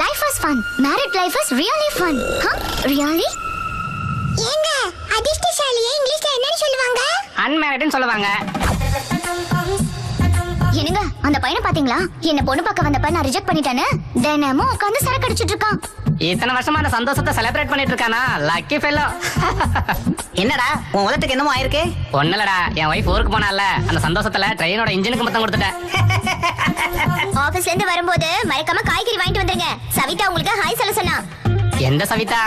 Life was fun. Married life was really fun. Huh? Really? ஏங்க அதிர்ஷ்டசாலியை இங்கிலீஷ்ல என்னன்னு சொல்லுவாங்க? அன்மேரிட்னு சொல்லுவாங்க. என்னங்க அந்த பையனை பாத்தீங்களா? என்ன பொண்ணு பார்க்க வந்தப்ப நான் ரிஜெக்ட் பண்ணிட்டேன்னு தினமும் உட்கார்ந்து சரக்கு அடிச்சிட்டு இருக்கான். இத்தனை வருஷமா அந்த சந்தோஷத்தை செலிப்ரேட் பண்ணிட்டு இருக்கானா? Lucky fellow. என்னடா உன் உலகத்துக்கு என்னமோ ஆயிருக்கு? ஒண்ணுலடா, என் ஒய்ஃப் ஊருக்கு போனால அந்த சந்தோஷத்துல ட்ரெயினோட இன்ஜினுக்கு மொத்தம் கொடுத்துட்டேன். ஆபீஸ்ல இருந்து வரும்போது மறக்காம காய்கறி வாங்கிட்டு வந்துருங்க. சவிதா உங்களுக்கு ஹாய் சொல்ல சொன்னா. எந்த சவிதா?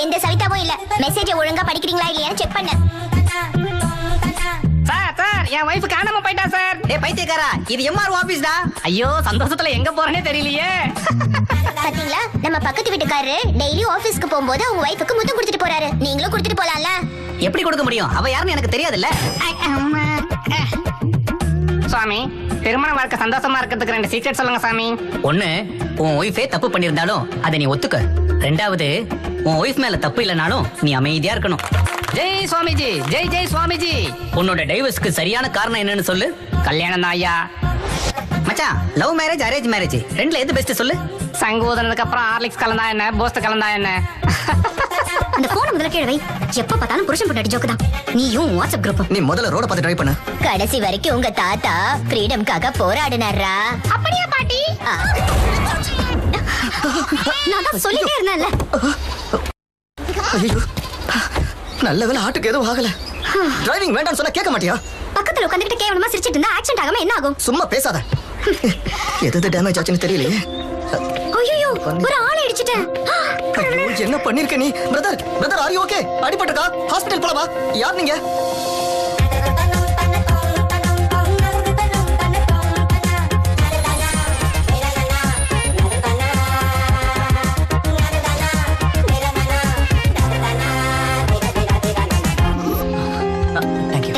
எந்த சவிதாவும் இல்ல. மெசேஜ் ஒழுங்கா படிக்கிறீங்களா இல்லையான்னு செக் பண்ணு. சார் என் ஒய்ஃப் காணாம போயிட்டா சார். டேய் பைத்தியக்காரா, இது எம்ஆர் ஆபீஸ் டா. ஐயோ சந்தோஷத்துல எங்க போறேனே தெரியலையே. பாத்தீங்களா, நம்ம பக்கத்து வீட்டுக்காரரு டெய்லி ஆபீஸ்க்கு போகும்போது அவங்க வைஃப்க்கு முத்தம் கொடுத்துட்டு போறாரு. நீங்களும் கொடுத்துட்டு போலாம்ல. எப்படி கொடுக்க முடியும்? அவ யாருன்னு எனக்கு தெரியாதுல்ல. சுவாமி, திருமண வாழ்க்கை சந்தோஷமா இருக்கிறதுக்கு 2 சீக்ரெட் சொல்லுங்க சாமி. ஒண்ணு, உன் ஒய்ஃபே தப்பு பண்ணிருந்தாலும் அதை நீ ஒத்துக்க. ரெண்டாவது, உன் ஒய்ஃப் மேல தப்பு இல்லனாலும் நீ அமைதியா இருக்கணும். ஜெய் சுவாமிஜி, ஜெய் ஜெய் சுவாமிஜி. உன்னோட டைவர்ஸ்க்கு சரியான காரணம் என்னன்னு சொல்லு. கல்யாணம் தான் ஐயா. மச்சான், லவ் மேரேஜ் அரேஞ்ச் மேரேஜ் ரெண்டுல எது பெஸ்ட் சொல்லு. சங்கூதனதுக்கு அப்புறம் ஹார்லிக்ஸ் கலந்தா என்ன, போஸ்ட் கலந்தா என்ன? அந்த போன் முதல்ல கீழ வை. எப்ப பார்த்தாலும் புருஷன் பொண்டாட்டி ஜோக்கு தான். நீயும் வாட்ஸ்அப் குரூப். நீ முதல்ல ரோட பார்த்து டிரைவ் பண்ணு. கடைசி வரைக்கும் உங்க தாத்தா ஃப்ரீடம்காக போராடினாரா? அப்படியே பாட்டி. நான் தான் சொல்லிட்டே இருந்தேன்ல. ஐயோ, நல்ல வேளை ஆட்டுக்கு எதுவும் ஆகல. டிரைவிங் வேண்டாம்னு சொன்னா கேட்க மாட்டியா? பக்கத்துல உட்கார்ந்துட்டு கேவலமா சிரிச்சிட்டு இருந்தா ஆக்சிடென்ட் ஆகாம என்ன ஆகும்? சும்மா பேசாத. எது டேமேஜ் ஆச்சுன்னு தெரியலையே. ஐயோ, ஒரு ஆளை இடிச்சிட்டேன். ஐயோ, என்ன பண்ணிருக்க நீ? Brother are you okay? அடிபட்டிருக்கா? ஹாஸ்பிடல் போலாமா? யார் நீங்க?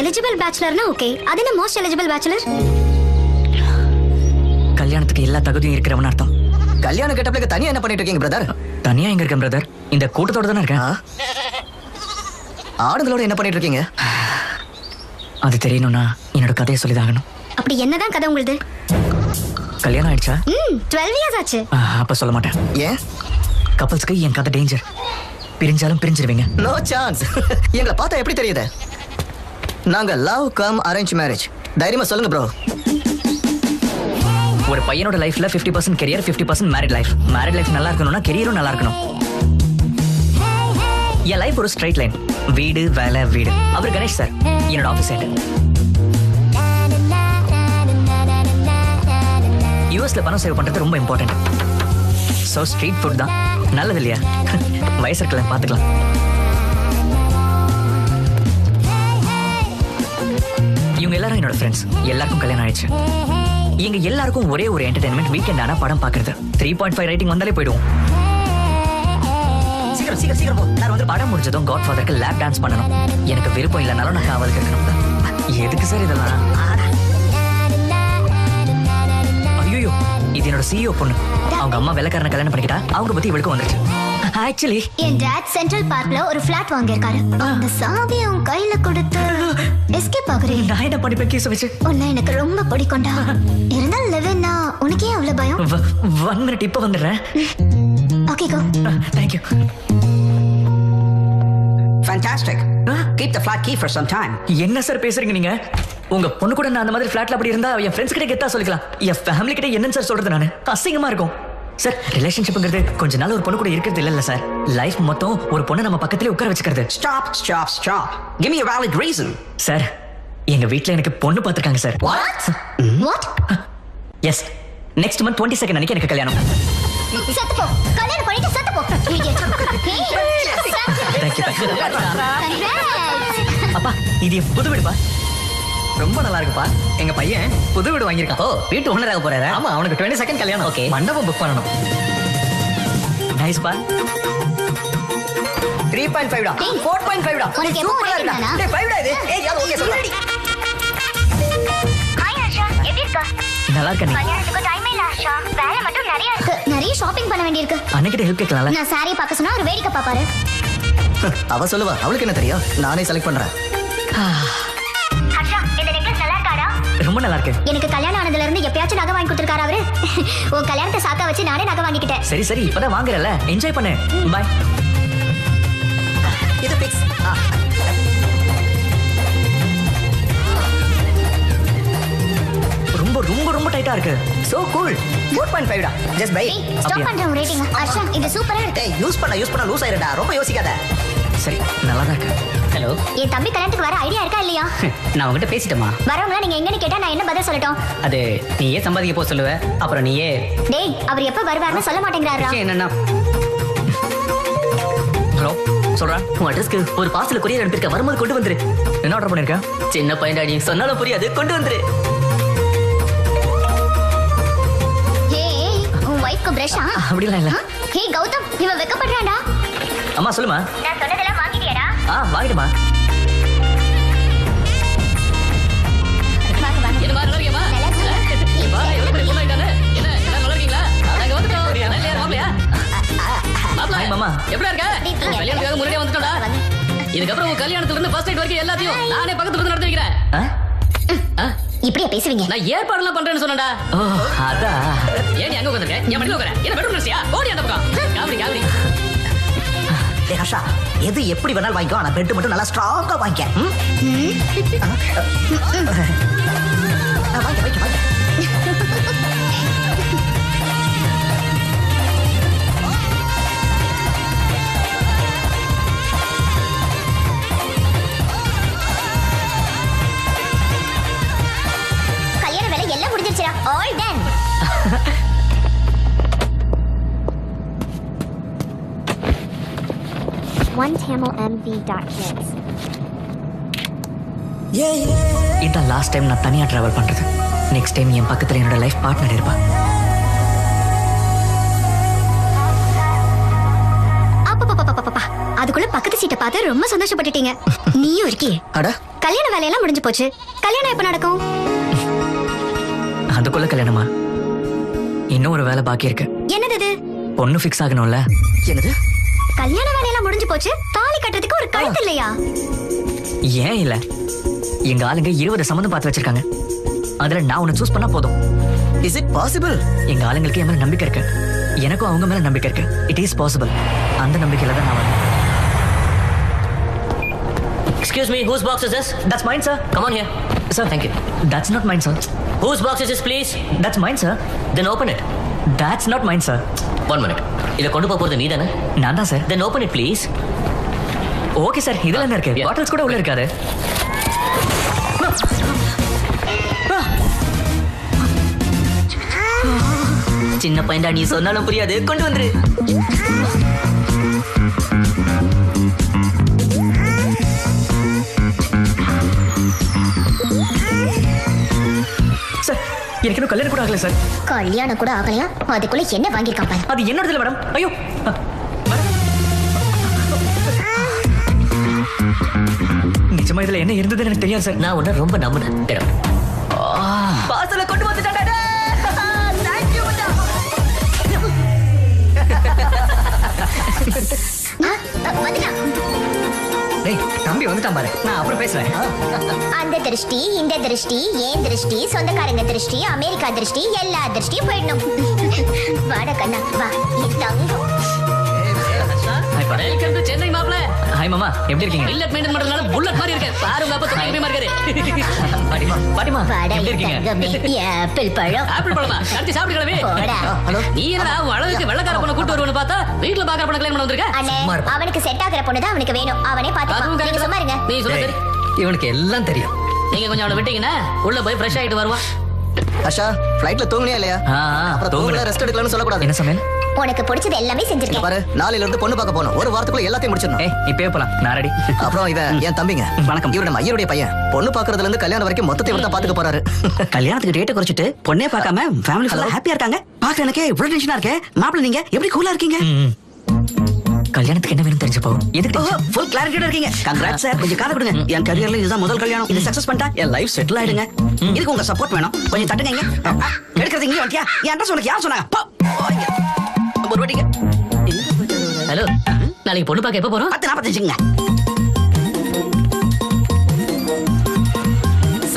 எலிஜிபிள் பேச்சுலர்னா ஓகே. அது என்ன மோஸ்ட் எலிஜிபிள் பேச்சுலர்? கல்யாணத்துக்கு எல்லா தகுதியும் இருக்கிறவன் அர்த்தம். கல்யாணம் கெட்டப்ல தனியா என்ன பண்ணிட்டு இருக்கீங்க பிரதர்? தனியா எங்க இருக்கேன் பிரதர்? இந்த கூட்டத்தோட தானே இருக்கேன். ஆடுகளோட என்ன பண்ணிட்டு இருக்கீங்க? அது தெரியணும்னா என்னோட கதையை சொல்லிதாகணும். அப்படி என்னதான் கதை உங்களுக்கு? கல்யாணம் ஆயிடுச்சா? 12 இயர்ஸ் ஆச்சு. அப்ப சொல்ல மாட்டேன். ஏன்? கப்பல்ஸ்க்கு என் கதை டேஞ்சர். பிரிஞ்சாலும் பிரிஞ்சிருவீங்க. No chance. எங்களை பார்த்தா எப்படி தெரியுது? நாங்க லவ் கம் அரேஞ்ச் மேரேஜ். தைரியமா சொல்லுங்க ப்ரோ. ஒரு பையனோட லைஃப்ல 50% career, 50% married life. Married life நல்லா இருக்கணும்னா கெரியரும் நல்லா இருக்கணும். என் லைஃப் ஒரு ஸ்ட்ரைட் லைன். வீடு வேலை வீடு. அவர் கணேஷ் சார், என்னோட ஆஃபீஸ் ஹெட். யூஎஸ்ல பணம் சேவ் பண்றது ரொம்ப இம்பார்ட்டன்ட். சோ ஸ்ட்ரீட் ஃபுட் தான் நல்லது இல்லையா? வயசு இருக்கலாம், பாத்துக்கலாம். இவங்க எல்லாரும் என்னோட ஃப்ரெண்ட்ஸ். எல்லாருக்கும் கல்யாணம் ஆயிடுச்சு. எங்க எல்லாருக்கும் ஒரே ஒரு என்டர்டைன்மெண்ட் வீக்கெண்ட் ஆனா படம் பாக்குறது. 3.5 ரேட்டிங் வந்தாலே போயிடுவோம். சீக்கிரம் சீக்கிரம் சீக்கிரம் போ. நான் வந்து படம் முடிஞ்சதும் காட் ஃபாதருக்கு லேப் டான்ஸ் பண்ணணும். எனக்கு விருப்பம் இல்லைனாலும் நான் காவலுக்கு இருக்கணும். எதுக்கு சார் இதெல்லாம்? ஐயோ, இது என்னோட சிஇஓ பொண்ணு. அவங்க அம்மா வெள்ளக்காரனை கல்யாணம் பண்ணிக்கிட்டா அவங்க பத்தி இவளுக்கு வந்துருச்சு. ஆக்சுவலி என் டாட் சென்ட்ரல் பார்க்ல ஒரு ஃபிளாட் வாங்கியிருக்காரு. அந்த சாவியை உன் கையில கொடுத்து எஸ்கேப் ஆகுறேன். நான் என்ன பண்ணிப்பேன் கேஸ் வச்சு? உன்னை எனக்கு ரொம்ப பிடிக்கும்டா. இருந்தாலும் லெவன்னா உனக்கு ஏன் அவ்வளவு பயம்? 1 மினிட், இப்ப வந்துடுறேன். Okay go. Thank you. Fantastic. Keep the flat key for some time. என்ன சார் பேசுறீங்க நீங்க? உங்க பொண்ணு கூட நான் அந்த மாதிரி ஃபிளாட்ல அப்படி இருந்தா என் ஃப்ரெண்ட்ஸ் கிட்ட கெத்தா சொல்லிக்கலாம். என் ஃபேமிலி கிட்ட என்னன்னு சார் சொல்றது? நானு அசிங்கமா இருக்கும் சார். ரிலேஷன்ஷிப்ங்கிறது கொஞ்ச நாள் ஒரு பொண்ணு கூட இருக்கிறது இல்ல சார். லைஃப் மொத்தம் ஒரு பொண்ணை நம்ம பக்கத்துலயே உட்கார வச்சுக்கிறது. Stop. Give me a valid reason. Sir, எங்க வீட்ல எனக்கு பொண்ணு பார்த்திருக்காங்க sir. What? Yes, next month 22 அன்னைக்கு எனக்கு கல்யாணம். செத்து போ. கல்யாணம் பண்ணிட்டு செத்து போ. தேங்க்யூ. அப்பா, இது என் புது வீடுப்பா. ரொம்ப நல்லா இருக்குப்பா. எங்க பையன் புது வீடு வாங்கியிருக்கான். ஓ, வீட்டு ஓனராக போறாரா? ஆமா, அவனுக்கு 22 கல்யாணம். ஓகே. மண்டபம் புக் பண்ணணும். நைஸ்பா. 3.5 டா. 4.5 டா. உனக்கு எப்போ சூப்பரா இருக்கா? rating தானா? டேய் 5 டா இது. ஏய் யார் ஓகே சொல்லுடி. ஹாய் ஆஷா, எப்படி இருக்க? நல்லா இருக்கா நீ? கல்யாணத்துக்கு டைம் இல்ல ஆஷா. வேலை மட்டும் நிறைய இருக்கு. நிறைய ஷாப்பிங் பண்ண வேண்டியிருக்கு. அன்னைக்கிட்ட ஹெல்ப் கேட்கலாம்ல? நான் சாரி பார்க்க சொன்னா ஒரு வேடிக்கை பாப்பாரு. அவ சொல்லுவா, அவளுக்கு என்ன தெரியும்? நானே செலக்ட் பண்றேன். ஆஷா, இந்த நெக்லஸ் நல்லா இருக்காடா? ரொம்ப நல்லா இருக்கு. எனக்கு கல்யாணம் ஆனதுல இருந்து எப்பயாச்சும் நகை வாங்கி கொடுத்திருக்காரு அவரு. உன் கல்யாணத்தை சாக்கா வச்சு நானே நகை வாங்கிக்கிட்டேன். சரி சரி இப்பதான் வாங்குறல, என்ஜாய் பண்ணு. பை. இது பிக்ஸ். ரொம்ப ரொம்ப ரொம்ப டைட்டா இருக்கு. So cool. 4.5 டா. Just by. ஸ்டாப் அப்படியா? பண்றேன் ரேட்டிங். அர்ஷா இது சூப்பரா இருக்கு. ஏய் யூஸ் பண்ண லூஸ் ஆயிரடா. ரொம்ப யோசிக்காத. சரி நல்லா தான் இருக்கு. ஹலோ. என் தம்பி கல்யாணத்துக்கு வர ஐடியா இருக்கா இல்லையா? நான் உங்ககிட்ட பேசிட்டேமா. வரவங்கள நீங்க எங்கன்னு கேட்டா நான் என்ன பதில் சொல்லட்டும்? அது நீயே சம்பாதிக்க போ சொல்லுவ. அப்புறம் நீயே டேய் அவர் எப்ப வருவாருன்னு சொல்ல மாட்டேங்கிறாரா? விஷயம் என்னன்னா ஹலோ சொல்றேன். உன் அட்ரஸ்க்கு ஒரு பார்சல் கொரியர் அனுப்பியிருக்க, வரும்போது கொண்டு வந்துரு. என்ன ஆர்டர் பண்ணிருக்க? சின்ன பையன்டா, நீ சொன்னாலும் புரியாது, கொண்டு வந்துரு. ஹே உன் வைஃப்க்கு பிரஷா? அப்படிலாம் இல்ல. ஹே கௌதம் இவன் வெக்கப்படுறான்டா. அம்மா சொல்லுமா. நான் சொன்னதெல்லாம் வாங்கிட்டியாடா? வாங்கிடுமா. வாங்க வாங்க. என்ன நல்லா இருக்கேமா? நல்லா இருக்கு. வா, எவ்வளவு பெரிய பொண்ணு ஆயிட்டானே. என்ன எல்லாரும் நல்லா இருக்கீங்களா? நாங்க வந்துட்டோம். நல்லா யார் மாப்ளையா? மாப்ள. ஹாய் மாமா. எப்படி இருக்க? இருக்கீங்க? கல்யாணத்துக்காக முன்னாடியே வந்துட்டோம்டா. இதுக்கப்புறம் உன் கல்யாணத்துல இருந்து ஃபர்ஸ்ட் நைட் வரைக்கும் எல்லாத்தையும் நானே பக்கத்துல இருந்து நடத்தி வைக்கிறேன். ஆ? இப்படியே பேசுவீங்க? நான் ஏற்பாடுலாம் பண்றேன்னு சொன்னேன்டா. ஓ அதா. ஏன் நீ அங்க உட்கார்ந்திருக்க? என் மடியில உட்கார. என்ன பெட்ரூம் நினைச்சியா? ஓடி அந்த பக்கம். Comedy comedy. ஏய் ஹர்ஷா, எது எப்படி வேணாலும் வாங்கிக்கோ, ஆனா பெட் மட்டும் நல்லா ஸ்ட்ராங்கா வாங்கிக்க. வாங்கிக்க. கல்யாண வேலை எல்லாம் முடிஞ்சிருச்சுடா. All done. OneTamilMV.kids. இதான் லாஸ்ட் டைம் நான் தனியா டிராவல் பண்றது. நெக்ஸ்ட் டைம் என் பக்கத்துல என்னோட லைஃப் பார்ட்னர் இருப்பா. அப்பப்பப்பப்பப்பா. அதுக்குள்ள பக்கத்து சீட்டை பார்த்து ரொம்ப சந்தோஷப்பட்டுட்டீங்க. நீயும் இருக்கியே. அட கல்யாண வேலையெல்லாம் முடிஞ்சு போச்சு. கல்யாணம் எப்ப நடக்கும்? அதுக்குள்ள கல்யாணமா? இன்னும் ஒரு வேலை பாக்கி இருக்கு. என்னது இது? பொண்ணு ஃபிக்ஸ் ஆகணும்ல. என்னது? கல்யாண வேலையெல்லாம் முடிஞ்சு போச்சு. தாலி கட்டுறதுக்கு ஒரு கழுத்து இல்லையா? ஏன் இல்ல? எங்க ஆளுங்க 20 சம்மந்தம் பார்த்து வச்சிருக்காங்க. அதுல நான் உன்னை சூஸ் பண்ணா போதும். Is it possible? எங்க ஆளுங்களுக்கு என் மேல நம்பிக்கை இருக்கு. எனக்கும் அவங்க மேல நம்பிக்கை இருக்கு. It is possible. அந்த நம்பிக்கையில தான் நான் வரேன். Excuse me, whose box is this? That's mine, sir. Come on here. Sir, thank you. That's not mine, sir. Whose box is this, please? That's mine, sir. Then open it. That's not mine, sir. 1 minute. இத கொண்டு போறது நீதானே? நான் தான் sir. Then open it, please. Okay sir, இதுல என்ன இருக்கு? Yeah. Bottles கூட உள்ள இருக்காது. சின்ன பையன்டா, நீ சொன்னாலும் புரியாது, கொண்டு வந்துரு. சார், எனக்கு இன்னும் கல்யாணம் கூட ஆகல சார். கல்யாணம் கூட ஆகலையா? அதுக்குள்ள என்ன வாங்கிருக்கான் பாரு. அது என்னோடது இல்ல மேடம். ஐயோ மேடம். நிஜமா இதுல என்ன இருந்ததுன்னு எனக்கு தெரியாது சார். நான் உன்னை ரொம்ப நம்பினேன். இடம். பார்சலை கொண்டு வந்துட்டாடா. Thank you மச்சான். வந்துட்டான். டேய் தம்பி வந்துட்டான் பாரு. நான் அப்புறம் பேசுறேன். அந்த திருஷ்டி, இந்த திருஷ்டி, ஏன் திருஷ்டி, சொந்தக்காரங்க திருஷ்டி, அமெரிக்கா திருஷ்டி, எல்லா திருஷ்டியும் போயிடணும். வாடா கண்ணா வா. என் தங்கம். Welcome to சென்னை மாப்ள. ஹாய் மாமா, எப்படி இருக்கீங்க? இல்லட் மெயின்டைன் பண்றதுனால புல்லட் மாதிரி இருக்கு. பாரு உங்க அப்பா தொலைவே மாதிரி இருக்காரு. பாட்டிமா, பாட்டிமா, வாடா எப்படி என் இருக்கீங்க? தங்கமே. ஆப்பிள் பழம். ஆப்பிள் பழமா? கடிச்சு சாப்பிடுங்களே. போடா. நீ என்னடா உன் அழகுக்கு வெள்ளக்கார பொண்ணை கூட்டு வருவன்னு பார்த்தா வீட்டுல பாக்குற பொண்ணை கல்யாணம் பண்ண வந்திருக்க? அண்ணே அவனுக்கு செட் ஆகுற பொண்ணு தான் அவனுக்கு வேணும். அவனே அதுவும் பாத்துப்பான். correct நீங்க சும்மா இருங்க. நீ சொல்ல டேய், சரி. இவனுக்கு எல்லாம் தெரியும். நீங்க கொஞ்சம் அவனை விட்டீங்கன்னா உள்ள போய் ஃப்ரெஷ் ஆயிட்டு வருவான். ஹர்ஷா, ஃளைட்ல தூங்குனியா இல்லையா? அப்புறம் தூங்கல, ரெஸ்ட் எடுக்கலாம்னு சொல்லக்கூடாது. என்ன சமையல்? உனக்கு பிடிச்சது எல்லாமே இங்க செஞ்சிருக்கேன். பாரு, நாளையில இருந்து பொண்ணு பார்க்க போகணும். ஒரு வாரத்துக்குள்ள எல்லாத்தையும் முடிச்சிடணும். ஏய், இப்பவே போலாம். நான் ரெடி. அப்புறம் இவன் என் தம்பிங்க. வணக்கம். இவரு நம்ம ஐயருடைய பையன். பொண்ணு பாக்குறதுல இருந்து கல்யாணம் வரைக்கும் மொத்தத்தை இவர் தான் பாத்துக்க போறாரு. கல்யாணத்துக்கு டேட்டை குறைச்சிட்டு பொண்ணே பார்க்காம ஃபேமிலி ஃபுல்லா Hello. ஹாப்பியா இருக்காங்க. பாக்க எனக்கே இவ்வளவு டென்ஷனா இருக்கே. மாப்பிள்ள நீங்க எப்படி கூலா இருக்கீங்க? கல்யாணத்துக்கு என்ன வேணும் தெரிஞ்சு போகும். எதுக்கு tension? ஃபுல் கிளாரிட்டியோட இருக்கீங்க. Congrats sir. கொஞ்சம் காது கொடுங்க. என் கரியர்ல இதுதான் முதல் கல்யாணம். இது சக்சஸ் பண்ணிட்டா என் லைஃப் செட்டில் ஆயிடுங்க. இதுக்கு உங்க சப்போர்ட் வேணும். கொஞ்சம் தட்டுங்க இங்க. எடுக்கிறது இங்க வந்துட்டியா? என் அட்ரஸ் உனக்கு யார் சொன்னாங்க? போ. ஒரு வாட்டிங்க. ஹலோ, நாளைக்கு பொண்ணு பார்க்க எப்ப போறோம்? 10:45ங்க.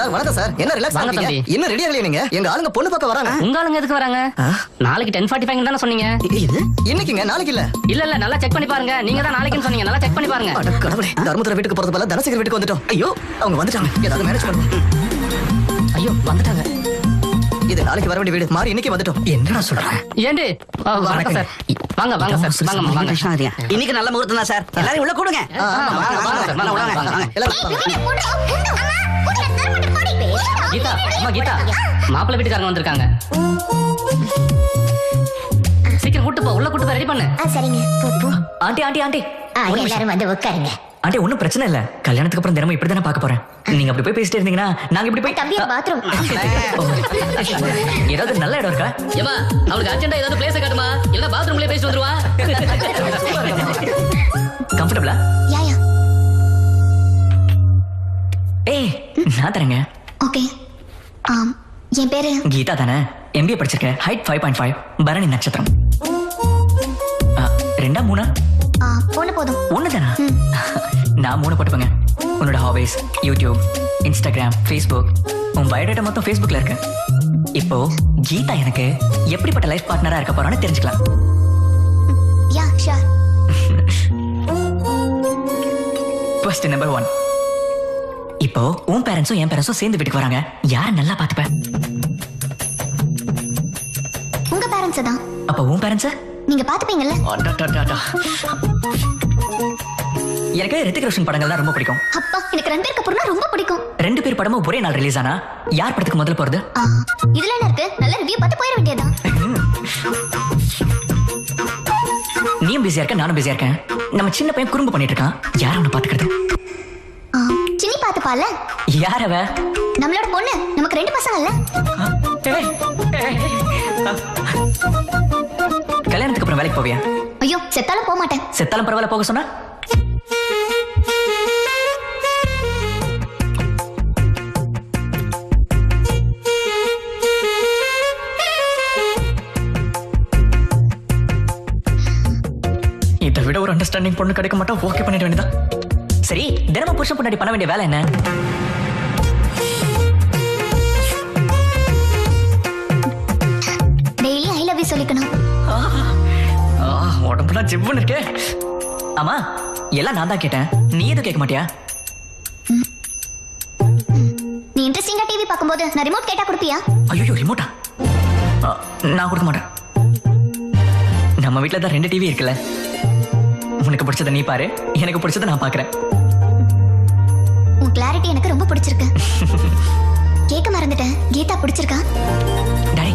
சார் வணக்கம் சார். என்ன ரிலாக்ஸ் வாங்க ஆகுறீங்க? தம்பி. இன்னும் ரெடி ஆகலையே நீங்க? எங்க ஆளுங்க பொண்ணு பார்க்க வராங்க. உங்க ஆளுங்க எதுக்கு வராங்க? நாளைக்கு 10:45 தானே சொன்னீங்க. இது இன்னைக்குங்க, நாளைக்கு இல்ல. இல்ல நல்லா செக் பண்ணி பாருங்க. நீங்க தான் நாளைக்குன்னு சொன்னீங்க. நல்லா செக் பண்ணி பாருங்க. அட கடவுளே, தர்மதுரை வீட்டுக்கு போறது போல தனசேகர் வீட்டுக்கு வந்துட்டோம். ஐயோ, அவங்க வந்துட்டாங்க. ஏதாவது மேனேஜ் பண்ணுங்க. ஐயோ வந்துட்டாங்க. இது நாளைக்கு வர வேண்டிய வீடு மாறி இன்னைக்கு வந்துட்டோம். என்னடா சொல்ற? ஏண்டி வணக்கம் சார். வாங்க வாங்க சார். வாங்க வாங்க. டென்ஷன் ஆகாதீங்க. இன்னைக்கு நல்ல முகூர்த்தம் தான் சார். எல்லாரும் உள்ள கூடுங்க. வாங்க வாங்க சார். வாங்க வாங்க வாங்க. எல்லாரும் வாங்க. கீதா அம்மா கீதா மாப்பிள்ளை வீட்டுக்காரங்க வந்திருக்காங்க. சீக்கிரம் கூட்டு போ. உள்ள கூட்டு போய் ரெடி பண்ணு. சரிங்க போ போ. ஆண்டி ஆண்டி ஆண்டி எல்லாரும் வந்து உட்காருங்க. ஆண்டி ஒன்றும் பிரச்சனை இல்ல. கல்யாணத்துக்கு அப்புறம் தினமும் இப்படி தானே பார்க்க போறேன். நீங்க அப்படி போய் பேசிட்டே இருந்தீங்கன்னா நாங்க இப்படி போய் தம்பி பாத்ரூம். ஏதாவது நல்ல இடம் இருக்கா? ஏமா அவளுக்கு அர்ஜென்ட்டா ஏதாவது பிளேஸ் காட்டுமா? இல்ல பாத்ரூம்லயே பேசிட்டு வந்துருவா. கம்ஃபர்டபிளா? யாயா ஏய் நான் தரேங்க. ஓகே என் பேரு கீதா தானே? MBA படிச்சிருக்கேன். ஹைட் 5.5. பரணி நட்சத்திரம். 2 3 பொண்ணு போதும். ஒண்ணுதானா? நான் 3 போட்டுப்பேங்க. உன்னோட ஹாபிஸ், யூடியூப், இன்ஸ்டாகிராம், ஃபேஸ்புக், உன் பயோடேட்டா மொத்தம் ஃபேஸ்புக்ல இருக்கு. இப்போ கீதா எனக்கு எப்படிப்பட்ட லைஃப் பார்ட்னரா இருக்க போறான்னு தெரிஞ்சுக்கலாம். Yeah sure. Question number 1. இப்போ உன் பேரண்ட்ஸும் என் பேரண்ட்ஸும் சேர்ந்து வீட்டுக்கு வராங்க. யார நல்லா பாத்துப்ப? உங்க பேரண்ட்ஸ் தான். அப்ப உன் பேரண்ட்ஸ் நீங்க பாத்துப்பீங்கல்ல? எனக்கு ரித்திக் ரோஷன் படங்கள் தான் ரொம்ப பிடிக்கும். அப்பா எனக்கு 2 பேருக்கு அப்புறம் ரொம்ப பிடிக்கும். 2 பேர் படமும் ஒரே நாள் ரிலீஸ் ஆனா யார் படத்துக்கு முதல்ல போறது? இதுல என்ன இருக்கு? நல்ல ரிவ்யூ பார்த்து போயிட வேண்டியதுதான். நீயும் பிஸியா இருக்க, நானும் பிஸியா இருக்கேன். நம்ம சின்ன பையன் குறும்பு பண்ணிட்டு இருக்கான். யார அவனை பாத்துக்கிறது? சின்னி பாத்துப்பால. யார் அவ? நம்மளோட பொண்ணு. நமக்கு 2 பசங்க இல்ல? கல்யாணத்துக்கு அப்புறம் வேலைக்கு போவியா? ஐயோ செத்தாலும் போக மாட்டேன். செத்தாலும் பரவாயில்ல போக சொன்னா? இதை விட ஒரு அண்டர்ஸ்டாண்டிங் பொண்ணு கிடைக்க மாட்டா ஓகே பண்ணிட வேண்டியதான். சரி, தினமும் புருஷன் பொண்டாட்டி பண்ண வேண்டிய வேலை என்ன? டெய்லி ஐ லவ் யூ சொல்லிக்கணும். உடம்புலாம் ஜிவ்வுன்னு இருக்கே. ஆமா, எல்லாம் நான் தான் கேட்டேன். நீ எதுவும் கேட்க மாட்டியா? நீ இன்ட்ரெஸ்டிங்கா டிவி பாக்கும்போது நான் ரிமோட் கேட்டா கொடுப்பியா? ஐயோ ரிமோட்டா? நான் கொடுக்க மாட்டேன். நம்ம வீட்டில் தான் 2 டிவி இருக்குல்ல. உனக்கு பிடிச்சதை நீ பாரு, எனக்கு பிடிச்சதை நான் பாக்குறேன். உன் கிளாரிட்டி எனக்கு ரொம்ப பிடிச்சிருக்கு. கேட்க மறந்துட்டேன். கீதா பிடிச்சிருக்கா? டாடி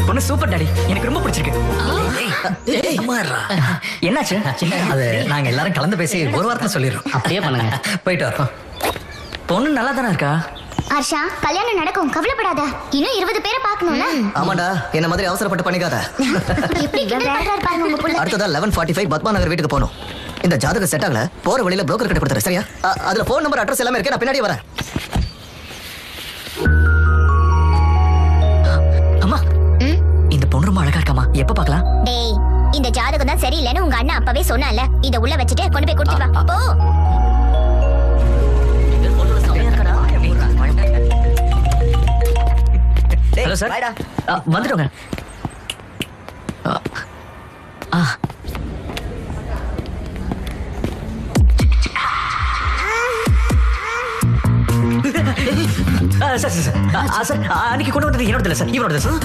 பொண்ணு சூப்பர் டாடி, எனக்கு ரொம்ப பிடிச்சிருக்கு. என்னாச்சு? அது நாங்க எல்லாரும் கலந்து பேசி ஒரு வாரத்துல சொல்லிடுறோம். அப்படியே பண்ணுங்க. போயிட்டு வரோம். பொண்ணு நல்லா தானே இருக்கா? ஆர்ஷா கல்யாணம் நடக்கும், கவலைப்படாத. இன்னும் 20 பேரை பார்க்கணும்ல. ஆமாடா, என்ன மாதிரி அவசரப்பட்டு பண்ணிக்காத. எப்படி கிண்டல் பண்றாரு பாருங்க உங்க புள்ள. அடுத்ததா 11:45 பத்மா நகர் வீட்டுக்கு போகணும். இந்த ஜாதக செட் ஆகல. போற வழியில புரோக்கர் கிட்ட கொடுத்துரு, சரியா? அதுல போன் நம்பர், அட்ரஸ் எல்லாமே இருக்கு. நான் பின்னாடி வரேன். அம்மா, இந்த பொண்ணு ரொம்ப அழகா இருக்காமா. எப்ப பார்க்கலாம்? டேய், இந்த ஜாதகம் தான் சரியில்லைன்னு உங்க அண்ணா அப்பவே சொன்னால. இத உள்ள வச்சுட்டு கொண்டு போய் கொடுத்துட்டு வா. போ. ஹலோ சார், வந்துட்டோங்க. சார், அன்னைக்கு கொண்டு வந்தது என்னோட இல்ல சார், இவரோட சார்.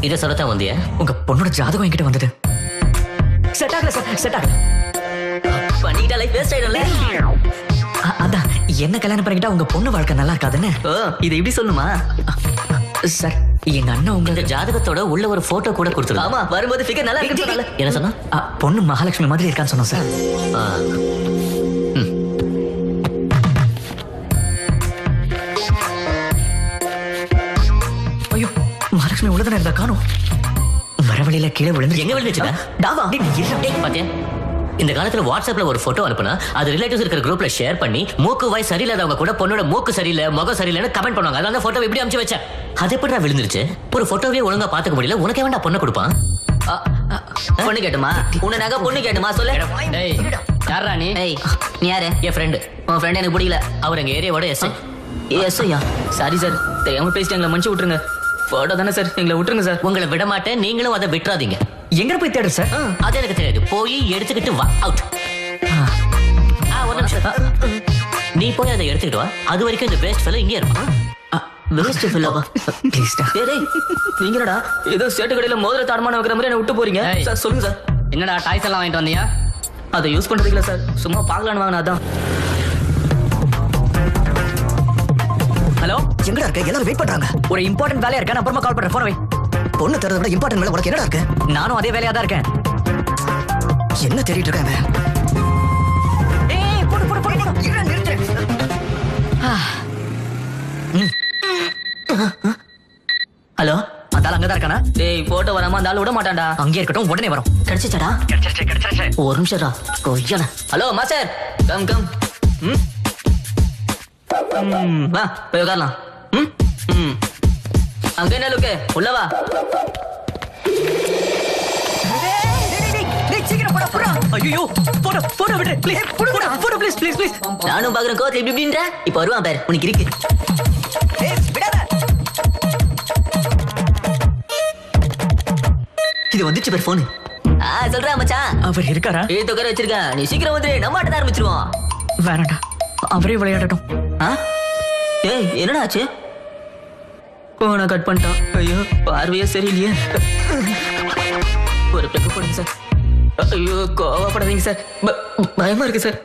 இதை சொல்லத்தான் வந்தியா? உங்க பொண்ணோட ஜாதகம் என்கிட்ட வந்தது. செட் ஆகல சார், செட் ஆகல. பண்ணிக்கிட்டா லைஃப் வேஸ்ட் ஆயிடும்ல. அதான் என்ன கல்யாணம் பண்ணிக்கிட்டா உங்க பொண்ணு வாழ்க்கை நல்லா இருக்காதுன்னு. இது இப்படி சொல்லுமா? சார், எங்க அண்ணன் இந்த உங்க ஜாதகத்தோட உள்ள ஒரு போட்டோ கூட கொடுத்துரு. ஆமா, வரும்போது ஃபிகர் நல்லா இருக்கு சொன்னால. என்ன சொன்னா? பொண்ணு மகாலட்சுமி மாதிரி இருக்கான்னு சொன்னோம் சார். ஐயோ, மகாலட்சுமி உள்ளதானே இருந்தா காணோம். வர வழியில கீழே விழுந்து எங்க விழுந்துச்சுடா? டாவா பாத்தியா? இந்த காலத்துல வாட்ஸ்அப்ல ஒரு போட்டோ அனுப்புனா அது ரிலேட்டிவ்ஸ் இருக்கிற குரூப்ல ஷேர் பண்ணி மூக்கு வாய் சரியில்லாதவங்க கூட பொண்ணோட மூக்கு சரியில்லை, முகம் சரியில்லைன்னு கமெண்ட் பண்ணுவாங்க. அதனால போட்டோ இப்படி அனுப்பிச்சு வச்சேன். அது எப்படி விழுந்துருச்சு? ஒரு போட்டோவே ஒழுங்கா பாத்துக்க முடியல. உனக்கே வேண்டாம் பொண்ணு கொடுப்பான். பொண்ணு கேட்டுமா? உன்னை நகை பொண்ணு கேட்டுமா? சொல்லு. யாரா நீ? நீ யாரு? என் ஃப்ரெண்டு. உன் ஃப்ரெண்ட் எனக்கு பிடிக்கல. அவர் எங்க ஏரியாவோட எஸ்ஐ. எஸ் ஐயா சாரி சார் தெரியாம பேசிட்டு எங்களை மன்னிச்சு விட்டுருங்க போட்டோ தானே சார் எங்களை விட்டுருங்க சார் உங்களை விட மாட்டேன், நீங்களும் அதை விட்டுறாதீங்க. எங்க போய் தேடு சார் அது எனக்கு தெரியாது. போய் எடுத்துக்கிட்டு வா. அவுட். ஒரு நிமிஷம். நீ போய் அதை எடுத்துக்கிட்டு வா. அது வரைக்கும் இந்த வேஸ்ட் ஃபெல்லோ இங்கே இருப்பான். வேஸ்ட் ஃபெல்லோவா? ப்ளீஸ்டா டேய் நீங்கடா ஏதோ சேட்டு கடையில மோதிர தாடமான வைக்கிற மாதிரி என்ன விட்டு போறீங்க சார். சொல்லுங்க சார். என்னடா டாய்ஸ் எல்லாம் வாங்கிட்டு வந்தியா? அதை யூஸ் பண்றது இல்ல சார், சும்மா பார்க்கலான்னு வாங்கினா அதான். ஹலோ, எங்கடா இருக்க? எல்லாரும் வெயிட் பண்றாங்க. ஒரு இம்பார்ட்டன்ட் வேலையா இருக்கேன், நான் அப்புறமா கால் பண்றேன். போன் வை. பொண்ணு தரத விட இம்பார்ட்டன்ட் வேலை உனக்கு என்னடா இருக்கு? நானும் அதே வேலையா தான் இருக்கேன். என்ன தேடிட்டு இருக்காங்க? ஏய் போடு போடு போடு போடு. இங்க நிறுத்து. ஹலோ, அந்த ஆள் அங்கதான் இருக்கானா? டேய் போட்டோ வராம அந்த ஆள் விட மாட்டான்டா. அங்கே இருக்கட்டும், உடனே வரும். கிடைச்சிச்சடா? கிடைச்சிருச்சு. ஒரு நிமிஷம்டா. கொய்யால. Hello master, come come. வா போய் உட்காரலாம். அங்க என்ன லுக்கு? உள்ள வா. ஐயோ போடா போடா விடு ப்ளீஸ். போடா போடா ப்ளீஸ் ப்ளீஸ் ப்ளீஸ். நானும் பாக்குறேன் கோத்துல இப்படி இப்படின்ற. இப்ப வருவான் பாரு, உனக்கு இருக்கு. இது வந்துச்சு பேர் போன். சொல்றா மச்சான். அவர் இருக்காரா? ஏய் தொகரை வச்சிருக்கேன், நீ சீக்கிரம் வந்து நம்ம ஆட்ட ஆரம்பிச்சிருவோம். வேணாண்டா, அவரே விளையாடட்டும். ஏய் என்னடா ஆச்சு? போனை கட் பண்ணிட்டான். ஐயோ பார்வையே சரியில்லையே. ஒரு பிளக்கு போடுங்க சார். ஐயோ கோவப்படாதீங்க சார், பயமா இருக்கு சார்.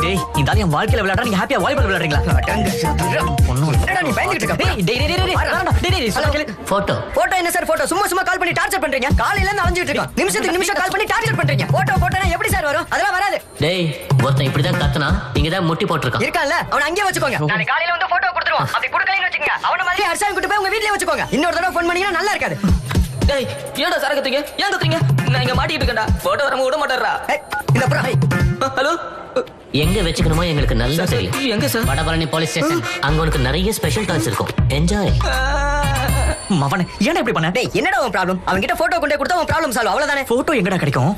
டேய் இந்த ஆளு என் வாழ்க்கையில விளையாடுறா, நீங்க ஹாப்பியா வாலிபால் விளையாடுறீங்களா? என்னடா நீ பயந்துகிட்டு இருக்க? டேய் டேய் டேய் டேய் வேணாம்டா. டேய் டேய் சொல்ல கேளு. போட்டோ போட்டோ என்ன சார் போட்டோ? சும்மா சும்மா கால் பண்ணி டார்ச்சர் பண்றீங்க. காலையில இருந்து அலைஞ்சிட்டு இருக்கோம். நிமிஷத்துக்கு நிமிஷம் கால் பண்ணி டார்ச்சர் பண்றீங்க. போட்டோனா எப்படி சார் வரும்? அதெல்லாம் வராது. டேய் ஒருத்தன் இப்படிதான் கத்துனா, நீங்க தான் முட்டி போட்டிருக்கான். இருக்கான்ல, அவனை அங்கேயே வச்சுக்கோங்க. நாளைக்கு காலையில வந்து போட்டோ கொடுத்துருவோம். அப்படி கொடுக்கலன்னு வச்சுக்கோங்க, அவன மாதிரி அரசாங்கம் கூட்டி போய் உங்க வீட்லயே வச்சுக்கோங்க. இன்னொரு தடவை ஃபோன் பண்ணீங்கன்னா நல்லா இருக்காது. டேய் ஏன்டா சார கத்துறீங்க? ஏன் கத்துறீங்க? நான் இங்க மாட்டிட்டு இருக்கேன்டா. போட்டோ வரமா விட மாட்டாரா? இந்த அப்புறம் ஹலோ, எங்க வச்சுக்கணுமோ எங்களுக்கு நல்லா தெரியும். எங்க சார்? Vadapalani police station. அங்க உனக்கு நிறைய ஸ்பெஷல் டாய்ஸ் இருக்கும். என்ஜாய். மவனே ஏன்டா இப்படி பண்ண? டேய் என்னடா உன் ப்ராப்ளம்? அவங்க கிட்ட போட்டோ கொண்டே கொடுத்தா உன் ப்ராப்ளம் சால்வ். அவ்வளவுதானே. போட்டோ எங்கடா கிடைக்கும்?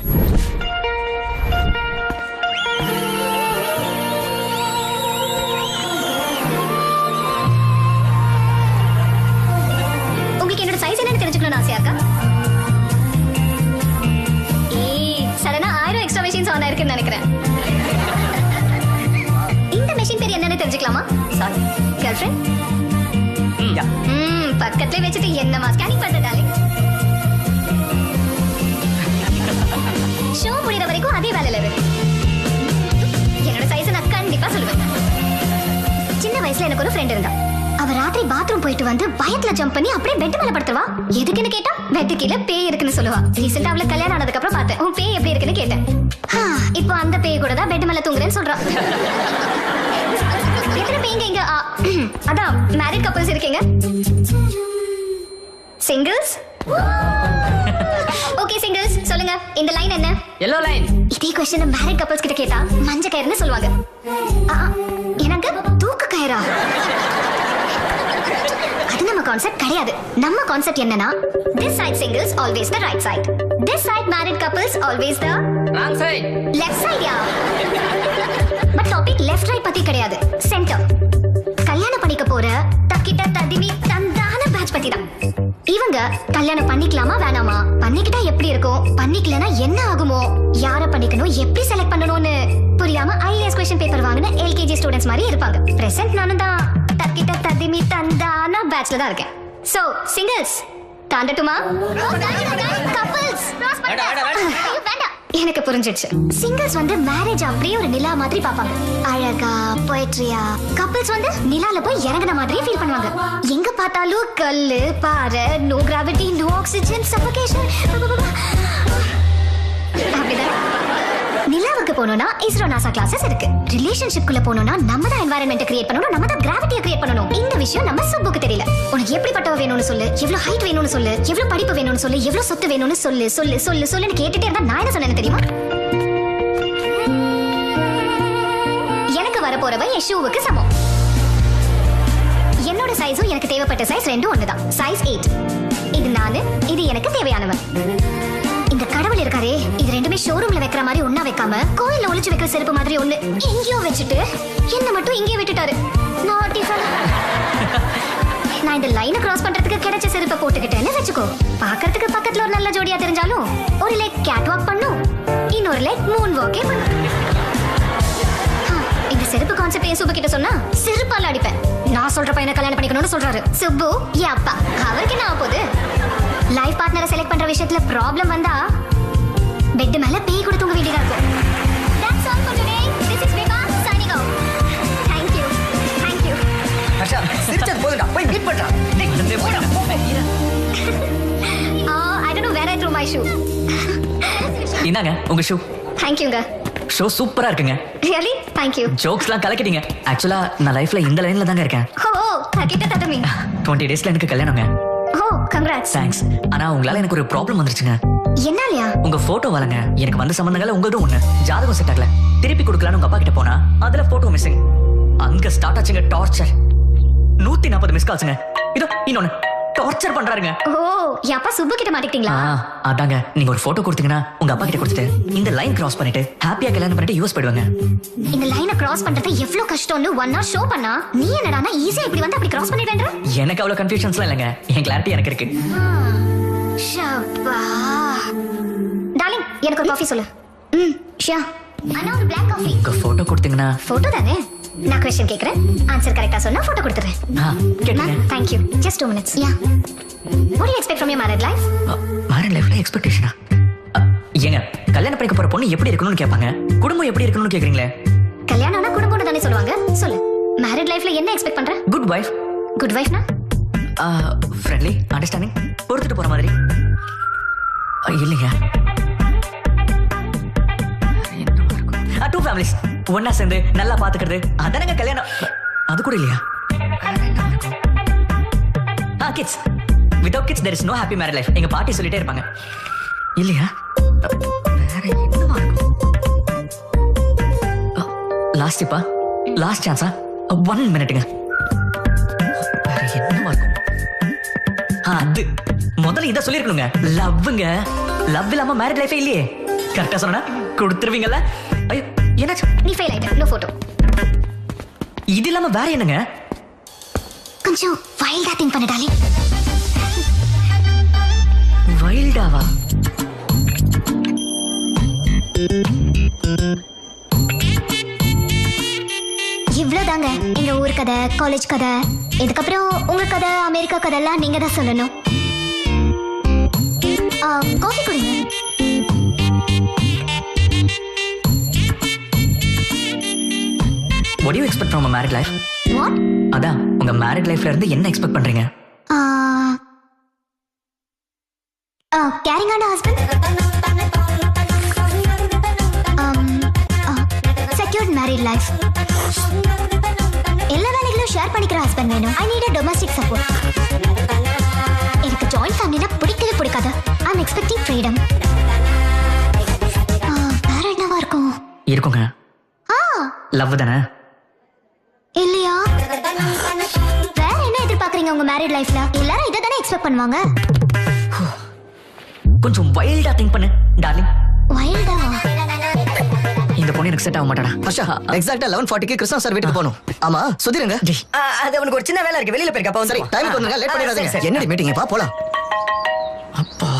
உங்களுக்கு என்னோட சைஸ் என்னன்னு தெரிஞ்சுக்கணும்னு ஆசையா இருக்கா? சடனா 1000 எக்ஸ்ட்ரா மெஷின்ஸ் ஆன் ஆயிருக்குன்னு நினைக்கிறேன். இந்த மெஷின் பேர் என்னன்னு தெரிஞ்சுக்கலாமா? Sorry girl friend. பக்கத்துல வச்சுட்டு என்னமா ஸ்கேனிங் பண்ற டார்லிங்? ஷோ முடியற வரைக்கும் அதே வேலையில இரு. என்னோட சைஸ் நான் கண்டிப்பா சொல்லுவேன். சின்ன வயசுல எனக்கு ஒரு ஃப்ரெண்ட் இருந்தா. அவ ராத்திரி பாத்ரூம் போயிட்டு வந்து பயத்துல ஜம்ப் பண்ணி அப்படியே பெட் மேல படுத்துவா. எதுக்குன்னு கேட்டா பெட் கீழ பேய் இருக்குன்னு சொல்லுவா. ரீசெண்டா அவளுக்கு கல்யாணம் ஆனதுக்கு அப்புறம் பார்த்தேன். உன் பேய் எப்படி இருக்குன்னு கேட்டேன். இப்போ அந்த பேய் கூட தான் பெட் மேல தூங்குறேன்னு சொல்றா. எத்தனை பேய்ங்க இங்க? அதான் மேரிட் கப்பல்ஸ் இருக்கீங்க. சிங்கிள்ஸ்? ஓகே சிங்கிள்ஸ் சொல்லுங்க, இந்த லைன் என்ன? Yellow line. இதே क्वेश्चन மேரிட் கப்பல்ஸ் கிட்ட கேட்டா மஞ்ச கயிறுன்னு சொல்லுவாங்க. எனக்கு தூக்கு கயிறா? அது நம்ம கான்செப்ட் கிடையாது. நம்ம கான்செப்ட் என்னன்னா, this side singles always the right side, this side married couples always the wrong side. left side. Yeah but topic left right பத்தி கிடையாது, சென்டர். கல்யாணம் பண்ணிக்க போற தக்கிட்ட ததிமி தந்தான பேட்ச் பத்தி தான். இவங்க கல்யாணம் பண்ணிக்கலாமா வேணாமா, பண்ணிக்கிட்டா எப்படி இருக்கும், பண்ணிக்கலனா என்ன ஆகுமோ, யார பண்ணிக்கணும், எப்படி செலக்ட் பண்ணணும்னு புரியாம ஐஏஎஸ் क्वेश्चन பேப்பர் வாங்குன எல்கேஜி ஸ்டூடண்ட்ஸ் மாதிரி இருப்பாங்க. பிரசன்ட் நானும் தான் தக்கிட்ட ததிமி தந்தான பேட்ச்ல தான் இருக்கேன். So singles தாண்டட்டுமா? கப்பல்ஸ் வேண்டாம், எனக்கு புரிஞ்சிடுச்சு. சிங்கிள்ஸ் வந்து மேரேஜ் அப்படியே ஒரு நிலா மாதிரி பாப்பாங்க, அழகா போயட்ரியா. கப்பல்ஸ் வந்து நிலால போய் இறங்குன மாதிரி ஃபீல் பண்ணுவாங்க. எங்க பார்த்தாலும் கல்லு பாறை, no gravity, no oxygen, suffocation. அப்படிதான். நிலாவுக்கு போணும்னா இஸ்ரோ நாசா கிளாसेस இருக்கு. ரிலேஷன்ஷிப் குள்ள போணும்னா நம்ம தான் என்வாயரன்மெண்ட் கிரியேட் பண்ணனும், நம்ம தான் கிராவிட்டியை கிரியேட் பண்ணனும். இந்த விஷயம் நம்ம சுப்புக்கு தெரியல. உனக்கு எப்படிப்பட்டவ வேணும்னு சொல்லு, எவ்வளவு ஹைட் வேணும்னு சொல்லு, எவ்வளவு படிப்பு வேணும்னு சொல்லு, எவ்வளவு சொத்து வேணும்னு சொல்லு சொல்லு சொல்லு சொல்லுன்னு கேட்டுட்டே இருந்தா நான் என்ன சொன்னேன்னு தெரியுமா? எனக்கு வர போறவ என் ஷூவுக்கு சமம். என்னோட சைஸும் எனக்கு தேவைப்பட்ட சைஸ் ரெண்டும் ஒண்ணுதான். சைஸ் 8. இது நானு, இது எனக்கு தேவையானவன். இந்த கடவுள் தீபாவளி இருக்காரே, இது ரெண்டுமே ஷோரூம்ல வைக்கிற மாதிரி ஒண்ணா வைக்காம கோயில்ல ஒளிச்சு வைக்கிற செருப்பு மாதிரி ஒண்ணு எங்கேயோ வச்சுட்டு என்ன மட்டும் இங்கே விட்டுட்டாரு. நாட்டி fellow. நான் இந்த லைனை கிராஸ் பண்றதுக்கு கிடைச்ச செருப்பை போட்டுக்கிட்டேன்னு வச்சுக்கோ. பாக்குறதுக்கு பக்கத்துல ஒரு நல்ல ஜோடியா தெரிஞ்சாலும் ஒரு லைக் கேட் வாக் பண்ணும், இன்னொரு லைக் மூன் வாக்கே பண்ணும். இந்த செருப்பு கான்செப்ட் என் சுப்பு கிட்ட சொன்னா செருப்பால அடிப்பேன். நான் சொல்ற பையனை கல்யாணம் பண்ணிக்கணும்னு சொல்றாரு சுப்பு. என் அப்பா அவருக்கு என்ன ஆக போகுது? லைஃப் பார்ட்னரை செலக்ட் பண்ற விஷயத்துல ப்ராப்ளம் வந்தா பெட் மேல பேய் கூட தூங்க வேண்டியதா இருக்கும். That's all for today. This is Vibha signing off. Thank you. Thank you. Harsha சிரிச்சது போதுடா, போய் மீட் பண்றா. I don't know where I threw my shoe. இந்தாங்க உங்க ஷூ. Thank youங்க. ஷோ சூப்பரா இருக்குங்க. Really? Thank you. ஜோக்ஸ்லாம் கலக்கிட்டீங்க. ஆக்சுவலா நான் லைஃப்ல இந்த லைன்ல தாங்க இருக்கேன். தக்கிட்ட தட்டமி. 20 டேஸ்ல எனக்கு கல்யாணங்க. Congrats. தேங்க்ஸ். ஆனா உங்களால எனக்கு ஒரு ப்ராப்ளம் வந்துருச்சுங்க. என்னலையா? உங்க போட்டோ வரலங்க. எனக்கு வந்த சம்பந்தங்கள உங்களதும் ஒண்ணு. ஜாதகம் செட் ஆகல. திருப்பி கொடுக்கலாம்னு உங்க அப்பா கிட்ட போனா அதுல போட்டோ மிஸ்ஸிங். அங்க ஸ்டார்ட் ஆச்சுங்க டார்ச்சர். 140 மிஸ் கால்ஸ்ங்க. இதோ இன்னொன்னு டார்ச்சர் பண்றாருங்க. என் அப்பா சுப்பு கிட்ட மாட்டிக்கிட்டீங்களா? அதாங்க நீங்க ஒரு போட்டோ கொடுத்தீங்கன்னா உங்க அப்பா கிட்ட கொடுத்துட்டு இந்த லைன் கிராஸ் பண்ணிட்டு ஹாப்பியா கல்யாணம் பண்ணிட்டு யூஸ் போயிடுவாங்க. இந்த லைனை கிராஸ் பண்றது எவ்வளவு கஷ்டம்னு 1 hour ஷோ பண்ணா நீ என்னடானா ஈஸியா இப்படி வந்து அப்படி கிராஸ் பண்ணிடுவேன்ற? எனக்கு அவ்வளவு கன்ஃபியூஷன்ஸ்லாம் இல்லங்க. என் கிளாரிட்டி எனக்கு இருக்கு. ஷப்பா. டார்லிங் எனக்கு ஒரு காஃபி சொல்லு. ஷா. அண்ணா ஒரு black coffee. உங்க போட்டோ கொடுத்தீங்கன்னா போட்டோ தானே? நான் क्वेश्चन கேக்குறேன். ஆன்சர் கரெக்ட்டா சொன்னா போட்டோ கொடுத்துறேன். கேளுங்க. Thank you. Just 2 minutes. Yeah. What do you expect from your married life? Married லைஃப்ல எக்ஸ்பெக்டேஷனா? ஏங்க கல்யாணம் பண்ணிக்க போற பொண்ணு எப்படி இருக்கணும்னு கேட்பாங்க. குடும்பம் எப்படி இருக்கணும்னு கேக்குறீங்களே. கல்யாணம்னா குடும்பம்னு தானே சொல்லுவாங்க. சொல்லு. மேரிட் லைஃப்ல என்ன எக்ஸ்பெக்ட் பண்ற? Good wife. குட் வைஃப்னா? ஃப்ரெண்ட்லி, அண்டர்ஸ்டாண்டிங், பொறுத்துட்டு போற மாதிரி. இல்லைங்க. டூ ஃபேமிலிஸ் ஒன்னா சேர்ந்து நல்லா பாத்துக்கிறது அதானங்க கல்யாணம். அது கூட இல்லையா? Kids. Without kids there is no happy married life. எங்க பாட்டி சொல்லிட்டே இருப்பாங்க. இல்லையா? வேற என்னவா இருக்கும்? லாஸ்ட் சான்ஸா? 1 மினிட்டுங்க. வேற என்னவா இருக்கும்? அது முதல்ல இத சொல்லிருக்கணுங்க. லவ்ங்க. லவ் இல்லாம மேரிட் லைஃபே இல்லையே. கரெக்டா சொன்னா கொடுத்துருவீங்கல்ல? ஐயோ என்னாச்சு? நீ ஃபெயில் ஆயிட்ட. No photo. இது இல்லாம வேற என்னங்க? கொஞ்சம் வைல்டா திங்க் பண்ணு டார்லிங். வைல்டாவா? இவ்வளவுதாங்க எங்க ஊர் கதை, காலேஜ் கதை. இதுக்கப்புறம் உங்க கதை, அமெரிக்கா கதை எல்லாம் நீங்க தான் சொல்லணும். காஃபி குடிங்க. What do you expect from a married life? What? அதான் உங்க மேரிட் லைஃப்ல இருந்து என்ன எக்ஸ்பெக்ட் பண்றீங்க? Caring on a husband. Secured married life. எல்லா வேலைகளும் ஷேர் பண்ணிக்கிற ஹஸ்பண்ட் வேணும். I need a domestic support. எனக்கு ஜாயிண்ட் ஃபேமிலினா பிடிக்கவே பிடிக்காது. I'm expecting freedom. வேற என்னவா இருக்கும்? இருக்குங்க. லவ் தானே? இல்லையா? வேற என்ன எதிர்பார்க்கறீங்க உங்க மேரிட் லைஃப்ல? எல்லாரும் இத தானே எக்ஸ்பெக்ட் பண்ணுவாங்க. கொஞ்சம் வைல்டா திங்க் பண்ணு டார்லிங். வைல்டா? இந்த பொண்ணு எனக்கு செட் ஆக மாட்டாடா. ஹர்ஷா எக்ஸாக்ட்டா 11:40க்கு கிருஷ்ணா சார் வீட்டுக்கு போணும். ஆமா சுதிரங்க. அது அவனுக்கு ஒரு சின்ன வேலை இருக்கு, வெளியில போயிருக்கா. அப்ப சரி டைம்க்கு வந்துருங்க, லேட் பண்ணிடாதீங்க. என்னடி மீட்டிங்? பா போலாம். அப்பா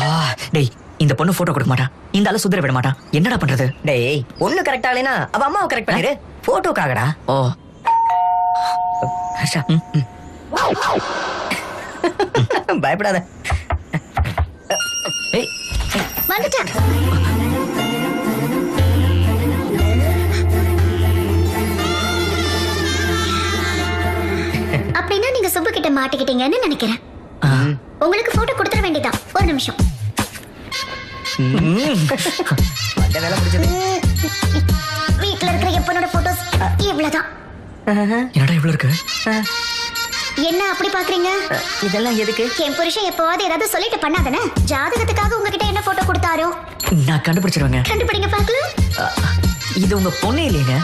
டேய் இந்த பொண்ணு போட்டோ கொடுக்க மாட்டா. இந்த ஆளு சுதிர விட மாட்டா. என்னடா பண்றது? டேய் ஒண்ணு கரெக்ட் ஆகலைனா அவ அம்மாவை கரெக்ட் பண்ணிரு. போட்டோக்காகடா. ஓ ஹர்ஷா. பயப்படாத. ஏய் வந்துட்டேன். அப்படின்னா நீங்க சுப்பு கிட்ட மாட்டிக்கிட்டீங்கன்னு நினைக்கிறேன். உங்களுக்கு போட்டோ கொடுத்துட வேண்டியதான். ஒரு நிமிஷம். அந்த வேலை முடிஞ்சது. வீட்ல இருக்கிற எப்பனோட போட்டோஸ் இவ்வளவுதான். என்னடா இவ்வளவு இருக்கு? என்ன அப்படி பாக்குறீங்க? இதெல்லாம் எதுக்கு? என் புருஷன் எப்பவாவது ஏதாவது சொல்லிட்டு பண்ணாதானே? ஜாதகத்துக்காக உங்ககிட்ட என்ன போட்டோ கொடுத்தாரோ? நான் கண்டுபிடிச்சிருவேங்க. கண்டுபிடிங்க பாக்கலாம். இது உங்க பொண்ணே இல்லைங்க.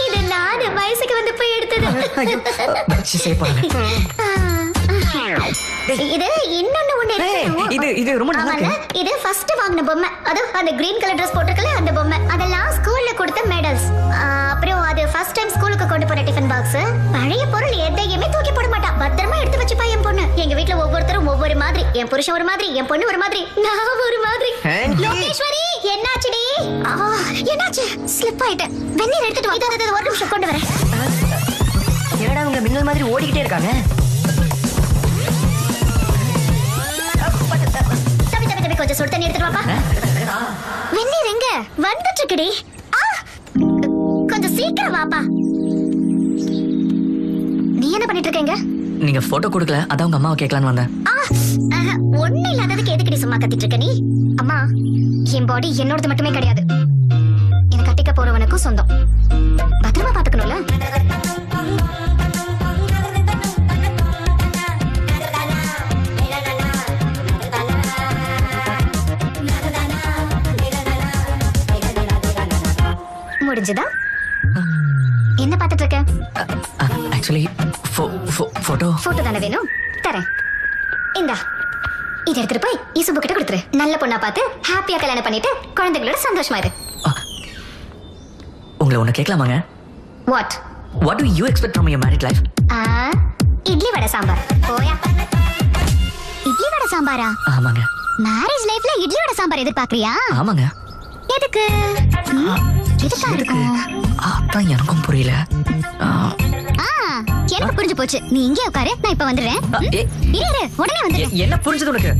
இது நான் வயசுக்கு வந்து போய் எடுத்தது. வச்சு சேவ் பண்ணுங்க. இது இன்னொன்னு ஒண்ணு ஏய், இருக்கு. இது ரொம்ப நல்லா ஆமால, இருக்கு. இது ஃபர்ஸ்ட் வாங்கின பொம்மை. அது அந்த கிரீன் கலர் Dress போட்டிருக்கல அந்த பொம்மை. அதெல்லாம் ஸ்கூல்ல கொடுத்த மெடல்ஸ். அப்புறம் அது ஃபர்ஸ்ட் டைம் ஸ்கூலுக்கு கொண்டு போற டிஃபன் பாக்ஸ். பழைய பொருள் எதையுமே தூக்கி போட மாட்டா. பத்திரமா எடுத்து வச்சுப்பா என் பொண்ணு. எங்க வீட்ல ஒவ்வொருத்தரும் ஒவ்வொரு மாதிரி. என் புருஷன் ஒரு மாதிரி, என் பொண்ணு ஒரு மாதிரி, நான் ஒரு மாதிரி. Aunty. லோகேஸ்வரி என்னாச்சுடி? என்னாச்சு? ஸ்லிப் ஆயிட்டேன். வெந்நீர் எடுத்துட்டு வா. இது ஒரு நிமிஷம் கொண்டு வரேன். என்னடா அவங்க மின்னல் மாதிரி ஓடிக்கிட்டே இருக்காங்க. தம்பி கொஞ்சம் சுடு தண்ணி எடுத்துட்டு வாப்பா. வெந்நீர் எங்க? வந்துட்டு இருக்குடி. கொஞ்சம் சீக்கிரம் வாப்பா. நீ என்ன பண்ணிட்டு இருக்கீங்க? நீங்க போட்டோ கொடுக்கல, அதான் உங்க அம்மாவை கேட்கலான்னு வந்தேன். ஒண்ணு இல்லாததுக்கு எதுக்குடி சும்மா கத்திட்டு இருக்க நீ? அம்மா, என் பாடி என்னோடது மட்டுமே கிடையாது. என்ன கட்டிக்க போறவனுக்கும் சொந்தம். பத்திரமா பாத்துக்கணும்ல. முடிஞ்சதா? என்ன பாத்துட்டு இருக்க? ஆக்சுவலி போட்டோ போட்டோ தானே வேணும், தரேன். இந்தா, இதை எடுத்துட்டு போய் ஈசுபு கிட்ட கொடுத்துரு. நல்ல பொண்ணா பார்த்து ஹாப்பியா கல்யாணம் பண்ணிட்டு குழந்தைகளோட சந்தோஷமா இரு. உங்களை ஒண்ணு கேட்கலாமாங்க? What? What do you expect from your married life? Idli vada sambar. போயா. இட்லி வடை சாம்பாரா? ஆமாங்க. மேரேஜ் லைஃப்ல இட்லி வடை சாம்பார் எதிர்பார்க்கறியா? ஆமாங்க. எதுக்கு? எதுக்கா இருக்கும்? அதான் எனக்கும் புரியல. எனக்கு புரிஞ்சு போச்சு. நீ இங்கே உட்காரு, நான் இப்ப வந்துடுறேன். இரு உடனே வந்துடுறேன். என்ன புரிஞ்சது உனக்கு?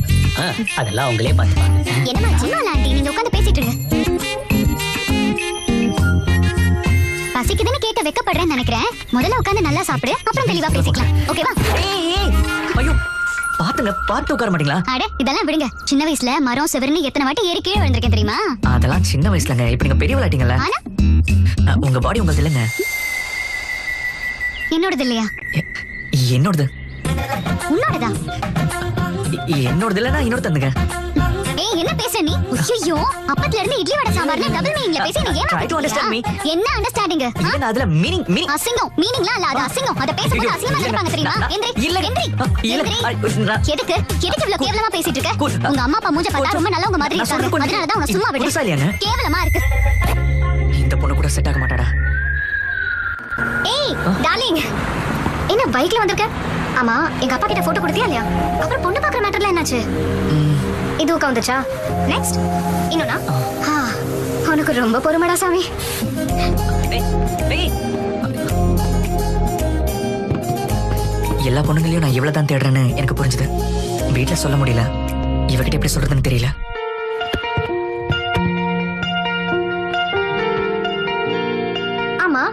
அதெல்லாம் அவங்களே பார்த்துப்பாங்க. என்னமா சின்ன ஆண்டி, நீங்க உட்கார்ந்து பேசிட்டு இருங்க. பசிக்குதுன்னு கேட்க வெக்கப்படுறேன்னு நினைக்கிறேன். முதல்ல உட்கார்ந்து நல்லா சாப்பிடு, அப்புறம் தெளிவா பேசிக்கலாம். ஓகேவா? ஐயோ, பாத்துங்க, பார்த்து உட்கார மாட்டீங்களா? அட இதெல்லாம் விடுங்க. சின்ன வயசுல மரம் செவருன்னு எத்தனை வாட்டி ஏறி கீழே விழுந்திருக்கேன் தெரியுமா? அதெல்லாம் சின்ன வயசுலங்க. இப்ப நீங்க பெரிய விளையாட்டீங்கல்ல. ஆனா உங்க பாடி உங்களுக்கு இல்லைங்க. என்னோடது இல்லையா? என்னோடது. உன்னோடதா? என்னோடது இல்லைன்னா இன்னொரு தந்துங்க. ஏய் என்ன பேசுற நீ? ஐயோ, அப்பத்துல இருந்து இட்லி வடை சாம்பார்னு டபுள் மீனிங்ல பேசி நீ Try to understand me. என்ன அண்டர்ஸ்டாண்டிங்? இல்ல அதுல மீனிங் அசிங்கம். மீனிங்லாம் இல்ல, அது அசிங்கம். அத பேசும்போது அசிங்கமா நினைப்பாங்க தெரியுமா? எந்திரி. இல்ல. எந்திரி. இல்ல. எந்திரி. எதுக்கு இவ்வளவு கேவலமா பேசிட்டு இருக்க? உங்க அம்மா அப்பா மூஞ்ச பார்த்தா ரொம்ப நல்லவங்க மாதிரி இருக்காங்க. அதனால தான் உன்னை சும்மா புதுசா இல்லையாங்க? விடுறேன். கேவலமா இருக்கு. இந்த பொண்ணு கூட செட் ஆக மாட்டாடா. ஏய் டார்லிங், என்ன பைக்ல வந்திருக்க? ஆமா, எங்க அப்பா கிட்ட போட்டோ கொடுத்தியா இல்லையா? அப்புறம் பொண்ணு பாக்குற மேட்டர்ல என்னாச்சு? இது ஓகே வந்துச்சா? நெக்ஸ்ட் இன்னொன்னா? உனக்கு ரொம்ப பொறுமைடா சாமி. எல்லா பொண்ணுங்களையும் நான் இவ்வளவு தான் தேடுறேன்னு எனக்கு புரிஞ்சுது. வீட்டுல சொல்ல முடியல, இவகிட்ட எப்படி சொல்றதுன்னு தெரியல. ஆமா,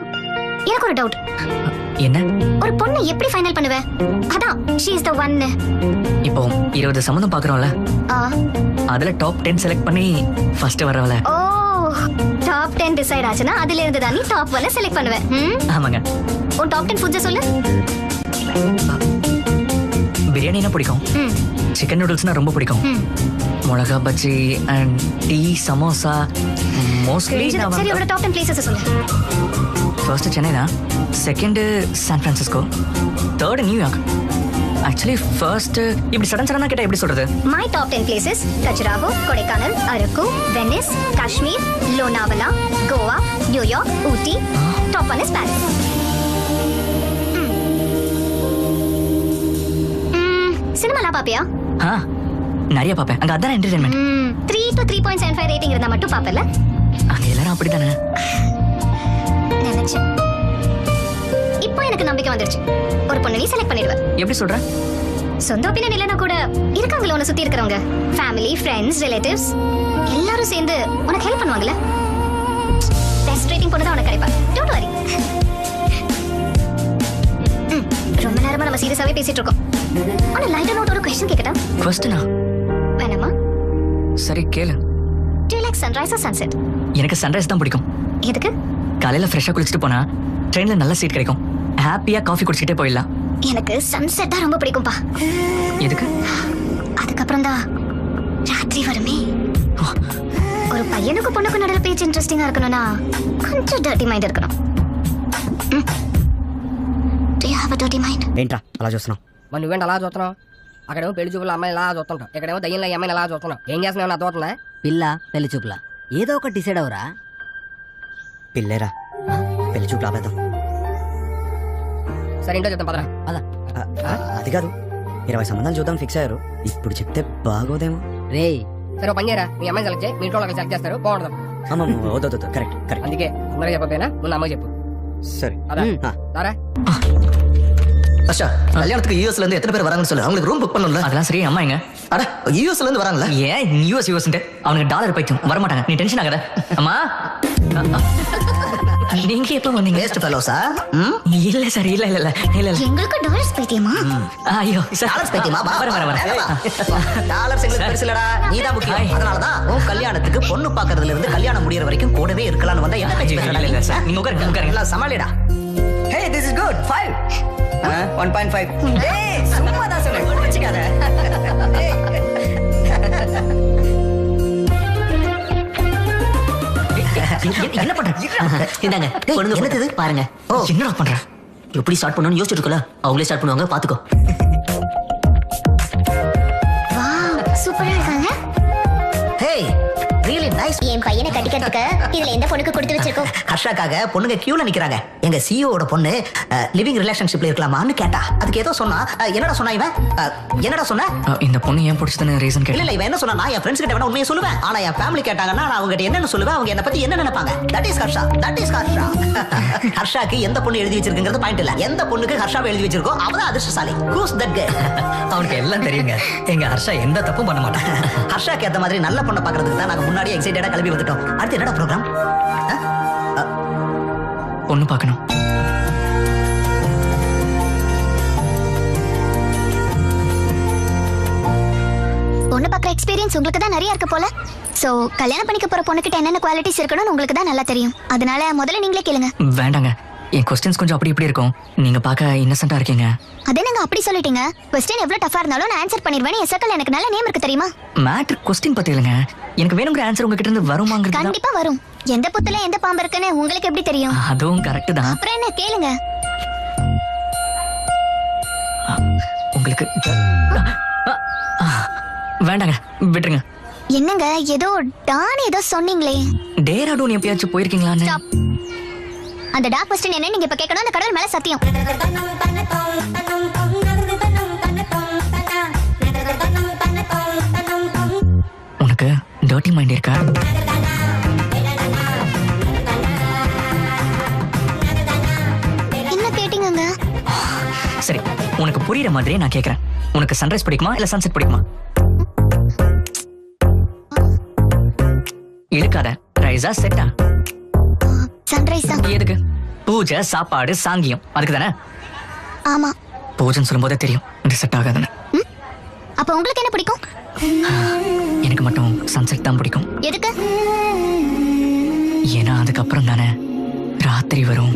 எனக்கு ஒரு டவுட். என்ன? ஒரு பொண்ணு எப்படி ஃபைனல் பண்ணுவ? அதான் she is the one. இப்போ 20 சம்மந்தம் பாக்குறோம்ல, அதுல டாப் 10 செலக்ட் பண்ணி ஃபர்ஸ்ட் வரவல. ஓ, டாப் 10 டிசைட் ஆச்சுனா அதுல இருந்து தான் நீ டாப் 1 செலக்ட் பண்ணுவ. ஆமாங்க. உன் டாப் 10 ஃபுட்ஸ் சொல்லு. பிரியாணினா பிடிக்கும். சிக்கன் நூடுல்ஸ்னா ரொம்ப பிடிக்கும். மிளகா bajji and tea, samosa. Mostly சரி, உன்னோட டாப் 10 பிளேसेस சொல்லு. ஃபர்ஸ்ட் சென்னை தான், second San Francisco, third New York. Actually first இப்படி சடனா கேட்டா எப்படி சொல்றது? My top 10 places: Khajuraho, Kodaikanal, Araku, Venice, Kashmir, Lonavala, Goa, New York, Ooty. Top 1 is Paris. சினிமால பாப்பியா? நிறைய பாப்பேன். அங்க அதான் என்டர்டெயின்மெண்ட். 3 to 3.75 ரேட்டிங் இருந்தா மட்டும் பாப்பல? அங்க எல்லாரும் அப்படிதானே நினைச்சேன். இப்போ எனக்கு நம்பிக்கை வந்துருச்சு. ஒரு பொண்ணு நீ செலக்ட் பண்ணிடுவ. எப்படி சொல்ற? சொந்த ஒப்பீனியன் இல்லனா கூட இருக்காங்களே உன்னை சுத்தி இருக்கறவங்க, ஃபேமிலி, ஃப்ரெண்ட்ஸ், ரிலேட்டிவ்ஸ் எல்லாரும் சேர்ந்து உனக்கு ஹெல்ப் பண்ணுவாங்கல. பெஸ்ட் ரேட்டிங் பொண்ணு தான் உனக்கு கிடைப்பா. Don't worry. ரொம்ப நேரமா நம்ம சீரியஸாவே பேசிட்டு இருக்கோம். ஆனா லைட்டா நோட் ஒரு क्वेश्चन கேக்கட்டா? क्वेश्चनா? வேணாமா? சரி கேளு. Do you like sunrise or sunset? எனக்கு சன்ரைஸ் தான் பிடிக்கும். எதுக்கு? காலையில ஃப்ரெஷ்ஷா குளிச்சிட்டு போனா ட்ரெயின்ல நல்ல சீட் கிடைக்கும். ஹாப்பியா காஃபி குடிச்சிட்டே போயிடலாம். எனக்கு சன்செட் தான் ரொம்ப பிடிக்கும்பா. எதுக்கு? அதுக்கப்புறம் தான் ராத்திரி வருமே. ஒரு பையனுக்கு பொண்ணுக்கு நடுவுல பேச்சு இன்ட்ரெஸ்டிங்கா இருக்கணும்னா கொஞ்சம் டர்ட்டி மைண்ட் இருக்கணும். Do you have a dirty mind? ఏంట్రా అలా చూస్తున్నావు? మరి నువ్వేంటి అలా చూస్తున్నావు? అక్కడేమో పెళ్లి చూపులు అమ్మాయి ఇలా చూస్తుంటాం, ఇక్కడేమో దయ్యంలో ఈ అమ్మాయిని ఎలా చూస్తున్నాం. ఏం చేస్తున్నావు నా తోటనా? పిల్ల పెళ్లి చూపులా ఏదో ఒకటి డిసైడ్ అవరా. పిల్లేరా పెళ్లి చూపు లాభేద్దాం. సరే ఇంట్లో చెప్తాం పదరా. అది కాదు 20 సంబంధాలు చూద్దాం ఫిక్స్ అయ్యారు. ఇప్పుడు చెప్తే బాగోదేమో. రేయ్ సరే ఓ పని చేయరా, మీ అమ్మాయి సెలెక్ట్ చేయి, మీ ఇంట్లో వాళ్ళకి సెలెక్ట్ చేస్తారు, బాగుండదు. అమ్మమ్మ వద్దు కరెక్ట్ కరెక్ట్. అందుకే అందరూ చెప్పకపోయినా ముందు అమ్మాయి చెప్పు. சரி தாரா அஷா கல்யாணத்துக்கு யூஎஸ்ல இருந்து எத்தனை பேர் வராங்கன்னு சொல்லு. அவங்களுக்கு ரூம் புக் பண்ணல. அதெல்லாம் சரி அம்மா எங்க? அட யூஎஸ்ல இருந்து வராங்களா? ஏன் யூஎஸ் அவனுக்கு டாலர் பைத்தியம் வர மாட்டாங்க. நீ டென்ஷன் ஆகாத. அம்மா நீங்க எப்ப வந்தீங்க? வேஸ்ட் ஃபெலோஸா? இல்ல சார் இல்ல இல்ல இல்ல இல்ல இல்ல. எங்களுக்கு டாலர்ஸ் பைத்தியமா? ஐயோ சார் டாலர்ஸ் பைத்தியமா? வர டாலர்ஸ் எங்களுக்கு பெருசுலடா, நீதான் முக்கியம். அதனால தான் உன் கல்யாணத்துக்கு பொண்ணு பார்க்கறதுல இருந்து கல்யாணம் முடியற வரைக்கும் கூடவே இருக்கலாம்னு வந்தா என்ன பேச்சு பேசுறடா? இல்ல சார் நீங்க உட்காருங்க எல்லாம் சமாளிடா. Hey this is good 5 1.5. ஏய் சும்மா தான் சொல்றேன், குடிச்சிக்காத. என்ன பண்ற? இந்தாங்க என்னது பாருங்க. என்னடா பண்ற? எப்படி ஸ்டார்ட் பண்ணணும்னு யோசிச்சுட்டு இருக்கல, அவங்களே ஸ்டார்ட் பண்ணுவாங்க பாத்துக்கோ. வாவ் சூப்பரா இருக்காங்க. ஹே ரியலி நைஸ். என் பையனை கட்டிக்கிறதுக்கு இதுல எந்த பொண்ணுக்கு கொடுத்து வச்சிருக்கோம்? ஹர்ஷாக்காக பொண்ணுங்க கியூல நிக்கிறாங்க. எங்க சிஇஓட பொண்ணு லிவிங் ரிலேஷன்ஷிப்ல இருக்கலாமான்னு கேட்டா. அதுக்கு ஏதோ சொன்னா. என்னடா சொன்னா இவன்? என்னடா சொன்ன? இந்த பொண்ணு ஏன் பிடிச்சதுன்னு ரீசன் கேட்கல. இல்ல இவன் என்ன சொன்னா, என் ஃப்ரெண்ட்ஸ் கிட்ட வேணா உண்மையை சொல்லுவேன், ஆனா என் ஃபேமிலி கேட்டாங்கன்னா நான் அவங்க கிட்ட என்னன்னு சொல்லுவேன், அவங்க என்ன பத்தி என்ன நினைப்பாங்க. That is Harsha, that is Harsha. ஹர்ஷாக்கு எந்த பொண்ணு எழுதி வச்சிருக்குங்கிறது பாயிண்ட் இல்ல, எந்த பொண்ணுக்கு ஹர்ஷாவை எழுதி வச்சிருக்கோ அவதான் அதிர்ஷ்டசாலி. Whose that girl? அவனுக்கு எல்லாம் தெரியுங்க. எங்க ஹர்ஷா எந்த தப்பும் பண்ண மாட்டான். ஹர்ஷாக்கு ஏத்த மாதிரி நல்ல பொண்ணை பாக்குறதுக்கு தான் நாங்க முன்னாடியே எக்ஸைட்டடா கிளம்பி வந்துட்டோம். அடுத்து என்னடா ப்ரோக்ராம்? பொண்ணு பார்க்கணும். பொண்ணு பார்க்குற எக்ஸ்பீரியன்ஸ் உங்களுக்கு தான் நிறைய இருக்கு போல. சோ கல்யாணம் பண்ணிக்க போற பொண்ணுகிட்ட என்னென்ன குவாலிட்டிஸ் இருக்கணும்னு உங்களுக்கு தான் நல்லா தெரியும். அதனால முதல்ல நீங்களே கேளுங்க. வேண்டாங்க, என் கொஸ்டின்ஸ் கொஞ்சம் அப்படி இப்படி இருக்கும். நீங்க பார்க்க இன்னசென்ட்டா இருக்கீங்க. அதே நாங்க அப்படி சொல்லிட்டீங்க. क्वेश्चन எவ்வளவு டஃபா இருந்தாலும் நான் ஆன்சர் பண்ணிடுவேன். என் சர்க்கிள் எனக்கு நல்ல நேம் இருக்கு தெரியுமா? மேட்டர் கொஸ்டின் பத்தி இல்லைங்க, எனக்கு வேணுங்கிற ஆன்சர் உங்ககிட்ட இருந்து வருமாங்கிறது. கண்டிப்பா வரும். எந்த புத்துல எந்த பாம்பு இருக்குன்னு உங்களுக்கு எப்படி தெரியும்? அதுவும் கரெக்ட் தான். அப்புறம் என்ன கேளுங்க. உங்களுக்கு வேண்டாங்க, விட்டுருங்க. என்னங்க ஏதோ டான் ஏதோ சொன்னீங்களே. டேராடூன் எப்பயாச்சும் போயிருக்கீங்களான்னு? Stop. அந்த டாக் கொஸ்டின் என்ன நீங்க இப்ப கேட்கணும். அந்த கடவுள் மேல சத்தியம். உனக்கு டர்ட்டி மைண்ட் இருக்கா? என்ன கேட்டீங்கங்க? சரி, உனக்கு புரியுற மாதிரியே நான் கேக்குறேன். உனக்கு சன்ரைஸ் பிடிக்குமா இல்ல சன்செட் பிடிக்குமா? இழுக்காத. ரைஸா செட்டா? சன்ரைஸ் தான். எதுக்கு? பூஜை சாப்பாடு சாங்கியம் அதுக்கு தானே? ஆமா. பூஜைன்னு சொல்லும்போதே தெரியும் இது செட் ஆகாதுன்னு. அப்ப உங்களுக்கு என்ன பிடிக்கும்? எனக்கு மட்டும் சன்செட் தான் பிடிக்கும். எதுக்கு? ஏன்னா அதுக்கப்புறம் தானே ராத்திரி வரும்.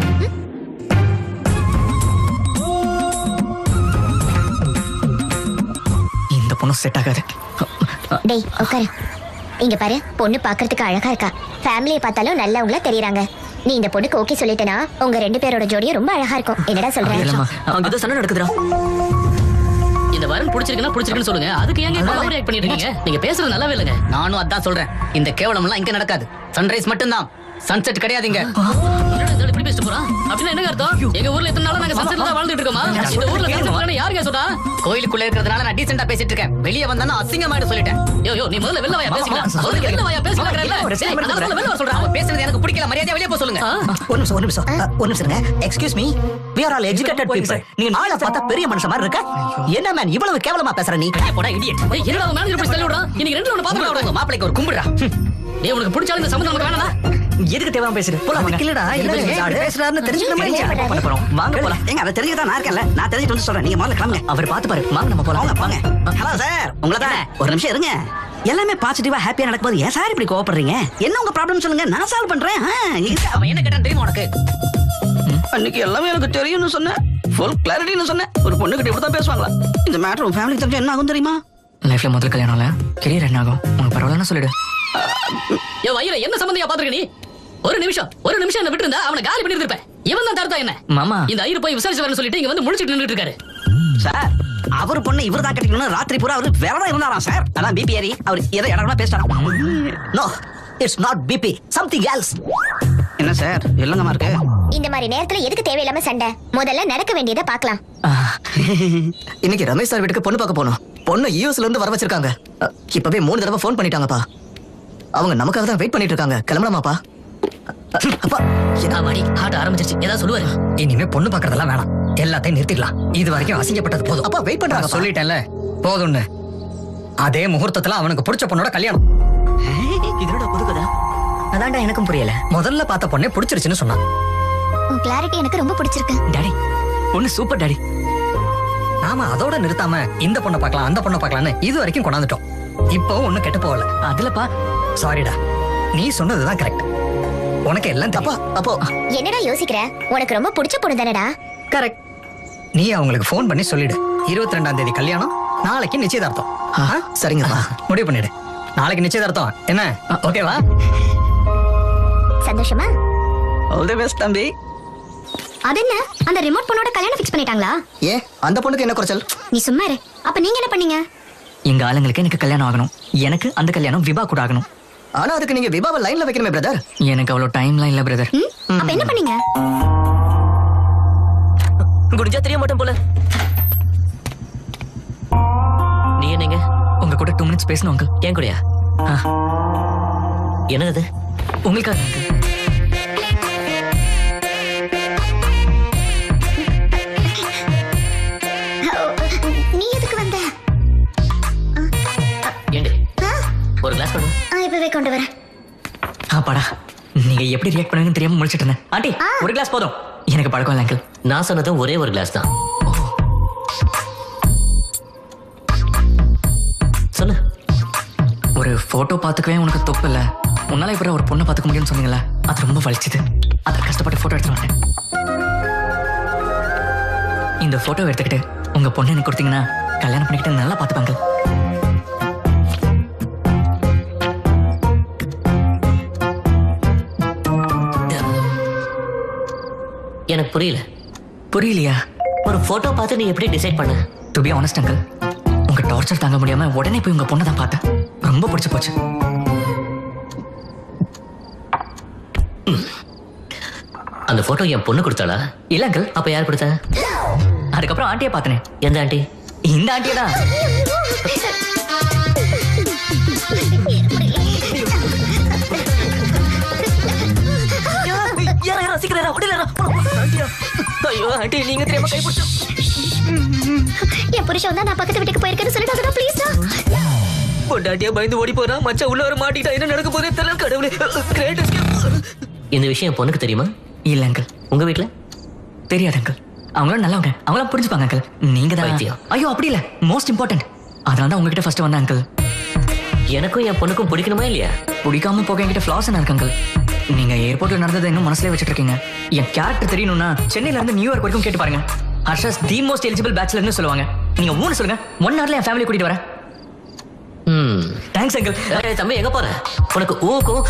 இந்த பொண்ணு செட் ஆகாது. டேய் உட்காரு. இங்க பாரு, பொண்ணு பாக்குறதுக்கு அழகா இருக்கா. ஃபேமிலியை பார்த்தாலும் நல்லவங்களா தெரியறாங்க. நீ இந்த பொண்ணுக்கு ஓகே சொல்லிட்டனா உங்க 2 பேரோட ஜோடியும் ரொம்ப அழகா இருக்கும். என்னடா சொல்ற? அவங்க ஏதோ சண்டை நடக்குதுடா. இந்த வரன் பிடிச்சிருக்குன்னு சொல்லுங்க. அதுக்கு ஏங்க இப்ப ஓவர் ரியாக்ட் பண்ணிட்டு இருக்கீங்க? நீங்க பேசுறது நல்லாவே இல்லங்க. நானும் அதான் சொல்றேன். இந்த கேவலம் எல்லாம் இங்க நடக்காது. சன்ரைஸ் மட்டும்தான், சன்செட் கிடையாதுங்க. என்னடா இந்த ஆளு இப்படி பேசிட்டு போறான்? அப்படின்னா என்ன அர்த்தம்? எங்க ஊர்ல எத்தனை நாளா நாங்க சன்செட்ல தான் வாழ்ந்துட்டு இருக்கோமா? இந்த ஊர்ல சன்செட் இல்லன்னு யாருங்க சொல்றா? கோயிலுக்குள்ள இருக்கிறதுனால நான் டீசென்ட்டா பேசிட்டு இருக்கேன். வெளியே வந்தானா அசிங்கமாயிட்டு சொல்லிட்டேன். யோ நீ முதல்ல வெளில வாயா பேசிக்கலாம். முதல்ல வெளில வாயா பேசிக்கலாம்ங்கறல. வெளில வர சொல்றா. அவன் பேசுறது எனக்கு பிடிக்கல. மரியாதையா வெளியே போக சொல்லுங்க. ஒரு நிமிஷம். Excuse me, we are all educated people. நீங்க ஆளை பார்த்தா பெரிய மனுஷன் மாதிரி இருக்க. என்ன மேன் இவ்வளவு கேவலமா பேசுற நீ? போடா இடியட். ஏய் என்னடா அவன் மேனேஜர் போய் தள்ளி விடுறான்? இன்னைக்கு 2 பாத்து விடுறாங்க. மாப்பிளைக்கு ஒரு கும்பிடுறா. டேய் உனக்கு பிடிச்சாலும் இந்த சம்பந்தம் நமக்கு வேணாமா? எதுக்கு தேவாம பேசுற? போலாம். இல்லடா, என்ன பேசுறாருன்னு தெரிஞ்சுக்கணுமா இல்லையா? பண்ண போறோம். வாங்க போலாம். ஏங்க அதை தெரிஞ்சுதான் நான் இருக்கேன்ல. நான் தெரிஞ்சுட்டு வந்து சொல்றேன். நீங்க முதல்ல கிளம்புங்க. அவர் பார்த்து பாரு. வாங்க நம்ம போலாம். வாங்க. ஹலோ சார், உங்களை தான். ஒரு நிமிஷம் இருங்க. எல்லாமே பாசிட்டிவா ஹாப்பியா நடக்கும்போது ஏன் சார் இப்படி கோவப்படுறீங்க? என்ன உங்க ப்ராப்ளம் சொல்லுங்க, நான் சால்வ் பண்றேன். அவன் என்ன கேட்டான் தெரியுமா உனக்கு? அன்னைக்கு எல்லாமே எனக்கு தெரியும்னு சொன்னேன். ஃபுல் கிளாரிட்டின்னு சொன்னேன். ஒரு பொண்ணுகிட்ட இப்படி தான் பேசுவாங்களா? இந்த மேட்டர் உன் ஃபேமிலிக்கு தெரிஞ்சா என்ன ஆகும் தெரியுமா? லைஃப்ல முதல் கல்யாணம்ல கெரியர் என்ன ஆகும்? உனக்கு பரவாயில்லன்னு சொல்லிடு. ஏய் வயிற என்ன சம்பந்தியா பாத்துக்க நீ? ஒரு நிமிஷம் என்ன விட்டு இருந்தா அவனை காலி பண்ணிட்டு இருப்பேன். இவன் தான் தரதா என்ன? மாமா இந்த ஐயர் போய் விசாரிச்சு வரேன்னு சொல்லிட்டு இங்க வந்து முழிச்சிட்டு நின்னுட்டு இருக்காரு. சார் அவர் பொண்ணு இவர் தான் கட்டிக்கணும் ராத்திரி பூரா அவரு வேறதான் இருந்தாராம் சார். அதான் பிபி ஏறி அவர் எதை இடமா பேசிட்டாராம். No it's not BP something else. என்ன சார் இல்லங்கம்மா இருக்கு? இந்த மாதிரி நேரத்துல எதுக்கு தேவையில்லாம சண்டை? முதல்ல நடக்க வேண்டியதை பார்க்கலாம். இன்னைக்கு ரமேஷ் சார் வீட்டுக்கு பொண்ணு பார்க்க போனோம். பொண்ணு யூஎஸ்ல இருந்து வர வச்சிருக்காங்க. இப்பவே 3 தடவை ஃபோன் பண்ணிட்டாங்கப்பா. அவங்க நமக்காக தான் வெயிட் பண்ணிட்டு இருக்காங்க. கிளம்பலாமாப்பா? அப்பா என்ன மாடி ஹார்ட் ஆரம்பிச்சிருச்சு. ஏதாவது சொல்லுவாரு. இனிமே பொண்ணு பாக்குறதெல்லாம் வேணாம், எல்லாத்தையும் நிறுத்திக்கலாம். இது வரைக்கும் அசிங்கப்பட்டது போதும். அப்பா வெயிட் பண்றாங்க. சொல்லிட்டேன்ல போதும்னு. அதே முகூர்த்தத்துல அவனுக்கு பிடிச்ச பொண்ணோட கல்யாணம். இதோட புதுக்கதா அதான்டா எனக்கும் புரியல. முதல்ல பார்த்த பொண்ணே பிடிச்சிருச்சுன்னு சொன்னான். உன் கிளாரிட்டி எனக்கு ரொம்ப பிடிச்சிருக்கு. டாடி பொண்ணு சூப்பர் டாடி. நாம அதோட நிறுத்தாம இந்த பொண்ணை பார்க்கலாம் அந்த பொண்ணை பார்க்கலாம்னு இது வரைக்கும் கொண்டாந்துட்டோம். இப்போ ஒண்ணு கெட்டு போகல. அதுலப்பா சாரிடா, நீ சொன்னதுதான் கரெக்ட். உனக்கு எல்லாம் அப்பா தப்பா. அப்போ என்னடா யோசிக்கிற? உனக்கு ரொம்ப பிடிச்ச பொண்ணு தானடா? கரெக்ட். நீ அவங்களுக்கு ஃபோன் பண்ணி சொல்லிடு 22ஆம் தேதி கல்யாணம், நாளைக்கு நிச்சயதார்த்தம். சரிங்கப்பா. முடிவு பண்ணிடு. நாளைக்கு நிச்சயதார்த்தம் என்ன? ஓகேவா? சந்தோஷமா? ஆல் தி பெஸ்ட் தம்பி. அது என்ன, அந்த ரிமோட் பொண்ணோட கல்யாணம் ஃபிக்ஸ் பண்ணிட்டாங்களா? ஏ அந்த பொண்ணுக்கு என்ன குறைச்சல்? நீ சும்மா இரு. அப்ப நீங்க என்ன பண்ணீங்க? எங்க ஆளுங்களுக்கு எனக்கு கல்யாணம் ஆகணும். எனக்கு அந்த கல்யாணம் விபா கூட ஆகணும். ஆனா அதுக்கு நீங்க விபாவை லைன்ல வைக்கணுமே பிரதர். எனக்கு அவ்வளவு டைம்லாம் இல்ல பிரதர். அப்ப என்ன பண்ணீங்க? குடிஞ்சா தெரிய மாட்டோம் போல. நீ என்னங்க உங்க கூட 2 minutes பேசணும் அங்கிள். ஏன் கூடயா? என்னது உங்களுக்காக uncle. நீ எதுக்கு வந்த? ஏண்டி ஒரு கிளாஸ் கொண்டு வா. இப்பவே கொண்டு வரேன். அப்பாடா நீங்க எப்படி ரியாக்ட் பண்ணுவீங்கன்னு தெரியாம முடிச்சிட்டு இருந்தேன். ஆண்டி ஒரு கிளாஸ் போதும். எனக்கு பழக்கம் இல்லை அங்கிள். நான் சொன்னதும் ஒரே ஒரு கிளாஸ் தான். சொல்லு. ஒரு போட்டோ பாத்துக்கவே உனக்கு தொப்பு இல்ல. உன்னால இப்ப ஒரு பொண்ணை பாத்துக்க முடியும்னு சொன்னீங்களா? அது ரொம்ப வலிச்சுது. அதை கஷ்டப்பட்டு போட்டோ எடுத்து வந்தேன். இந்த போட்டோ எடுத்துக்கிட்டு உங்க பொண்ணு எனக்கு கொடுத்தீங்கன்னா கல்யாணம் பண்ணிக்கிட்டு நல்லா பாத்துப்பாங்க. எனக்கு புரியல. புரியலையா? ஒரு போட்டோ பார்த்து நீ எப்படி டிசைட் பண்ண? டு பி ஆனஸ்ட் அங்கிள், உங்க டார்ச்சர் தாங்க முடியாம உடனே போய் உங்க பொண்ணை தான் பார்த்தேன். ரொம்ப பிடிச்சு போச்சு. அந்த போட்டோ என் பொண்ணு கொடுத்தாளா? இல்ல அங்கிள். அப்ப யார் கொடுத்தா? அதுக்கப்புறம் ஆண்டியை பார்த்தனே. எந்த ஆண்டி? இந்த ஆண்டியை தான். ஐயோ ஆண்டி நீங்க தெரியாம கை பிடிச்சோம். என் புருஷன் தான் நான் பக்கத்து வீட்டுக்கு போயிருக்கேன்னு சொல்லிட்டாங்க. ப்ளீஸ் பொண்டாட்டியா பயந்து ஓடி போறா. மச்சான் உள்ள வர மாட்டிட்டா. என்ன நடக்க போதே தெரியல. கடவுளே, கிரேட் எஸ்கேப். இந்த விஷயம் பொண்ணுக்கு தெரியுமா? இல்ல அங்கிள். உங்க வீட்ல தெரியாது அங்கிள். அவங்களும் நல்லவங்க, அவங்களும் புரிஞ்சுப்பாங்க அங்கிள். நீங்க தான் பைத்தியம். ஐயோ அப்படி இல்ல, மோஸ்ட் இம்பார்ட்டன்ட். அதனால தான் உங்ககிட்ட ஃபர்ஸ்ட் வந்தேன் அங்கிள். எனக்கும் என் பொண்ணுக்கும் பிடிக்கணுமா இல்லையா? பிடிக்காம போக என்கிட்ட ஃபிளாஸ் என்ன இருக்கு அங்கிள்? நீங்க ஏர்போர்ட்ல நடந்ததை இன்னும் மனசுல வச்சிட்டு இருக்கீங்க. என் கேரக்டர் தெரியணும்னா சென்னையில இருந்து நியூயார்க் வரைக்கும் கேட்டு பாருங்க. ஹர்ஷாஸ் தி மோஸ்ட் எலிஜிபிள் பேச்சுலர்னு சொல்லுவாங்க. நீங்க ஊன்னு சொல்லுங்க, 1 hourல என் ஃபேமிலி கூட்டிட்டு வரேன். Thanks uncle. தம்பி எங்க போற? உனக்கு ஊக்கும்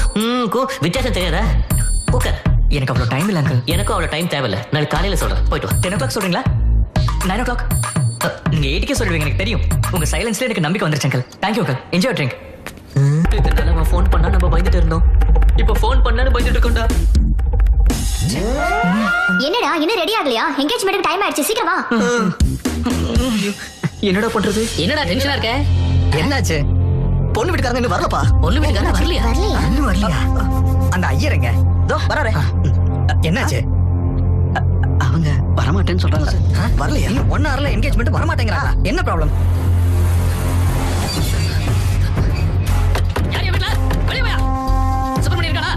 ம்க்கும் வித்தியாசம் தெரியாதா? ஓகே, எனக்கு அவ்வளவு டைம் இல்ல அங்கிள். எனக்கும் அவ்வளவு டைம் தேவையில்ல. நாளைக்கு காலையில சொல்றேன். போயிட்டு வா. 10 o'clock சொல்றீங்களா? 9 o'clock. நீங்க 8 சொல்லுவீங்க, எனக்கு தெரியும். உங்க சைலன்ஸ்ல எனக்கு நம்பிக்கை வந்துருச்சு uncle. Thank you uncle. Enjoy drink. இதனால அவன் ஃபோன் பண்ணா நம்ம பயந்துட்டு இருந்தோம். இப்போ ஃபோன் பண்ணான்னு பயந்துட்டு இருக்கோம்டா. என்னடா இன்னும் ரெடி ஆகலையா? என்கேஜ்மென்ட் டைம் ஆயிடுச்சு, சீக்கிரம் வா. என்னடா பண்றது? என்னடா டென்ஷனா இருக்க? என்னாச்சு? பொண்ணு வீட்டுக்காரங்க இன்னும் வரலப்பா. பொண்ணு வீட்டுக்காரங்க வரலையா? இன்னும் வரலையா? அந்த ஐயருங்க இதோ வராரே. என்னாச்சு? அவங்க வரமாட்டேன்னு சொல்றாங்க சார். வரலையா? 1 hourல என்கேஜ்மெண்ட் வர மாட்டேங்கிறாங்க. என்ன ப்ராப்ளம்?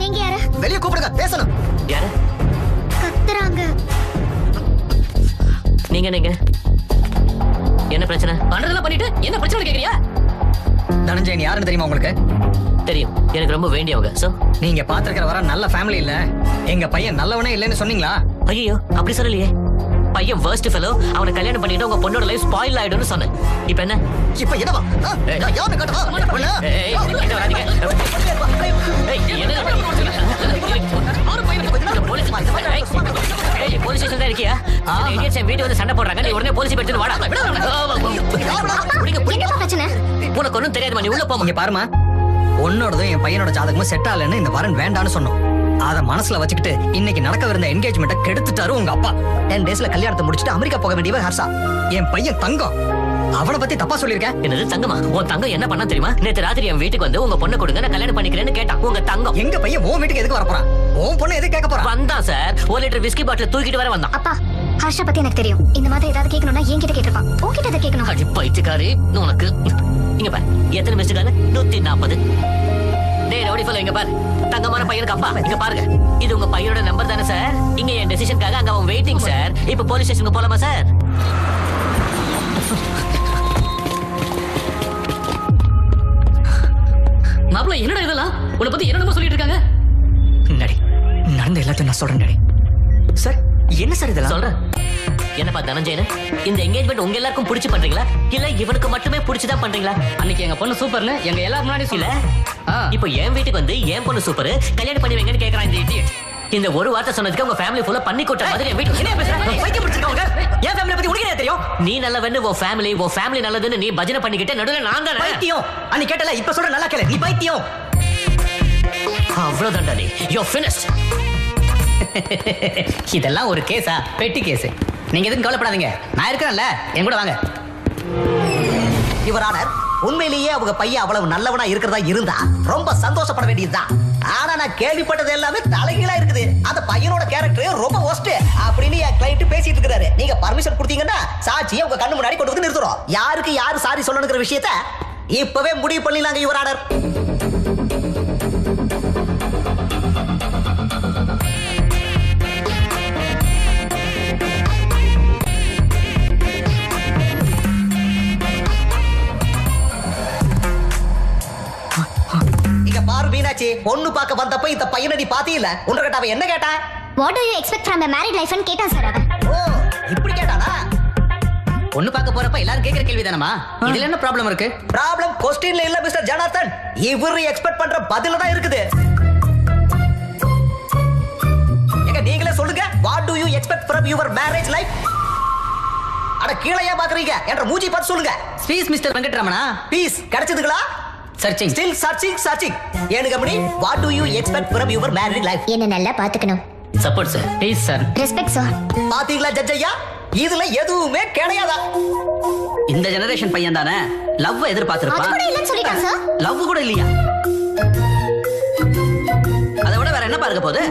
நீங்க யாரு? வெளியே கூப்பிடுங்க, பேசணும். யாரு? கத்துறாங்க. நீங்க என்ன பிரச்சனை? பண்றதெல்லாம் பண்ணிட்டு என்ன பிரச்சனை கேக்குறியா? தனஞ்சயன் யாருன்னு தெரியுமா உங்களுக்கு? தெரியும், எனக்கு ரொம்ப வேண்டியவங்க. சோ நீங்க பாத்துக்கிற வர நல்ல ஃபேமிலி இல்ல. எங்க பையன் நல்லவனே இல்லைன்னு சொன்னீங்களா? ஐயோ அப்படி சொல்லலையே. பையன் worst fellow. அவனை கல்யாணம் பண்ணிட்டு உங்க பொண்ணோட லைஃப் ஸ்பாயில் ஆயிடும்னு சொன்னேன். இப்போ என்ன? இப்ப என்னவா? நான் யாருன்னு காட்டவா? ஒண்ணு. ஏய், கிட்ட வராதீங்க. ஏய், என்ன போலீஸ் போலீஸ் ஸ்டேஷன் தான் இருக்கியா இடியட்ஸ் என் வீட்டு வந்து சண்டை போடுறாங்க நீ உடனே போலீஸ் எடுத்துட்டு வாடா என்னப்பா பிரச்சனை? உனக்கு ஒன்றும் தெரியாதுமா நீ உள்ள போமா இங்க பாருமா, உன்னோடதும் என் பையனோட ஜாதகமும் செட் ஆகலன்னு இந்த வரன் வேண்டான்னு சொன்னோம். அத மனசுல வச்சுக்கிட்டு இன்னைக்கு நடக்கவிருந்த என்கேஜ்மெண்ட்டை கெடுத்துட்டாரு உங்க அப்பா. 10 டேஸ்ல கல்யாணத்தை முடிச்சுட்டு அமெரிக்கா போக வேண்டியவ ஹர்ஷா. என் பையன் தங்கம், அவனை பத்தி தப்பா சொல்லியிருக்கேன். என்னது தங்கமா? உன் தங்கம் என்ன பண்ணா தெரியுமா? நேத்து ராத்திரி என் வீட்டுக்கு வந்து உங்க பொண்ணை கொடுங்க நான் கல்யாணம் பண்ணிக்கிறேன்னு கேட்டான். உங்க தங்கம் எங்க பையன் உன் வீட்டுக்கு எதுக்கு வரப்போறான்? உன் பொண்ணு எதுக்கு கேட்க போறான்? வந்தான் சார், 1 லிட்டர் விஸ்கி பாட்டில் தூக்கிட்டு வர வந்தான். அப்பா, ஹர்ஷா பத்தி எனக்கு தெரியும். இந்த மாதிரி ஏதாவது கேட்கணும்னா என்கிட்ட கேட்டிருப்பான். உன்கிட்ட அதை கேட்கணும். அடி பைத்தியக்காரி உனக்கு. இங்க பாரு எத்தனை மிஸ்டு கால்? 140. டேய் ரவுடி ஃபெல்லோ இங்க பாரு, தங்கமான பையனுக்கு அப்பா இங்க பாருங்க. இது உங்க பையனோட நம்பர் தானே சார்? இங்க என் டெசிஷனுக்காக அங்க அவன் வெயிட்டிங் சார். இப்போ போலீஸ் ஸ்டேஷனுக்கு போலாமா சார்? மாப்ள என்னடா இதெல்லாம்? உன்னை பத்தி என்னென்னமோ சொல்லிட்டு இருக்காங்க. நடி நடந்த எல்லாத்தையும் நான் சொல்றேன் நடி. சார் என்ன சார் இதெல்லாம்? சொல்றேன். என்னப்பா தனஞ்சயன், இந்த என்கேஜ்மெண்ட் உங்க எல்லாருக்கும் பிடிச்சு பண்றீங்களா இல்ல இவனுக்கு மட்டுமே பிடிச்சுதான் பண்றீங்களா? அன்னைக்கு எங்க பொண்ணு சூப்பர்னு எங்க எல்லாரும் முன்னாடி இல்ல சொல்ல. இப்போ என் வீட்டுக்கு வந்து என் பொண்ணு சூப்பர் கல்யாணம் பண்ணி வைங்கன்னு கேக்குறான் இந்த idiot. இந்த ஒரு வார்த்தை சொன்னதுக்கு உங்க ஃபேமிலி ஃபுல்லா பண்ணி கொட்ட மாதிரி என் வீட்டுக்கு என்ன பேசுறேன்? பைத்தியம் பிடிச்சிருக்கவங்க என் ஃபேமிலி பத்தி உனக்கு என்ன தெரியும்? நீ நல்லவன்னு உன் ஃபேமிலி நல்லதுன்னு நீ பஜனை பண்ணிக்கிட்டு நடுவுல நான் தானே பைத்தியம். அன்னை கேட்டல இப்ப சொல்ற நல்லா கேளு. நீ பைத்தியம். அவ்வளவுதான்டா நீ. You're finished. இதெல்லாம் ஒரு கேஸா? பெட்டி கேஸ். நீங்க எதுவும் கவலைப்படாதீங்க, நான் இருக்கிறேன்ல, என் கூட வாங்க. யுவர் ஆனர், உண்மையிலேயே அவங்க பையன் அவ்வளவு நல்லவனா இருக்கிறதா இருந்தா ரொம்ப சந்தோஷப்பட வேண்டியதுதான். ஆனா நான் கேள்விப்பட்டது எல்லாமே தலைகீழா இருக்குது. அந்த பையனோட கேரக்டர் ரொம்ப ஒஸ்ட் அப்படின்னு என் கிளைண்ட் பேசிட்டு இருக்காரு. நீங்க பர்மிஷன் கொடுத்தீங்கன்னா சாட்சியை உங்க கண்ணு முன்னாடி கொண்டு வந்து நிறுத்துறோம். யாருக்கு யாரு சாரி சொல்லணுங்கிற விஷயத்த இப்பவே முடிவு பண்ணிடலாங்க யுவர் ஆனர். பாரு மீனாட்சி, பொண்ணு பார்க்க வந்தப்ப இந்த பையனை நீ பாத்தீல்ல? உன்கிட்ட அவன் என்ன கேட்டா? What do you expect from a married life ன்னு கேட்டான் சார் அவன். ஓ இப்படி கேட்டானா? பொண்ணு பார்க்க போறப்ப எல்லாரும் கேக்குற கேள்விதானமா? இதுல என்ன ப்ராப்ளம் இருக்கு? ப்ராப்ளம் क्वेश्चनல இல்ல மிஸ்டர் ஜனார்தன், இவரு எக்ஸ்பெக்ட் பண்ற பதில தான் இருக்குது. எங்க நீங்களே சொல்லுங்க, what do you expect from your marriage life? அட கீழே பாக்குறீங்க என்ற மூஞ்சி பார்த்து சொல்லுங்க. ஸ்பீஸ் மிஸ்டர் வெங்கட்ராமனா. பீஸ் கிடைச்சதுங்களா? சர்ச்சிங். Still searching. ஏனுங்க Mani, what do you expect from your married life? என்ன நல்லா பாத்துக்கணும். Support sir. Please sir. Respect sir. பாத்தீங்களா ஜட்ஜ் ஐயா, இதுல எதுவுமே கிடையாதா? இந்த ஜெனரேஷன் பையன் தானே லவ் அது எதிர்பார்த்திருப்பான். கூட இல்லைன்னு சொல்லிட்டான் சார். லவ் கூட இல்லையா? அதை விட வேற என்ன பார்க்க போகுது?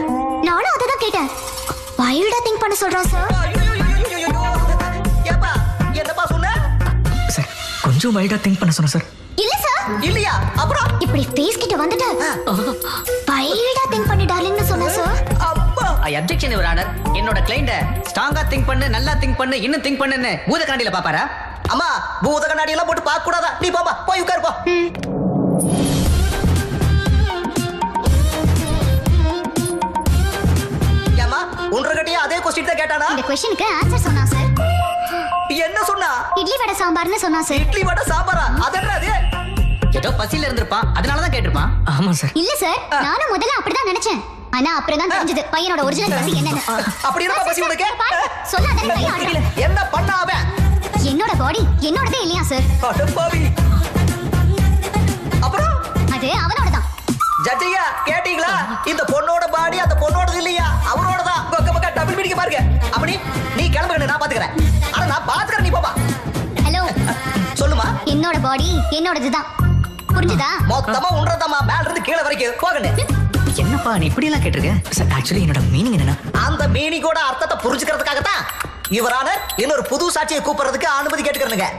நானும் அதை தான் கேட்டேன். வைல்டா திங்க் பண்ண சொல்றான் சார். ஏப்பா என்னப்பா சொன்ன? சார் கொஞ்சம் வைல்டா திங்க் பண்ண சொன்னேன் சார். இல்ல சார். இல்லையா? அப்புறம் இப்படி ஃபேஸ் கிட்ட வந்துட்டு வைல்டா திங்க் பண்ணி டார்லிங்னு சொன்னா சார். அப்பா ஐ அப்ஜெக்ஷன் யுவர் ஆனர். என்னோட கிளையண்ட ஸ்ட்ராங்கா திங்க் பண்ணு, நல்லா திங்க் பண்ணு, இன்னும் திங்க் பண்ணுன்னு பூத கண்ணாடியில பாப்பாரா? அம்மா பூத கண்ணாடி எல்லாம் போட்டு பார்க்க கூடாதா? நீ பாப்பா போய் உட்காரு போ. ஏம்மா உன்கிட்டயே அதே क्वेश्चन தான் கேட்டானா? இந்த क्वेश्चनக்கு ஆன்சர் சொன்னா சார். என்ன சொன்னா? இட்லி வடை சாம்பார்னு சொன்னா சார். இட்லி வடை சாம்பாரா? அதென்ன அது? ஏதோ பசியில இருந்திருப்பான், அதனாலதான் கேட்டிருப்பான். ஆமா சார். இல்ல சார், நானும் முதல்ல அப்படிதான் நினைச்சேன். ஆனா அப்புறம் தான் தெரிஞ்சது பையனோட ஒரிஜினல் பசி என்னன்னு. அப்படி என்ன பசி உனக்கு? சொல்லாத பையன் ஆடுறான். என்ன பண்ண அவன்? என்னோட பாடி என்னோடதே இல்லையா சார்? அடப்பாவி. அப்புறம் அது அவனோட தான். ஜட்ஜையா கேட்டீங்களா? இந்த பொண்ணோட பாடி அந்த பொண்ணோடது இல்லையா, அவனோட தான். பக்க டபுள் மீனிங் பாருங்க. அப்படி நீ கிளம்புங்க, நான் பாத்துக்கறேன். ஆனா நான் பாத்துக்கறேன், நீ போப்பா. ஹலோ சொல்லுமா? என்னோட பாடி என்னோடதுதான். புரிஞ்சுதா? மொத்தமா உன்றதமா மேல இருந்து கீழே வரைக்கும் போகணும். என்னப்பா நீ இப்படி எல்லாம் கேட்டிருக்க? சார் ஆக்சுவலி என்னோட மீனிங் என்னன்னா அந்த மீனிங்கோட அர்த்தத்தை புரிஞ்சுக்கிறதுக்காக தான் இவரான இன்னொரு புது சாட்சியை கூப்பிடுறதுக்கு அனுமதி கேட்டுக்கிறேங்க.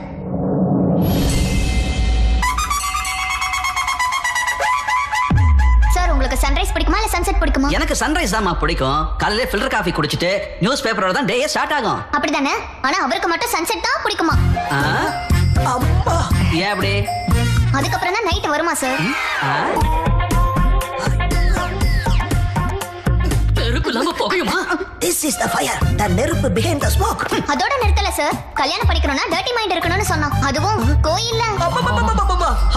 சார் உங்களுக்கு சன்ரைஸ் பிடிக்குமா இல்ல சன்செட் பிடிக்குமா? எனக்கு சன்ரைஸ் தான் பிடிக்கும். காலையில ஃபில்டர் காஃபி குடிச்சிட்டு நியூஸ் பேப்பரோட தான் டேயே ஸ்டார்ட் ஆகும். அப்படிதானே? ஆனா அவருக்கு மட்டும் சன்செட் தான் பிடிக்குமா? அம்மா ஏன் அப்படி? அதுக்கப்புறம் தான் நைட் வருமா சார்? நெருப்பு இல்லாம புகையுமா? This is the fire, the நெருப்பு behind the smoke. அதோட நிறுத்தல சார். கல்யாணம் பண்ணிக்கணும்னா டர்ட்டி மைண்ட் இருக்கணும்னு சொன்னோம். அதுவும் கோயில்ல.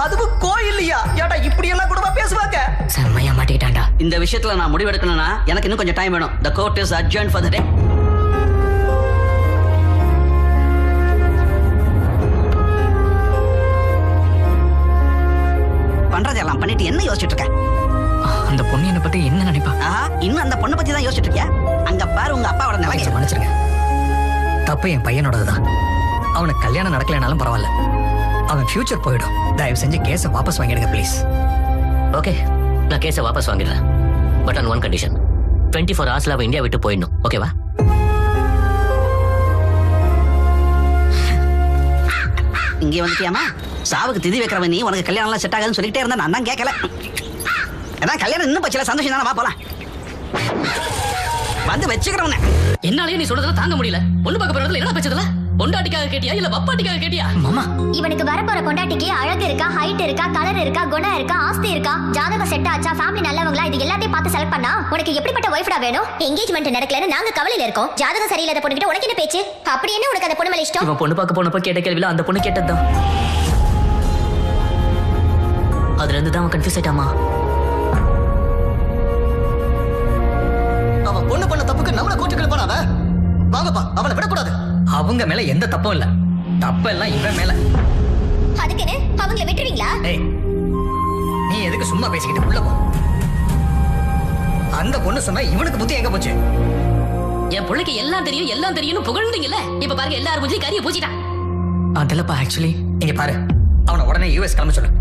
அதுவும் கோயில்லையா? ஏடா இப்படி எல்லாம் கூடவா பேசுவாங்க? செம்மையா மாட்டிக்கிட்டான்டா. இந்த விஷயத்துல நான் முடிவெடுக்கணும்னா எனக்கு இன்னும் கொஞ்சம் டைம் வேணும். The court is adjourned for the day. பண்ணிட்டு என்ன யோசிச்சுட்டு இருக்க? அந்த பொண்ணு என்ன பத்தி என்ன நினைப்பா? ஆஹா, இன்னும் அந்த பொண்ணை பத்தி தான் யோசிச்சுட்டு இருக்கியா? அங்க பாரு உங்க அப்பாவோட நிலைமை. கொஞ்சம் மன்னிச்சிருங்க. தப்பு என் பையனோடதுதான். அவனுக்கு கல்யாணம் நடக்கலைனாலும் பரவாயில்ல, அவன் ஃபியூச்சர் போயிடும். தயவு செஞ்சு கேஸை வாபஸ் வாங்கிடுங்க ப்ளீஸ். ஓகே, நான் கேஸை வாபஸ் வாங்கிடுறேன். பட் ஆன் ஒன் கண்டிஷன், 24 ஹவர்ஸ்ல அவ இந்தியா விட்டு போயிடணும். ஓகேவா? இங்கே வந்துட்டியாமா? சாவுக்கு திதி வைக்கிறவன் நீ, உனக்கு கல்யாணம் எல்லாம் செட் ஆகாதுன்னு சொல்லிட்டே இருந்தா நான் தான் கேட்கல. அதான் கல்யாணம் இன்னும் பச்சல, சந்தோஷம் தானே, வா போலாம். வந்து வச்சுக்கிறவன. என்னாலயே நீ சொல்றதெல்லாம் தாங்க முடியல. பொண்ணு பார்க்க போறதுல என்ன பச்சதுல? பொண்டாட்டிக்காக கேட்டியா இல்ல வப்பாட்டிக்காக கேட்டியா? மாமா, இவனுக்கு வரப்போற பொண்டாட்டிக்கு அழகு இருக்கா, ஹைட் இருக்கா, கலர் இருக்கா, குணம் இருக்கா, ஆஸ்தி இருக்கா, ஜாதகம் செட் ஆச்சா, ஃபேமிலி நல்லவங்களா, இது எல்லாத்தையும் பார்த்து செலக்ட் பண்ணா உனக்கு எப்படிப்பட்ட ஒய்ஃப்டா வேணும்? என்கேஜ்மெண்ட் நடக்கலன்னு நாங்க கவலையில இருக்கோம். ஜாதகம் சரியில்லாத பொண்ணுகிட்ட உனக்கு என்ன பேச்சு? அப்படி என்ன உனக்கு அந்த பொண்ணு மேல இஷ்டம்? இவன் பொண்ணு பார்க்க போனப்ப கேட்ட கேள்வியில அந்த பொண்ணு கேட்டதுதான். அதுல இருந்து தான் அவன் கன்ஃபியூஸ் ஆயிட்டாமா. அவன் பொண்ணு பண்ண தப்புக்கு நம்மள கூட்டுக்கு போனாவ. வாங்கப்பா, அவளை விடக்கூடாது. அவங்க மேல எந்த தப்பும் இல்ல, தப்பெல்லாம் இவன் மேல. அதுக்குன்னு அவங்கள விட்டுருவீங்களா? ஏய், நீ எதுக்கு சும்மா பேசிக்கிட்டு உள்ள போ. அந்த பொண்ணு சொன்னா இவனுக்கு புத்தி எங்க போச்சு? என் பிள்ளைக்கு எல்லாம் தெரியும் எல்லாம் தெரியும்னு புகழ்ந்தீங்கல்ல, இப்ப பாருங்க எல்லாரும் மூஞ்சி கறியை பூச்சிட்டான். அதெல்லப்பா ஆக்சுவலி இங்க பாரு, அவனை உடனே யூஎஸ் கிளம்ப சொல்லு.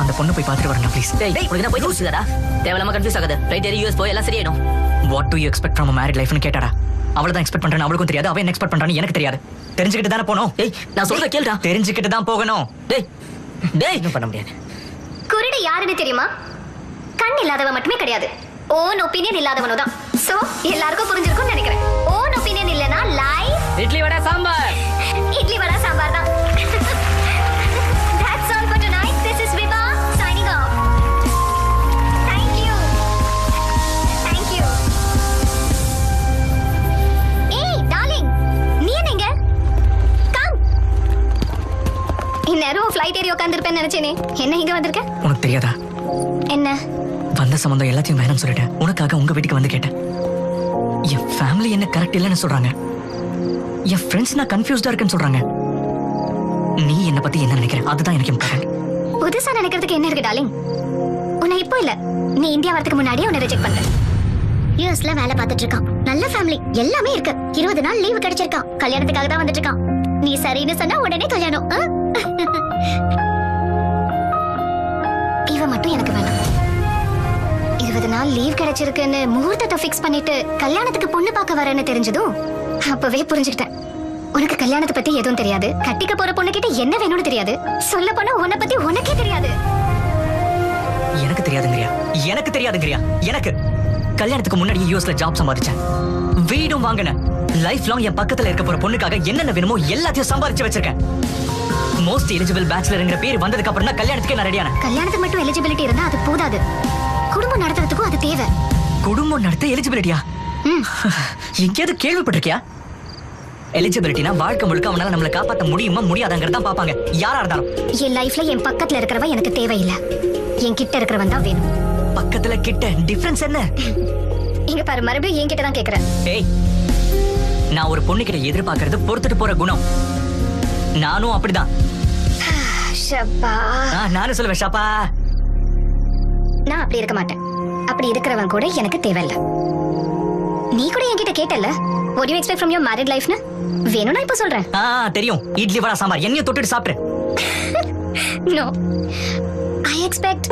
அந்த பொண்ணு போய் பார்த்துட்டு வரணும் ப்ளீஸ். டேய், உனக்கு என்ன போய் யோசிச்சுதாடா? தேவையில்லாம கன்ஃபியூஸ் ஆகாத. ரைட், ஏறி யூஎஸ் போய் எல்லாம் சரியாயிடும். What do you expect from married லைஃப்னு கேட்டாடா. அவளை தான் எக்ஸ்பெக்ட் பண்றேன், அவளுக்கும் தெரியாது. அவன் எக்ஸ்பெக்ட் பண்றான்னு எனக்கு தெரியாது. தெரிஞ்சுக்கிட்டு தானே போகணும். டேய், நான் சொல்றத கேளுடா. தெரிஞ்சுக்கிட்டு தான் போகணும். டேய் டேய், இன்னும் பண்ண முடியாது. குருடு யாருன்னு தெரியுமா? கண் இல்லாதவன் மட்டுமே கிடையாது, ஓன் ஒப்பீனியன் இல்லாதவனோ தான். சோ எல்லாருக்கும் புரிஞ்சிருக்கும்னு நினைக்கிறேன். ஓன் ஒப்பீனியன் இல்லனா லைஃப் இட்லி வடை சாம்பார். இட்லி வடை சாம்பார் தான். That's all for tonight. This is Vibha signing off. Thank you. Thank you. Hey, darling. நீ என்னங்க? Come. இந்நேரம் ஃப்ளைட் ஏறி உட்காந்துருப்பேன்னு நினைச்சேனே. என்ன இங்க வந்திருக்க? உனக்கு தெரியாதா? என்ன? வந்த சம்பந்தம் எல்லாத்தையும் வேணும்னு சொல்லிட்டேன். உனக்காக உங்க வீட்டுக்கு வந்து கேட்டேன். என் ஃபேமிலி என்ன கரெக்ட் இல்லைன்னு சொல்றாங்க. என் ஃப்ரெண்ட்ஸ் நான் கன்ஃபியூஸ்டா இருக்கேன்னு சொல்றாங்க. நீ என்ன பத்தி என்ன நினைக்கிற? அதுதான் எனக்கு இம்பார்ட்டன்ட். புதுசா நினைக்கிறதுக்கு என்ன இருக்கு டார்லிங்? உன்னை இப்போ இல்ல, நீ இந்தியா வரதுக்கு முன்னாடியே உன்னை ரிஜெக்ட் பண்றேன். யூஎஸ்ல வேலை பார்த்துட்டு இருக்கான், நல்ல ஃபேமிலி, எல்லாமே இருக்கு. 20 நாள் லீவு கிடைச்சிருக்கான், கல்யாணத்துக்காக தான் வந்துட்டு இருக்கான். நீ சரின்னு சொன்னா உடனே கல்யாணம். இவ மட்டும் எனக்கு வேணும். 20 நாள் லீவ் கிடைச்சிருக்குன்னு முகூர்த்தத்தை ஃபிக்ஸ் பண்ணிட்டு கல்யாணத்துக்கு பொண்ணு பார்க்க வரேன்னு தெரிஞ்சதும் அப்பவே புரிஞ்சுக்கிட்டேன். உனக்கு கல்யாணத்தை பத்தி எதுவும் தெரியாது, கட்டிக்க போற பொண்ணு கிட்ட என்ன வேணும்னு தெரியாது, சொல்ல போனா உன்னை பத்தி உனக்கே தெரியாது. எனக்கு தெரியாதுங்கறியா? எனக்கு தெரியாதுங்கறியா? எனக்கு கல்யாணத்துக்கு முன்னாடி யூஎஸ்ல ஜாப் சம்பாதிச்சேன், வீடும் வாங்கினேன். லைஃப் லாங் என் பக்கத்துல இருக்க போற பொண்ணுக்காக என்னென்ன வேணுமோ எல்லாத்தையும் சம்பாதிச்சு வச்சிருக்கேன். மோஸ்ட் எலிஜிபிள் பேச்சுலர்ங்கிற பேர் வந்ததுக்கு அப்புறம் தான் கல்யாணத்துக்கு நான் ரெடியானேன். கல்யாணத்துக்கு மட்டும் எலிஜிபிலிட்டி இருந்தா அது போதாது, குடும்பம் நடத்துறதுக்கும் அது தேவை. குடும்பம் நடத்த எலிஜிபிலிட்டியா? எங்கேயாவது கேள்விப்பட்டிருக்கியா? எலிஜிபிலிட்டினா வாழ்க்கை முழுக்க அவனால நம்மளை காப்பாற்ற முடியுமா முடியாதாங்கிறத பாப்பாங்க, யாரா இருந்தாலும். என் லைஃப்ல என் பக்கத்துல இருக்கிறவன் எனக்கு தேவையில்லை, என் கிட்ட இருக்கிறவன் தான் வேணும். பக்கத்துல கிட்ட டிஃபரன்ஸ் என்ன? இங்க பாரு, மறுபடியும் என் கிட்ட தான் கேக்குறேன். ஏய், நான் ஒரு பொண்ணு கிட்ட எதிர்பார்க்கறது பொறுத்துட்டு போற குணம். நானும் அப்படிதான். ஷப்பா, நானும் சொல்லுவேன் ஷப்பா. நான் அப்படி இருக்க மாட்டேன். அப்படி இருக்கிறவன் கூட எனக்கு தேவையில்லை. நீ கூட என்கிட்ட கேட்டல, what do you expect from your married life னு? வேணும்னா இப்ப சொல்றேன். தெரியும், இட்லி வடை சாம்பார் என்னையும் தொட்டுட்டு சாப்பிடு. No, I expect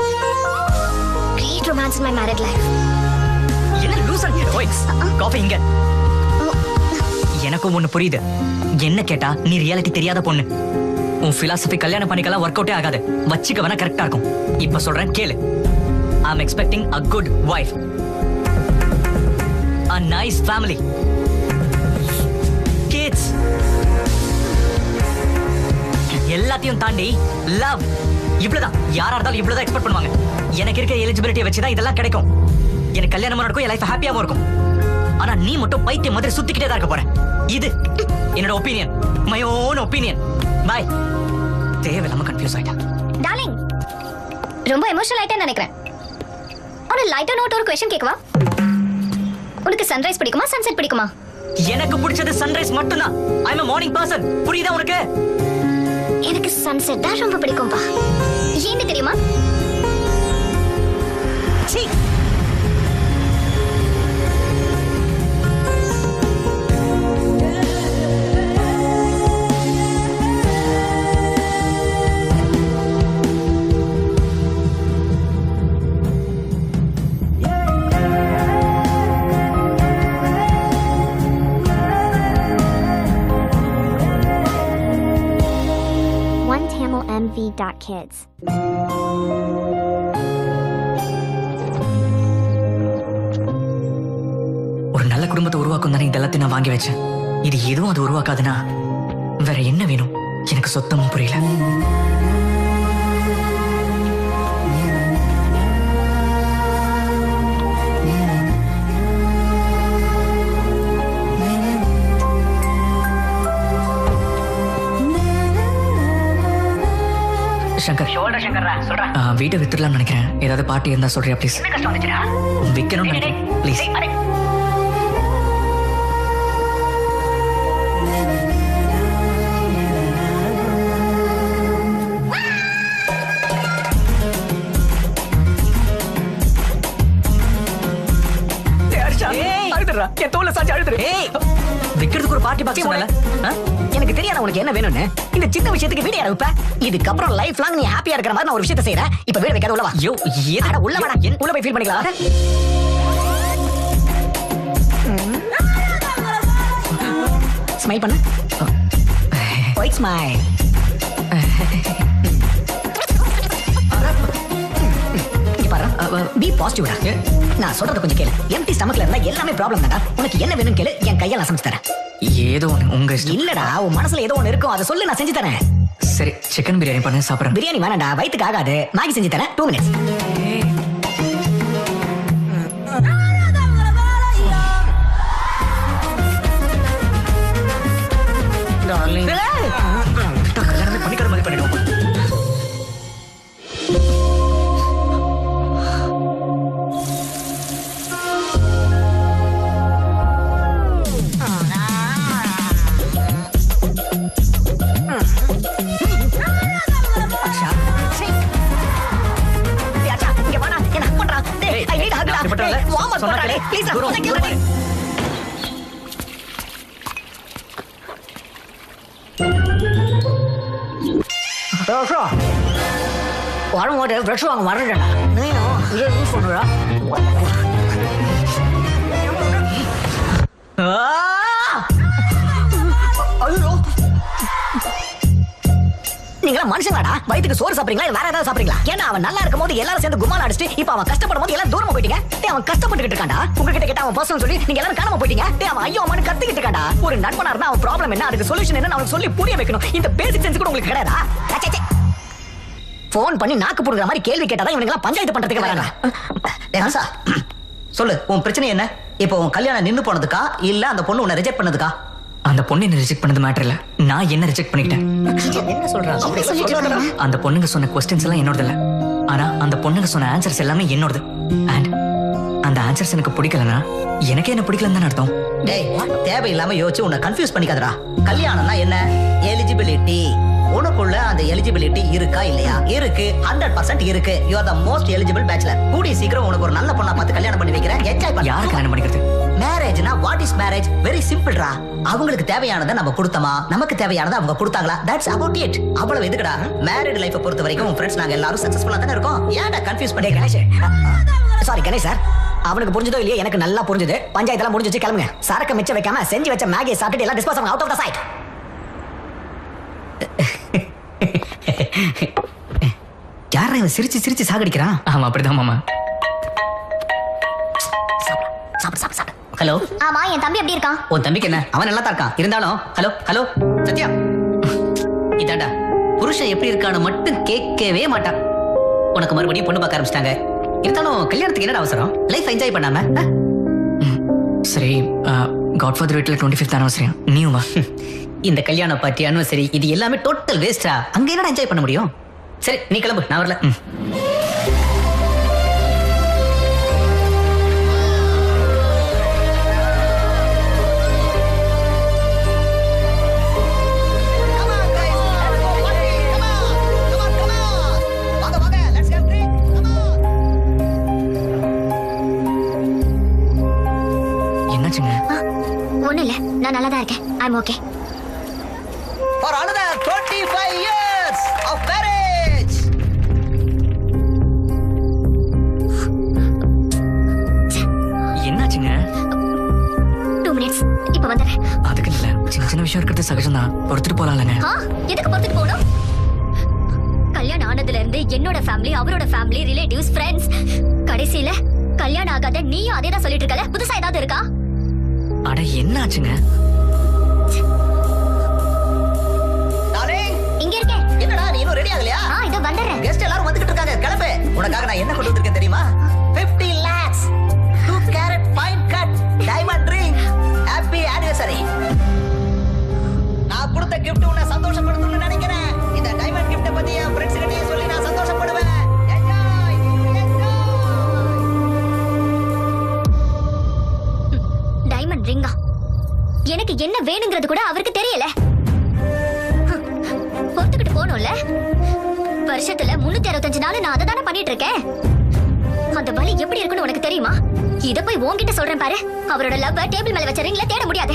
great romance in my married life. என்ன லூசா நீ? காஃபி இங்க. எனக்கும் ஒண்ணு புரியுது. என்ன கேட்டா நீ ரியாலிட்டி தெரியாத பொண்ணு. உன் philosophy கல்யாணம் பண்ணிக்கலாம் ஒர்க் அவுட்டே ஆகாது, வச்சுக்க வேணா கரெக்டா இருக்கும். இப்ப சொல்றேன் கேளு. I'm expecting a good wife, a nice family, kids. எல்லாத்தையும் தாண்டி லவ். இவ்வளவுதான். யாரா இருந்தாலும் இவ்வளவுதான் எக்ஸ்பெக்ட் பண்ணுவாங்க. எனக்கு இருக்க எலிஜிபிலிட்டியை வச்சுதான் இதெல்லாம் கிடைக்கும். எனக்கு கல்யாணமும் நடக்கும், என் லைஃப் ஹாப்பியாவும் இருக்கும். ஆனா நீ மட்டும் பைத்தியம் மாதிரி சுத்திக்கிட்டே தான் இருக்க போற. இது என்னோட ஒப்பீனியன், மை ஓன் ஒப்பீனியன். பாய். தேவையில்லாம கன்ஃபியூஸ் ஆயிட்டா. டார்லிங், ரொம்ப எமோஷனல் ஆயிட்டேன்னு நினைக்கிறேன். ஒரு லைட்டா நோட் ஒரு क्वेश्चन கேட்கவா? உனக்கு சன்ரைஸ் பிடிக்குமா சன்செட் பிடிக்குமா? எனக்கு பிடிச்சது சன்ரைஸ் மட்டும்தான். ஐ அம் a morning person. புரியுதா உனக்கு? எனக்கு சன்செட் தான் ரொம்ப பிடிக்கும்பா. ஏன்னு தெரியுமா? சீ. OneTamilMV.kids. ஒரு நல்ல குடும்பத்தை உருவாக்கும் தானே இதெல்லாத்தையும் நான் வாங்கி வச்சேன். இது எதுவும் அது உருவாக்காதுன்னா வேற என்ன வேணும்? எனக்கு சுத்தமும் புரியல. சங்கர், வீட்டை வித்துடலாம்னு நினைக்கிறேன். ஏதாவது பார்ட்டி இருந்தா சொல்றியா ப்ளீஸ்? விற்கணும்னு நினைக்கிறேன் ப்ளீஸ். விக்கிறதுக்கு ஒரு பார்ட்டி பாக்ஸ் சொன்னல. எனக்கு தெரியாத உனக்கு என்ன வேணும்னு. இந்த சின்ன விஷயத்துக்கு வீடியோ வைப்ப. இதுக்கப்புறம் லைஃப் லாங் நீ ஹாப்பியா இருக்கிற மாதிரி நான் ஒரு விஷயத்தை செய்யறேன். இப்ப வீடு வைக்காத உள்ள வா. யோ, அட உள்ள வாடா. உள்ள போய் ஃபீல் பண்ணிக்கலாம். ஸ்மைல் பண்ணு. White smile. பி பாசிட்டிவ்டா. நான் சொல்றத கொஞ்சம் கேளு. எம்டி ஸ்டமக்ல இருந்தா எல்லாமே ப்ராப்ளம் தான்டா. உனக்கு என்ன வேணும்னு கேளு. என் கையால நான் சமைச்சு தரேன். ஏதோ ஒன்று உங்க இஷ்டம். இல்லடா, உன் மனசுல ஏதோ ஒன்று இருக்கும். அதை சொல்லு, நான் செஞ்சு தரேன். சரி, சிக்கன் பிரியாணி பண்ண சாப்பிடுறேன். பிரியாணி வேணாம்டா, வயித்துக்கு ஆகாது. மேகி செஞ்சு தரேன். 2 minutes. பண்ணிக்கிற மாதிரி பண்ணிடுவோம். வரும்போது ப்ரஷ் வாங்க வரேன்டா. நீயும் இதை யூஸ் பண்ணுறா. நீங்களா மனுஷங்களாடா? வயிற்றுக்கு சோறு சாப்பிடுறீங்களா வேற ஏதாவது சாப்பிடுறீங்களா? ஏன்னா அவன் நல்லா இருக்கும் போது எல்லாரும் சேர்ந்து கும்மால அடிச்சுட்டு இப்ப அவன் கஷ்டப்படும் போது எல்லாரும் தூரமா போயிட்டீங்க. அவன் கஷ்டப்பட்டுக்கிட்டு இருக்காண்டா. உங்ககிட்ட கேட்ட அவன் பர்சனல் சொல்லி நீங்க எல்லாரும் காணாம போயிட்டீங்க. அவன் ஐயோ அம்மான்னு கத்திக்கிட்டு இருக்காண்டா. ஒரு நண்பனா இருந்தா அவன் ப்ராப்ளம் என்ன, அதுக்கு சொல்யூஷன் என்ன அவனுக்கு சொல்லி புரிய வைக்கணும். இந்த பேசிக் சென்ஸ் கூட உங்களுக்கு கிடையாதா? போன் பண்ணி நாக்கு புடுங்குற மாதிரி கேள்வி கேட்டாதான் இவனுங்க பஞ்சாயத்து பண்றதுக்கு வராங்க. சொல்லு, உன் பிரச்சனை என்ன? இப்போ உன் கல்யாணம் நின்னு போனதுக்கா இல்ல அந்த பொண்ணு உன்னை ரிஜெக்ட் பண்ணதுக்கா? அந்த பொண்ணு என்ன ரிஜெக்ட் பண்ணது மேட்டர் இல்ல, நான் என்ன ரிஜெக்ட் பண்ணிக்கிட்டேன். என்ன சொல்றாங்க? அந்த பொண்ணுங்க சொன்ன क्वेश्चंस எல்லாம் என்னோடது இல்ல. ஆனா அந்த பொண்ணுங்க சொன்ன ஆன்சர்ஸ் எல்லாமே என்னோடது. அண்ட் அந்த ஆன்சர்ஸ் எனக்கு பிடிக்கலனா எனக்கு என்ன பிடிக்கலன்னு தான் அர்த்தம். டேய், தேவையில்லாம யோசிச்சு உன்னை கன்ஃபியூஸ் பண்ணிக்காதடா. கல்யாணம்னா என்ன? எலிஜிபிலிட்டி. உனக்குள்ள அந்த எலிஜிபிலிட்டி இருக்கா இல்லையா? இருக்கு, 100% இருக்கு. You are the most eligible bachelor. கூடிய சீக்கிரம் உனக்கு ஒரு நல்ல பொண்ணா பார்த்து கல்யாணம் பண்ணி வைக்கிறேன். என்ஜாய் பண்ணு. யாரை கல்யாணம் பண்ணிக்கிறது? மேரேஜ்னா வாட் இஸ் மேரேஜ்? வெரி சிம்பிள்டா. அவங்களுக்கு தேவையானதை நம்ம கொடுத்தோமா, நமக்கு தேவையானதை அவங்க கொடுத்தாங்களா? That's about it. அவ்வளவு எதுக்குடா? மேரிட் லைஃபை பொறுத்த வரைக்கும் உன் ஃப்ரெண்ட்ஸ் நாங்க எல்லாரும் சக்சஸ்ஃபுல்லா தானே இருக்கோம். ஏன்டா கன்ஃபியூஸ் பண்ணி? கணேஷ், சாரி கணேஷ் சார், அவனுக்கு புரிஞ்சதோ இல்லையே, எனக்கு நல்லா புரிஞ்சது. பஞ்சாயத்தெல்லாம் முடிஞ்சிச்சு, கிளம்புங்க. சரக்கு மிச்சம் வைக்காம செஞ்சு வச்ச மேகியை சாப்பிட்டு எல்லாம் டிஸ்போஸ் ஆகும். Out of the sight. யாரா இவன் சிரிச்சு சிரிச்சு சாகடிக்கிறான்? ஆமா, அப்படிதான் மாமா. ஹலோ. ஆமா, என் தம்பி எப்படி இருக்கான்? உன் தம்பிக்கு என்ன? அவன் நல்லா தான் இருக்கான். இருந்தாலும் ஹலோ ஹலோ சத்யா, இதாண்டா புருஷன் எப்படி இருக்கான்னு மட்டும் கேட்கவே மாட்டான். உனக்கு மறுபடியும் பொண்ணு பார்க்க ஆரம்பிச்சிட்டாங்க. இருந்தாலும் கல்யாணத்துக்கு என்னடா அவசரம்? லைஃப் என்ஜாய் பண்ணாம? சரி, காட்ஃபாதர் வீட்டில் 25th anniversary நீயும் வா. இந்த கல்யாண பார்ட்டி அனிவர்சரி இது எல்லாமே டோட்டல் வேஸ்டா. அங்க என்னடா என்ஜாய் பண்ண முடியும்? சரி நீ கிளம்பு, நான் வரல. என்னாச்சுங்க? ஒண்ணு இல்ல, நான் நல்லா தான் இருக்கேன். I'm okay. For another 25 years of marriage. என்னாச்சுங்க? 2 minutes. இப்ப வந்துடுறேன். அதுக்கு இல்ல, சின்ன சின்ன விஷயம் இருக்கிறது சகஜம்தான். பொறுத்துட்டு போலாம்லங்க. எதுக்கு பொறுத்துட்டு போகணும்? கல்யாணம் ஆனதுல இருந்து என்னோட ஃபேமிலி, அவரோட ஃபேமிலி, ரிலேட்டிவ்ஸ், ஃப்ரெண்ட்ஸ், கடைசியில கல்யாணம் ஆகாத நீயும் அதே தான் சொல்லிட்டு இருக்கல. புதுசா ஏதாவது இருக்கா? அட என்னாச்சுங்க? இங்க இருக்கேன். என்னடா நீ இன்னும் ரெடி ஆகலையா? இதோ வந்துடுறேன். கெஸ்ட் எல்லாரும் வந்துகிட்டு இருக்காங்க, கிளம்பு. உனக்காக நான் என்ன கொண்டு வந்திருக்கேன் தெரியுமா? 50 lakhs 2 carat fine cut diamond ring. Happy anniversary. நான் கொடுத்த gift உன்னை சந்தோஷப்படுத்தணும்னு நினைக்கிறேன். இந்த டைமண்ட் gift பத்தி என் ஃப்ரெண்ட்ஸ் கிட்டயே சொல்லி நான் சந்தோஷப்படுவேன். Enjoy enjoy. டைமண்ட் ரிங்கா? எனக்கு என்ன வேணுங்கிறது கூட அவருக்கு தெரியல. பொறுத்துக்கிட்டு போகணும்ல. வருஷத்துல 365 நாள் நான் அதை தானே பண்ணிட்டு இருக்கேன். அந்த பலி எப்படி இருக்குன்னு உனக்கு தெரியுமா? இத போய் உன்கிட்ட சொல்றேன் பாரு. அவரோட லவ் டேபிள் மேல வச்ச ரிங்ல தேட முடியாது.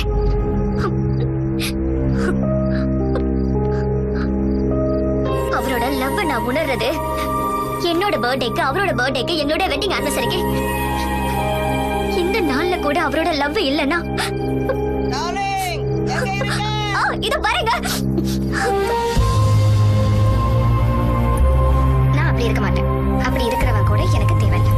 அவரோட லவ் நான் உணர்றது என்னோட பர்த்டேக்கு, அவரோட பர்த்டேக்கு, எங்களோட வெட்டிங் ஆனிவர்சரிக்கு. இந்த நாள்ல கூட அவரோட லவ் இல்லன்னா இத பாருங்க. நான் அப்படி இருக்க மாட்டேன். அப்படி இருக்கிறவன் கூட எனக்கு தேவையில்லை.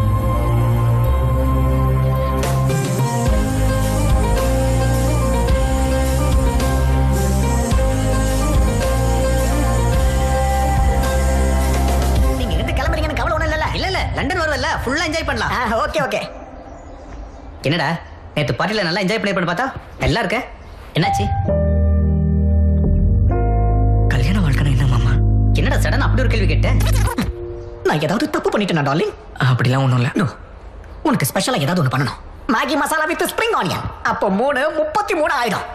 நீங்க எங்க கிளம்புறீங்கன்னு கவலை ஒண்ணும் இல்ல. இல்ல லண்டன் வருவல்ல, ஃபுல்லா என்ஜாய் பண்ணலாம். Okay okay. என்னடா நேத்து பார்ட்டில நல்லா என்ஜாய் பண்ணி பார்த்தா எல்லாம் இருக்க. என்னாச்சு? கல்யாண வாழ்க்கை என்ன மாமா? என்னடா சடன் அப்படி ஒரு கேள்வி கேட்ட? நான் ஏதாவது தப்பு பண்ணிட்டேனா டார்லிங்? அப்படிலாம் ஒண்ணும் இல்ல. உனக்கு ஸ்பெஷலா ஏதாவது ஒண்ணு பண்ணணும். Maggi masala with spring onion. அப்போ 3 33 ஆயிடும்.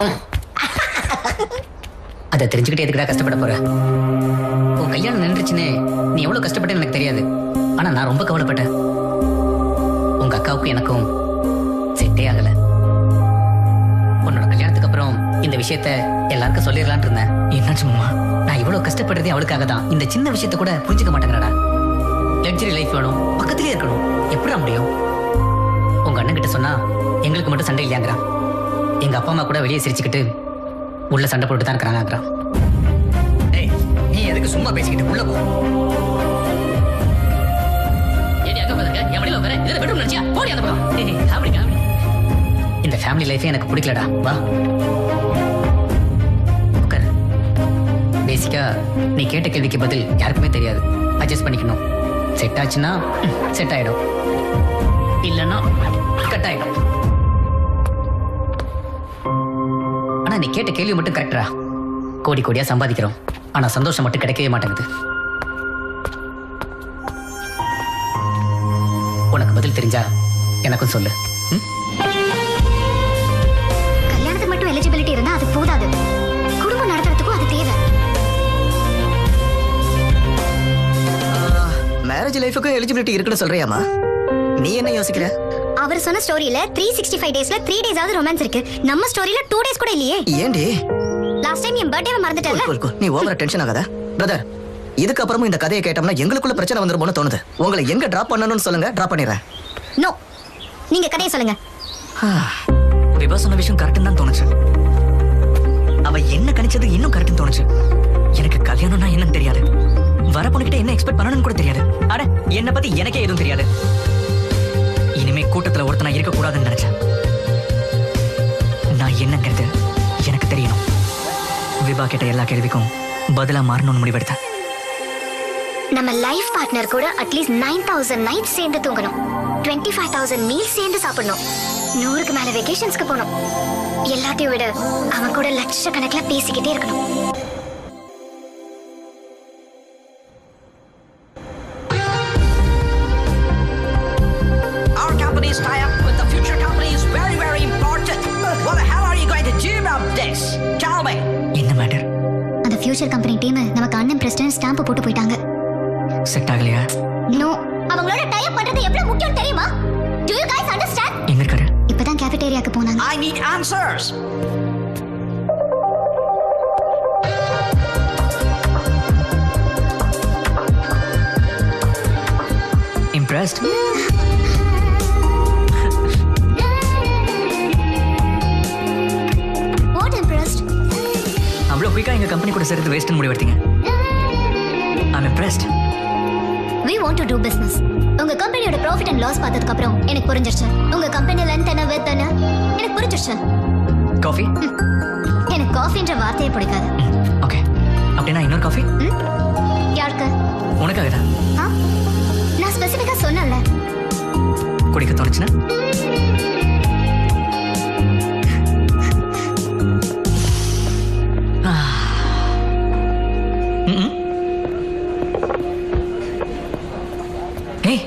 அதை தெரிஞ்சுக்கிட்டே எதுக்குடா கஷ்டப்பட போற? உன் கல்யாணம் நின்றுச்சுன்னு நீ எவ்வளவு கஷ்டப்பட்டேன்னு எனக்கு தெரியாது. ஆனா நான் ரொம்ப கவலைப்பட்டேன். உங்க அக்காவுக்கும் எனக்கும் செட்டே ஆகல. உன்னோட கல்யாணத்துக்கு அப்புறம் இந்த விஷயத்த எல்லாருக்கும் சொல்லிடலான்னு இருந்தேன். என்னாச்சு மாமா? நான் இவ்வளவு கஷ்டப்படுறதே அவளுக்காக தான். இந்த சின்ன விஷயத்த கூட புரிஞ்சுக்க மாட்டேங்கிறடா. லக்ஸரி லைஃப் வேணும், பக்கத்திலே இருக்கணும். எப்படிடா முடியும்? உங்க அண்ணன் கிட்ட சொன்னா எங்களுக்கு மட்டும் சண்டை இல்லையாங்கிறான். எங்க அப்பா அம்மா கூட வெளியே சிரிச்சுக்கிட்டு உள்ள சண்டை போட்டு தான் இருக்கிறாங்கிறான். டேய், நீ எதுக்கு சும்மா பேசிக்கிட்டு உள்ள போ. ஏடி அங்க பாருங்க, என் வழியில வரேன். இதுல பெட்ரூம் நினைச்சியா? போடி அந்த பக்கம். Comedy comedy. இந்த ஃபேமிலி லைஃபே எனக்கு பிடிக்கலடா. வா உட்கார். பேசிக்கா நீ கேட்ட கேள்விக்கு பதில் யாருக்குமே தெரியாது. அட்ஜஸ்ட் பண்ணிக்கணும். செட் ஆச்சுன்னா செட் ஆயிடும், இல்லைன்னா கட் ஆயிடும். ஆனா நீ கேட்ட கேள்வி மட்டும் கரெக்டா. கோடி கோடியா சம்பாதிக்கிறோம், ஆனா சந்தோஷம் மட்டும் கிடைக்கவே மாட்டேங்குது. உனக்கு பதில் தெரிஞ்சா எனக்கும் சொல்லு. கல்யாணத்துக்கு மட்டும் எலிஜிபிலிட்டி இருந்தா அது போதாது. குடும்பம் நடத்துறதுக்கும் அது தேவை. மேரேஜ் லைஃபுக்கும் எலிஜிபிலிட்டி இருக்குன்னு சொல்றியாமா? நீ என்ன யோசிக்கிற? அவர் சொன்ன ஸ்டோரியில 365 டேஸ்ல 3 days ஆவது ரொமான்ஸ் இருக்கு. நம்ம ஸ்டோரியில 2 days கூட இல்லையே. ஏண்டி? லாஸ்ட் டைம் என் பர்த்டேவை மறந்துட்டேன்ல. நீ ஓவரா டென்ஷன் ஆகாத பிரதர். இதுக்கு அப்புறமும் இந்த கதையை கேட்டோம்னா எங்களுக்குள்ள பிரச்சனை வந்துருமோன்னு தோணுது. உங்களை எங்க டிராப் பண்ணணும்னு சொல்லுங்க, டிராப் பண்ணிடுறேன். நோ, நீங்க கதையை சொல்லுங்க. விவா சொன்ன விஷயம் கரெக்ட்னு தான் தோணுச்சு. அவ என்ன கணிச்சது இன்னும் கரெக்ட்னு தோணுச்சு. எனக்கு கல்யாணம்னா என்னன்னு தெரியாது. வர பொண்ணுகிட்ட என்ன எக்ஸ்பெக்ட் பண்ணணும்னு கூட தெரியாது. அட என்ன பத்தி எனக்கே எதுவும் தெரியாது. இனிமே கூட்டத்துல ஒருத்தனா இருக்க கூடாதுன்னு நினைச்சேன். நான் என்னங்கிறது எனக்கு தெரியணும். விபா கேட்ட எல்லா கேள்விக்கும் பதிலா மாறணும்னு முடிவெடுத்தேன். நம்ம லைஃப் பார்ட்னர் கூட அட்லீஸ்ட் 9000 நைட்ஸ் சேர்ந்து தூங்கணும், 25,000 மீல்ஸ் சேர்ந்து சாப்பிடணும். 100க்கு மேல வெக்கேஷன்ஸ்க்கு போனோம். எல்லாத்தையும் விட அவன் கூட லட்சக்கணக்கில் பேசிக்கிட்டே இருக்கணும். Our company's tie-up with the future company is very, very important. What the hell are you going to do about this? Tell me. என்ன மேட்டர்? அந்த ஃபியூச்சர் கம்பெனி டீம் நமக்கு அண்ணன் பிரசிடென்ட் ஸ்டாம்ப் போட்டு போயிட்டாங்க. செட் ஆகலையா? நோ. அவங்களோட type பண்றது எவ்வளவு முக்கியம் தெரியுமா? Do you guys understand? எங்க இருக்காரு? இப்பதான் கேஃபேட்டேரியாக்கு போனாங்க. I need answers. Impressed? What impressed? அவ்வளோ குயிக்கா எங்க கம்பெனி கூட சேர்த்து வேஸ்ட்னு முடிவு எடுத்தீங்க. I'm impressed. We want to do business. உங்க கம்பெனியோட ப்ராஃபிட் அண்ட் லாஸ் பார்த்ததுக்கு அப்புறம் எனக்கு புரிஞ்சிருச்சு. உங்க கம்பெனி லென்த் என்ன வித் என்ன எனக்கு புரிஞ்சிருச்சு. காஃபி? எனக்கு காஃபின்ற வார்த்தையே பிடிக்காது. ஓகே. அப்படின்னா இன்னொரு காஃபி? யாருக்கு? உனக்காக தான். நான் ஸ்பெசிஃபிக்கா சொன்னேன்ல. குடிக்க தோணுச்சுன்னா? ஏய்,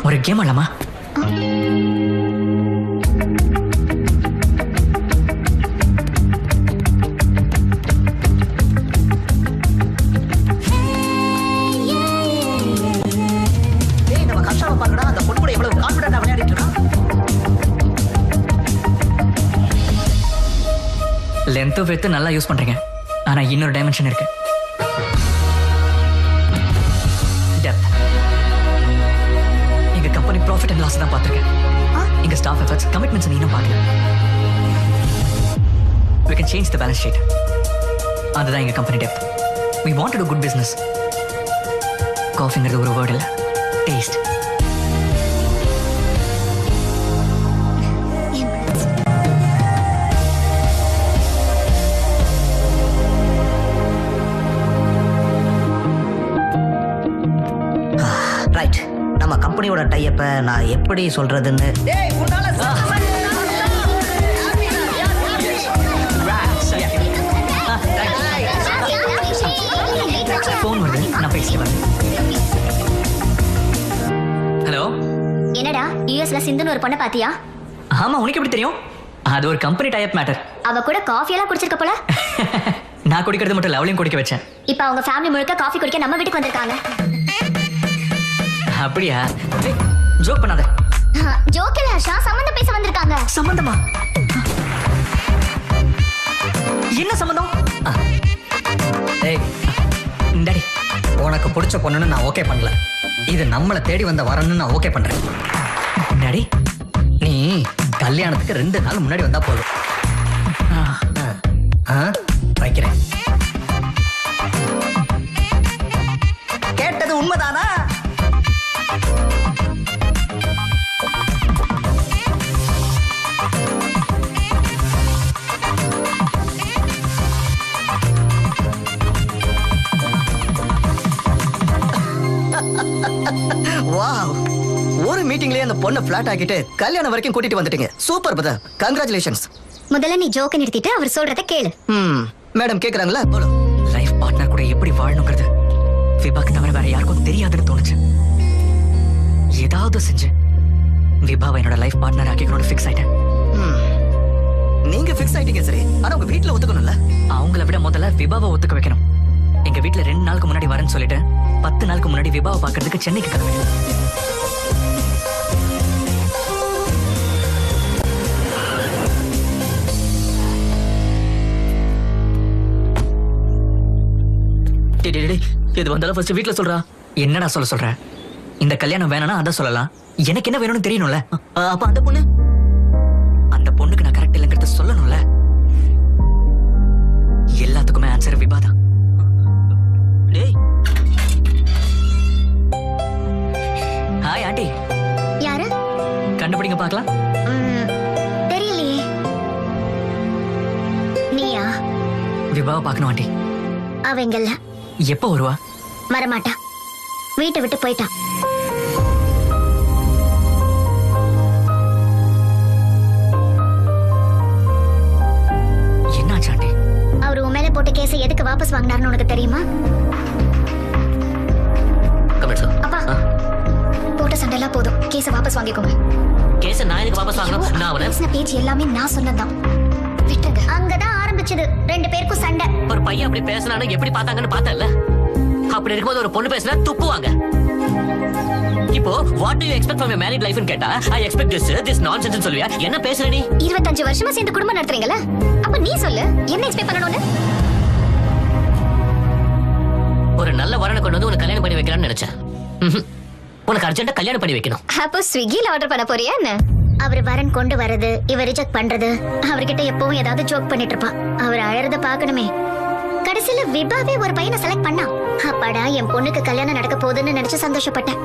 ஒரு கேம் ஆடலாமா? ஏய் நம்ம ஹர்ஷாவை பாக்கடா, அந்த பொண்ணு கூட எவ்வளவு கான்ஃபிடென்ட்டா விளையாடிட்டு இருக்கா. லென்த்து வித்து நல்லா யூஸ் பண்றீங்க. ஆனா இன்னொரு டைமென்ஷன் இருக்கு. டெப்த். எங்க கம்பெனி ப்ராஃபிட் அண்ட் லாஸ் தான் பார்த்திருக்கேன். எங்க ஸ்டாஃப் எஃபர்ட்ஸ், கமிட்மெண்ட்ஸ் நீனும் பார்க்கல. We can change the balance sheet. அதுதான் எங்க company depth. We want to do good business. காஃபிங்கிறது ஒரு வேர்ட் இல்ல, டேஸ்ட். ரைட், நம்ம கம்பெனியோட டைப்பை நான் எப்படி சொல்றதுன்னு. டேய் உன்னால ஃபோன் வருது, நான் பேசிட்டு வரேன். ஹலோ. என்னடா யுஎஸ்ல சிந்துன்னு ஒரு பொண்ணை பாத்தியா? ஆமா, உனக்கு எப்படி தெரியும்? அது ஒரு கம்பெனி டைப் மேட்டர். அவ கூட காஃபி எல்லாம் குடிச்சிருக்க போல. நான் குடிக்கிறது மட்டும் லவ்லையும் குடிக்க வச்சேன். இப்ப அவங்க ஃபேமிலி முழுக்க காஃபி குடிக்க நம்ம வீட்டுக்கு வந்திருக்காங்க. அப்படியா? ஜோக் பண்ணாத. ஜோக் இல்ல ஹர்ஷா, சம்பந்தம் பேச வந்திருக்காங்க. சம்பந்தமா? என்ன சம்பந்தம்? ஏய் டாடி, உனக்கு பிடிச்ச பொண்ணுன்னு நான் ஓகே பண்ணல. இது நம்மளை தேடி வந்த வரன்னு நான் ஓகே பண்றேன். டாடி, நீ கல்யாணத்துக்கு 2 நாள் முன்னாடி வந்தா போதும். வைக்கிறேன். கேட்டது உண்மைதானா? வாவ், ஒரு மீட்டிங்லயே அந்த பொண்ணை ஃபிளாட் ஆக்கிட்டு கல்யாணம் வரைக்கும் கூட்டிட்டு வந்துட்டீங்க. Super brother, congratulations. முதல்ல நீ ஜோக்க நிறுத்திட்டு அவர் சொல்றத கேளு. மேடம் கேக்குறாங்களா? போலோ. லைஃப் பார்ட்னர் கூட எப்படி வாழணுங்கிறது விபாக்கு தவிர வேற யாருக்கும் தெரியாதுன்னு தோணுச்சு. ஏதாவது செஞ்சு விபாவை என்னோட லைஃப் பார்ட்னர் ஆக்கிக்கணும்னு ஃபிக்ஸ் ஆயிட்டேன். நீங்க ஃபிக்ஸ் ஆயிட்டீங்க சரி, ஆனா உங்க வீட்ல ஒத்துக்கணும்ல? அவங்கள விட முதல்ல விபாவை ஒத்துக்க வைக்கணும். எங்க வீட்ல 2 நாளுக்கு முன்னாடி வரேன்னு சொல்லிட்டு 10 நாளுக்கு முன்னாடி விபாவை பார்க்கறதுக்கு சென்னைக்கு கிளம்பிட்டேன். எது வந்தாலும் ஃபர்ஸ்ட் வீட்ல சொல்றா. என்னடா சொல்ற? இந்த கல்யாணம் வேணாம்னா அதான் சொல்லலாம். எனக்கு என்ன வேணும்னு தெரியணும்ல. அப்ப அந்த பொண்ணு, அந்த பொண்ணுக்கு நான் கரெக்ட் இல்லைங்கிறத சொல்லணும்ல. எல்லாத்துக்குமே ஆன்சர் விபாதான். டேய். Hi aunty. யாரு? கண்டுபிடிங்க பார்க்கலாம். தெரியலையே. நீயா? விபாவை பார்க்கணும் ஆண்டி. அவங்கல்ல. எப்போ வருவா? வரமாட்டா, வீட்டை விட்டு போயிட்டா. கேஸை எதுக்கு வாபஸ் வாங்கினாருன்னு உனக்கு தெரியுமா? Comment sir. அப்பா போட்ட சண்டைலாம் போதும், கேஸை வாபஸ் வாங்கிக்கோங்க. கேஸை நான் எதுக்கு வாபஸ் வாங்கணும்? நான் அவனை பேசின பேச்சு எல்லாமே நான் சொன்னதுதான், விட்டுங்க. அங்கதான் ஆரம்பிச்சது 2 பேருக்கும் சண்டை. ஒரு பையன் அப்படி பேசினானு எப்படி பார்த்தாங்கன்னு பார்த்தல. அப்படி இருக்கும்போது ஒரு பொண்ணு பேசினா துப்புவாங்க. இப்போ what do you expect from your married life ன்னு கேட்டா I expect this nonsense ன்னு சொல்லுவியா? என்ன பேசுற நீ? 25 வருஷமா சேர்ந்து குடும்பம் நடத்துறீங்கல்ல, அப்ப நீ சொல்லு என்ன எக்ஸ்பெக்ட் பண்ணணும்னு. ஒரு நல்ல வரனை கொண்டு வந்து உனக்கு கல்யாணம் பண்ணி வைக்கலாம்னு நினைச்சேன். உனக்கு அர்ஜென்ட்டா கல்யாணம் பண்ணி வைக்கணும். அப்போ ஸ்விக்கில ஆர்டர் பண்ண போறியா என்ன? அவர் வரன் கொண்டு வரது, இவர் ரிஜெக்ட் பண்றது, அவர்கிட்ட எப்பவும் ஏதாவது ஜோக் பண்ணிட்டு இருப்பா. அவர் அழறத பாக்கணுமே. கடைசியில விபாவே ஒரு பையனை செலக்ட் பண்ணா. அப்பாடா என் பொண்ணுக்கு கல்யாணம் நடக்க போகுதுன்னு நினைச்சு சந்தோஷப்பட்டேன்.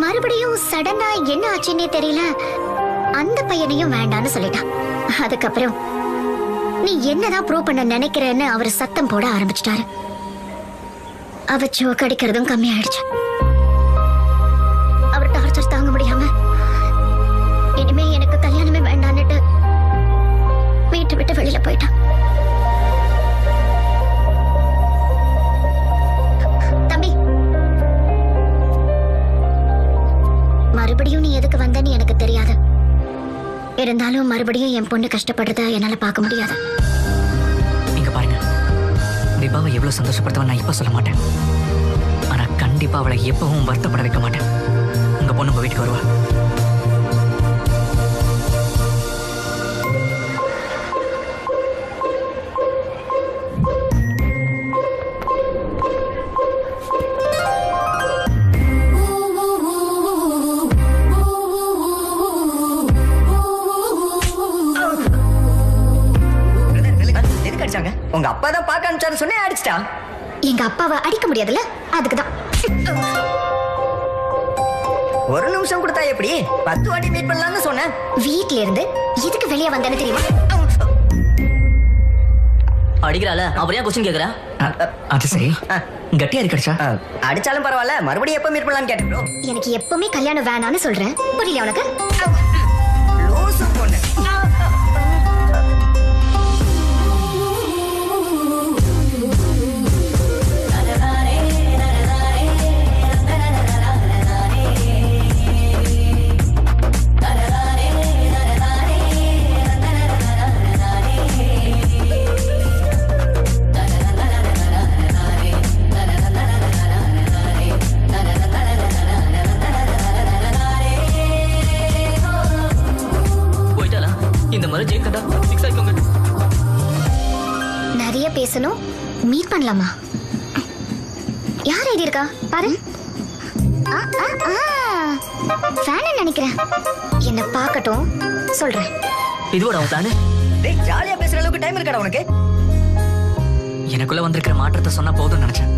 மறுபடியும் சடனா என்ன ஆச்சுன்னே தெரியல, அந்த பையனையும் வேண்டான்னு சொல்லிட்டான். அதுக்கப்புறம் நீ என்னதான் ப்ரூவ் பண்ண நினைக்கிறேன்னு அவர் சத்தம் போட ஆரம்பிச்சிட்டாரு. அவ ஜோக் அடிக்கிறதும் கம்மி ஆயிடுச்சு. அவர் டார்ச்சர் தாங்க முடியாம இனிமே எனக்கு கல்யாணமே வேண்டான்னுட்டு வீட்டை விட்டு வெளியில போயிட்டான். தம்பி, மறுபடியும் நீ எதுக்கு வந்தன்னு எனக்கு தெரியாது. இருந்தாலும் மறுபடியும் என் பொண்ணு கஷ்டப்படுறத என்னால பார்க்க முடியாது. இங்க பாருங்க, விபாவை எவ்வளவு சந்தோஷப்படுத்தவன் நான் இப்ப சொல்ல மாட்டேன். ஆனா கண்டிப்பா அவளை எப்பவும் வருத்தப்பட வைக்க மாட்டேன். உங்க பொண்ணு உங்க வீட்டுக்கு வருவா. உங்க அப்பா தான் பார்க்க அனுப்பிச்சாரு சொன்னே அடிச்சிட்டா. எங்க அப்பாவை அடிக்க முடியாதுல்ல, அதுக்குதான். ஒரு நிமிஷம் கொடுத்தா எப்படி? 10 வாட்டி மீட் பண்ணலாம்னு சொன்னேன். வீட்ல இருந்து எதுக்கு வெளியே வந்தேன்னு தெரியுமா? அடிக்கிறாள அப்புறம் ஏன் கொஸ்டின் கேக்குறா? அது சரி, கட்டியா இருக்கடிச்சா? அடிச்சாலும் பரவாயில்ல, மறுபடியும் எப்ப மீட் பண்ணலாம்னு கேட்டேன் bro. எனக்கு எப்பவுமே கல்யாணம் வேணான்னு சொல்றேன், புரியல உனக்கு? லூசு பொண்ணு. நிறைய பேசணும், மீட் பண்ணலாமா? யார் எழுதி இருக்கா பாரு. ஃபேன் நினைக்கிறேன். என்ன பார்க்கட்டும் சொல்றேன். இதுவோட உன் பிளான்? டேய், ஜாலியா பேசுற அளவுக்கு டைம் இருக்கடா உனக்கு? எனக்குள்ள வந்திருக்கிற மாற்றத்தை சொன்னா போதும்னு நினைச்சேன்.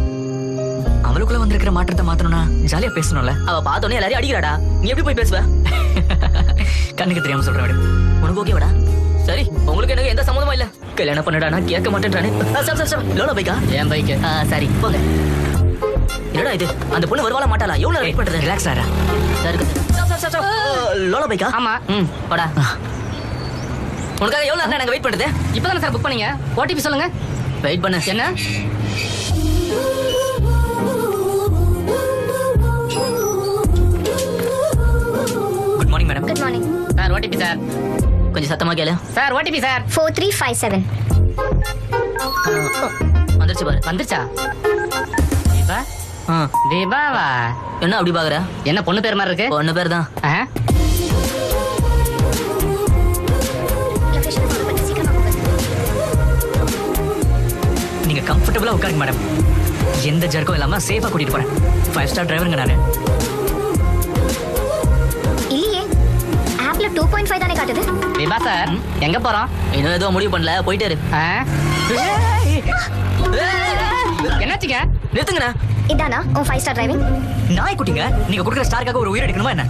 அவளுக்குள்ள வந்திருக்கிற மாற்றத்தை மாத்தணும்னா ஜாலியா பேசணும்ல. அவ பார்த்தோன்னே எல்லாரையும் அடிக்கிறாடா, நீ எப்படி போய் பேசுவ? கண்ணுக்கு தெரியாம சொல்றேன் விடு. உனக்கு ஓகேவாடா? சரி, உங்களுக்கு எனக்கு எந்த சம்மந்தமும் இல்ல. கல்யாணம் பண்ணடானா கேட்க மாட்டேன்றானே. லோனா பைக்கா? என் பைக்கு. சரி போங்க. என்னடா இது, அந்த பொண்ணு வருவாளா மாட்டாளா? எவ்வளவு வெயிட் பண்றது? ரிலாக்ஸ் ஆறா. லோனா பைக்கா? ஆமா. போடா. உனக்காக எவ்வளவு நேரம் நாங்க வெயிட் பண்றது? இப்பதானே சார் புக் பண்ணீங்க. ஓடிபி சொல்லுங்க. வெயிட் பண்ணு. என்ன? Good morning madam. Good morning sir. OTP sir. கொஞ்சம் சத்தமா கேளு. Sir OTP sir. 4357. வந்துருச்சு பாரு. வந்துருச்சா? தீபா? தீபாவா? என்ன அப்படி பாக்குற? என்ன பொண்ணு பேர் மாதிரி இருக்கு? பொண்ணு பேர் தான். நீங்க கம்ஃபர்டபுளா உட்காருங்க மேடம். எந்த ஜர்க்கும் இல்லாம சேஃபா கூட்டிட்டு போறேன். 5 ஸ்டார் டிரைவருங்க நானு. இல்லையே, ஆப்ல 2.5 தானே காட்டுது. தீபா சார், எங்க போறோம்? இன்னும் எதுவும் முடிவு பண்ணல, போயிட்டே இரு. என்னாச்சுங்க? நிறுத்துங்கண்ணா. இதானா உன் 5 ஸ்டார் டிரைவிங்? நாய் குட்டிங்க, நீங்க கொடுக்குற ஸ்டாருக்காக ஒரு உயிர் எடுக்கணுமா என்ன?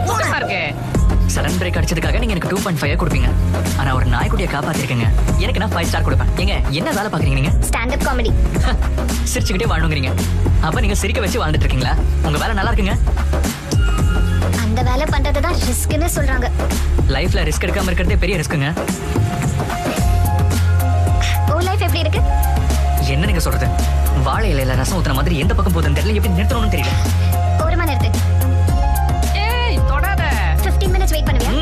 கூட்டமா இருக்கு. சடன் பிரேக் அடிச்சதுக்காக நீங்க எனக்கு 2.5 கொடுப்பீங்க. ஆனா ஒரு நாய்க்குட்டியை காப்பாத்திருக்கீங்க, எனக்கு நான் 5 ஸ்டார் கொடுப்பேன். ஏங்க என்ன வேலை பாக்குறீங்க நீங்க? Stand up comedy. சிரிச்சுக்கிட்டே வாழணுங்கிறீங்க. அப்ப நீங்க சிரிக்க வச்சு வாழ்ந்துட்டு இருக்கீங்களா? உங்க வேலை நல்லா இருக்குங்க. அந்த வேலை பண்றதுதான் ரிஸ்க்னு சொல்றாங்க. லைஃப்ல ரிஸ்க் எடுக்காம இருக்கிறதே பெரிய ரிஸ்க்குங்க. எப்படி இருக்கு? என்ன நீங்க சொல்றது? வாழை இலையில ரசம் ஊத்துன மாதிரி எந்த பக்கம் போகுதுன்னு தெரியல, எப்படி நிறுத்தணும்னு தெரியல. ஓரமா நிறுத்து. ஏய் தொடாத. 15 minutes வெயிட் பண்ணுவியா?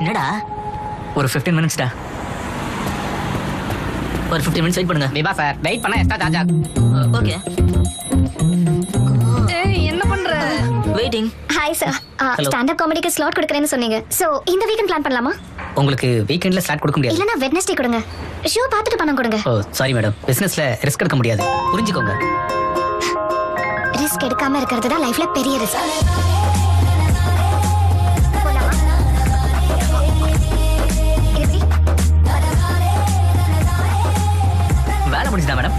என்னடா ஒரு 15 minutes டா. ஒரு 15 minutes வெயிட் பண்ணுங்க. விபா சார் வெயிட் பண்ண எக்ஸ்ட்ரா சார்ஜ் ஆகும். ஓகே ஏய் என்ன பண்ற? Waiting. Hi sir. Hello. Stand up காமெடிக்கு ஸ்லாட் கொடுக்கறேன்னு சொன்னீங்க. சோ இந்த வீக்கெண்ட் பிளான் பண்ணலாமா? உங்களுக்கு வீக்கெண்ட்ல ஸ்லாட் கொடுக்க முடியாது. இல்லனா வெட்னஸ்டே கொடுங்க. ஷோ பார்த்துட்டு பணம் கொடுங்க. ஓ சாரி மேடம், பிசினஸ்ல ரிஸ்க் எடுக்க முடியாது, புரிஞ்சுக்கோங்க. ரிஸ்க் எடுக்காம இருக்கிறது தான் லைஃப்ல பெரிய ரிஸ்க். வேலை முடிஞ்சுதா மேடம்?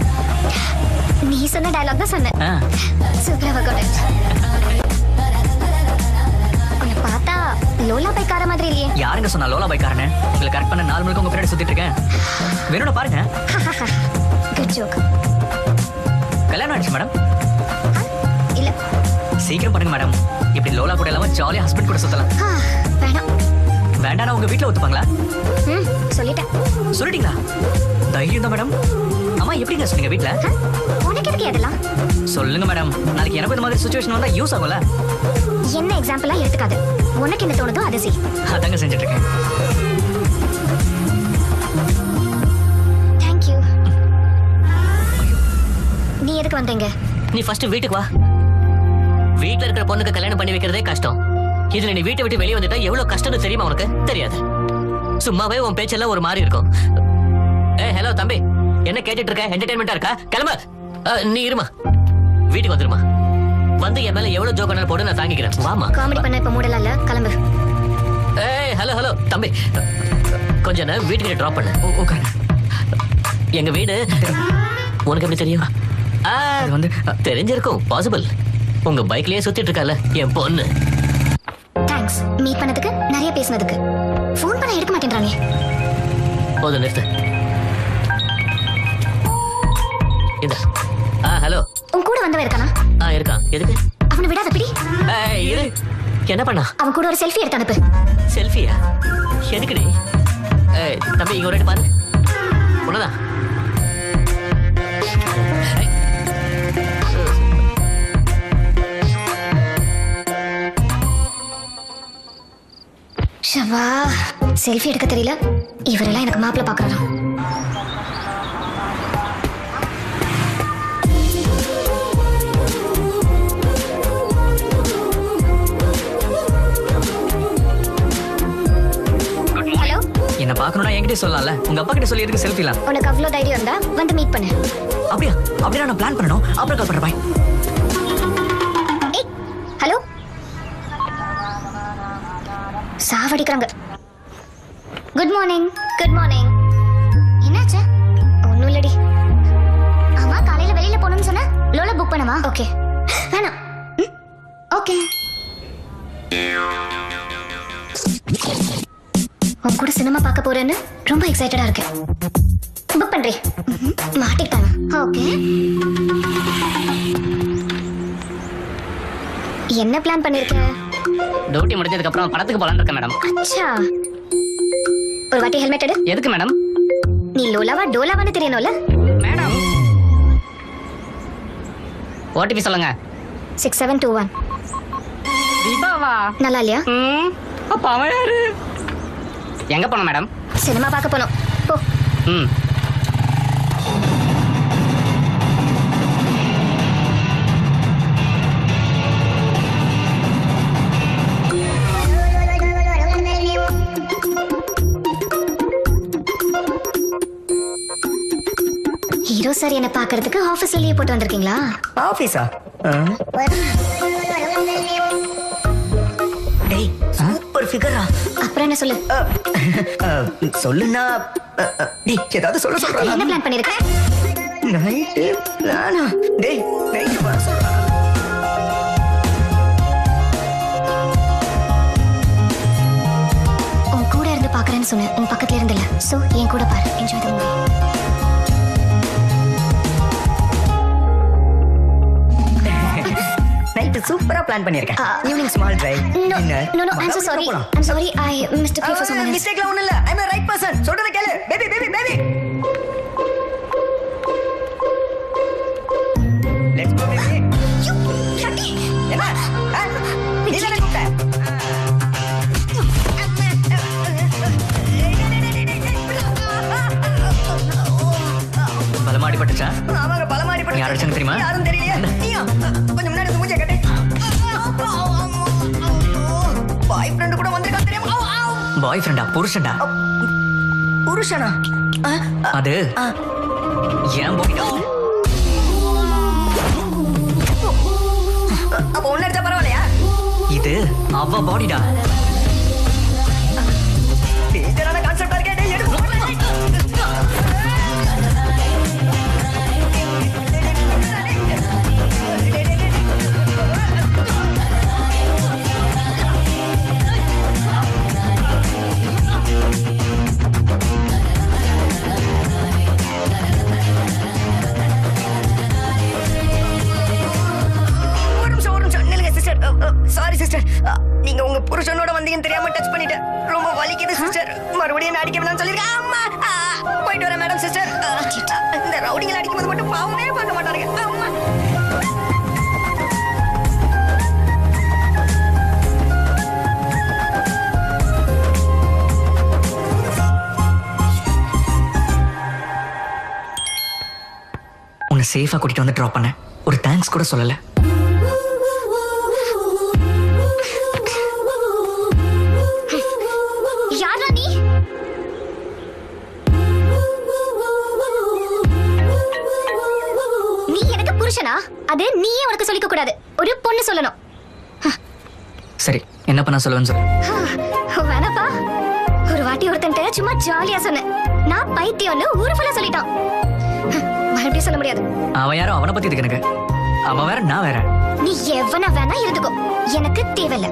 நீ சொன்ன டயலாக் தான் சொன்னேன். ஆ. சூப்பரா ஒர்க் அவுட் ஆச்சு. உன்னை பார்த்தா லோலா பைக்கார மாதிரி இல்லையே. யாருங்க சொன்னா லோலா பைக்காரனே? உங்களை கரெக்ட் பண்ண 4 மணிக்கு உங்க பின்னாடி சுத்திட்டு இருக்கேன். வேணும்னா பாருங்க. Good joke. கல்யாணம் ஆயிடுச்சு மேடம்? இல்ல. சீக்கிரம் பண்ணுங்க மேடம். இப்படி லோலா கூட இல்லாம ஜாலியா ஹஸ்பண்ட் கூட சுத்தலாம். வேணாம். வேண்டாம், உங்க வீட்ல ஒத்துப்பாங்களா? சொல்லிட்டேன். சொல்லிட்டீங்களா? தைரியம் தான் மேடம். அம்மா எப்படிங்க சொன்னீங்க வீட்ல? உனக்கு எதுக்கு அதெல்லாம்? சொல்லுங்க மேடம், நாளைக்கு எனக்கு இந்த மாதிரி சுச்சுவேஷன் வந்தா யூஸ் ஆகும்ல. என்ன எக்ஸாம்பிளா எடுத்துக்காது. உனக்கு என்ன தோணுதோ அதை செய். அதாங்க செஞ்சுட்டு இருக்கேன். Thank you. நீ எதுக்கு வந்தீங்க? நீ ஃபர்ஸ்ட் வீட்டுக்கு வா. வீட்ல இருக்கிற பொண்ணுக்கு கல்யாணம் பண்ணி வைக்கிறதே கஷ்டம். இதுல நீ வீட்டை விட்டு வெளியே வந்துட்டா எவ்வளவு கஷ்டம்னு தெரியுமா உனக்கு? தெரியாது. சும்மாவே உன் பேச்செல்லாம் ஒரு மாதிரி இருக்கும். ஏய் ஹலோ தம்பி, என்ன கேட்டுட்டு இருக்க? என்டர்டைன்மெண்டா இருக்கா? கிளம்பு. நீ இருமா, வீட்டுக்கு வந்துருமா. வந்து என் மேல எவ்வளவு ஜோக் போட்டு நான் தாங்கிக்கிறேன். வாமா. காமெடி பண்ண இப்ப மூடல இல்ல, கிளம்பு. ஏய் ஹலோ ஹலோ தம்பி, கொஞ்சம் நேரம் வீட்டுக்கு டிராப் பண்ணு. உட்காருங்க. எங்க வீடு உனக்கு எப்படி தெரியும்? அது வந்து தெரிஞ்சிருக்கும். பாசிபிள். உங்க பைக்லயே சுத்திட்டு இருக்கல என் பொண்ணு. தேங்க்ஸ் மீட் பண்ணதுக்கு, நிறைய பேசினதுக்கு. ஃபோன் பண்ண எடுக்க மாட்டேன்றானே. போதும் நிறுத்து. இந்த ஹலோ. உன் கூட வந்தவன் இருக்கானா? இருக்கான். எதுக்கு? அவனை விடாத பிடி. இரு. என்ன பண்ணா? அவன் கூட ஒரு செல்ஃபி எடுத்து அனுப்பு. செல்ஃபியா? எதுக்குடி? தம்பி இங்க ஒரு வாட்டி பாரு. உன்னதான். ஷவா, செல்ஃபி எடுக்க தெரியல. இவரெல்லாம் எனக்கு மாப்பிள்ள பாக்குறாராம். ஹலோ. என்ன பார்க்கணும்னா என்கிட்ட சொல்லலாம்ல, உங்க அப்பா கிட்ட சொல்லி எதுக்கு செல்ஃபிலாம்? உனக்கு அவ்வளவு தைரியம் இருந்தா வந்து மீட் பண்ணு. அப்படியா? அப்படியே நான் பிளான் பண்ணணும். அப்புறம் கால் பண்றேன். பை. ஏய் ஹலோ. சாவடிக்கிறாங்க. Good morning. Good morning. என்னாச்சு? ஒண்ணும் இல்லடி. ஆமா, காலையில வெளியில போகணும்னு சொன்ன. லோலா புக் பண்ணமா? ஓகே. வேணாம். ஓகே. உன் கூட சினிமா பார்க்க போறேன்னு ரொம்ப எக்ஸைட்டடா இருக்கேன். புக் பண்றேன். மாட்டிக்கிட்டாங்க. ஓகே. என்ன பிளான் பண்ணிருக்க? டியூட்டி முடிஞ்சதுக்கு அப்புறம் படத்துக்கு போலான்னு இருக்கேன் மேடம். அச்சா, ஒரு வாட்டி ஹெல்மெட் எடு. எதுக்கு மேடம்? நீ லோலாவா டோலாவான்னு தெரியணும்ல. மேடம் ஓடிபி சொல்லுங்க. 6721. தீபாவா? நல்லா இல்லையா? அப்ப அவன் யாரு? எங்க போனோம் மேடம்? சினிமா பார்க்க போனோம். போ. ஹீரோ சார் என்ன பாக்குறதுக்கு ஆபீஸ்ல லீவ் போட்டு வந்திருக்கீங்களா? ஆபீஸா? டேய் சூப்பர் ஃபிகரா. அப்புறம் என்ன சொல்லு? சொல்லுனா டேய் ஏதாவது சொல்றா. என்ன பிளான் பண்ணிருக்க? நைட் பிளானா? டேய் நைட் வர சொல்றா. உன் கூட இருந்து பாக்குறேன்னு சொன்னேன். உன் பக்கத்துல இருந்து இல்ல. சோ என் கூட பாரு. Enjoy the movie. நைட் சூப்பரா பிளான் பண்ணிருக்கேன். Evening small drive. No, I'm so sorry. I'm sorry. I missed a play for someone else. மிஸ்டேக்ல ஒண்ணும் இல்ல. I'm the right person. சொல்றத கேளு. Baby. Let's go baby. என்ன? நீ தானே கூப்பிட்ட? பலமாடி பட்டுச்சா? ஆமாங்க, பலமாடி பட்டுச்சு. யார் அடிச்சாங்க தெரியுமா? யாரும் தெரியலையே. நீயா? கொஞ்சம் முன்னாடி மூஞ்ச கட்டு. பாய் ஃப்ரெண்ட் கூட வந்திருக்கா தெரியுமா? பாய் ஃப்ரெண்டா? புருஷன்டா. புருஷனா? அது ஏன் போயிட்டா? அப்ப ஒண்ணு அடிச்சா பரவாயில்லையா? இது அவ பாடிடா. டேஞ்சரான கான்செப்டா இருக்கே. டேய் எடு. சாரி சிஸ்டர், நீங்க உங்க புருஷனோட வந்தீங்கன்னு தெரியாம டச் பண்ணிட்டேன். ரொம்ப வலிக்குது சிஸ்டர். மறுபடியும் என்ன அடிக்க வேணாம்னு சொல்லிருக்கேன். அம்மா போயிட்டு வரேன் மேடம் சிஸ்டர். இந்த ரவுடிங்களை அடிக்கும்போது மட்டும் பாவமே பார்க்க மாட்டானுங்க. அம்மா உன்னை சேஃபா கூட்டிட்டு வந்து டிராப் பண்ண ஒரு தேங்க்ஸ் கூட சொல்லல. அது நீயே உனக்கு சொல்லிக்க கூடாது, ஒரு பொண்ணு சொல்லணும். சரி, என்ன பண்ண சொல்லுவேன்னு சொல்லு. வேணாப்பா, ஒரு வாட்டி ஒருத்தன்ட்ட சும்மா ஜாலியா சொன்னேன். நான் பைத்தியம்னு ஊரு ஃபுல்லா சொல்லிட்டான். மறுபடியும் சொல்ல முடியாது. அவன் யாரோ, அவனை பத்தி இருக்கு எனக்கு. அவன் வேற, நான் வேற. நீ எவனா வேணா இருந்துக்கோ, எனக்கு தேவையில்ல.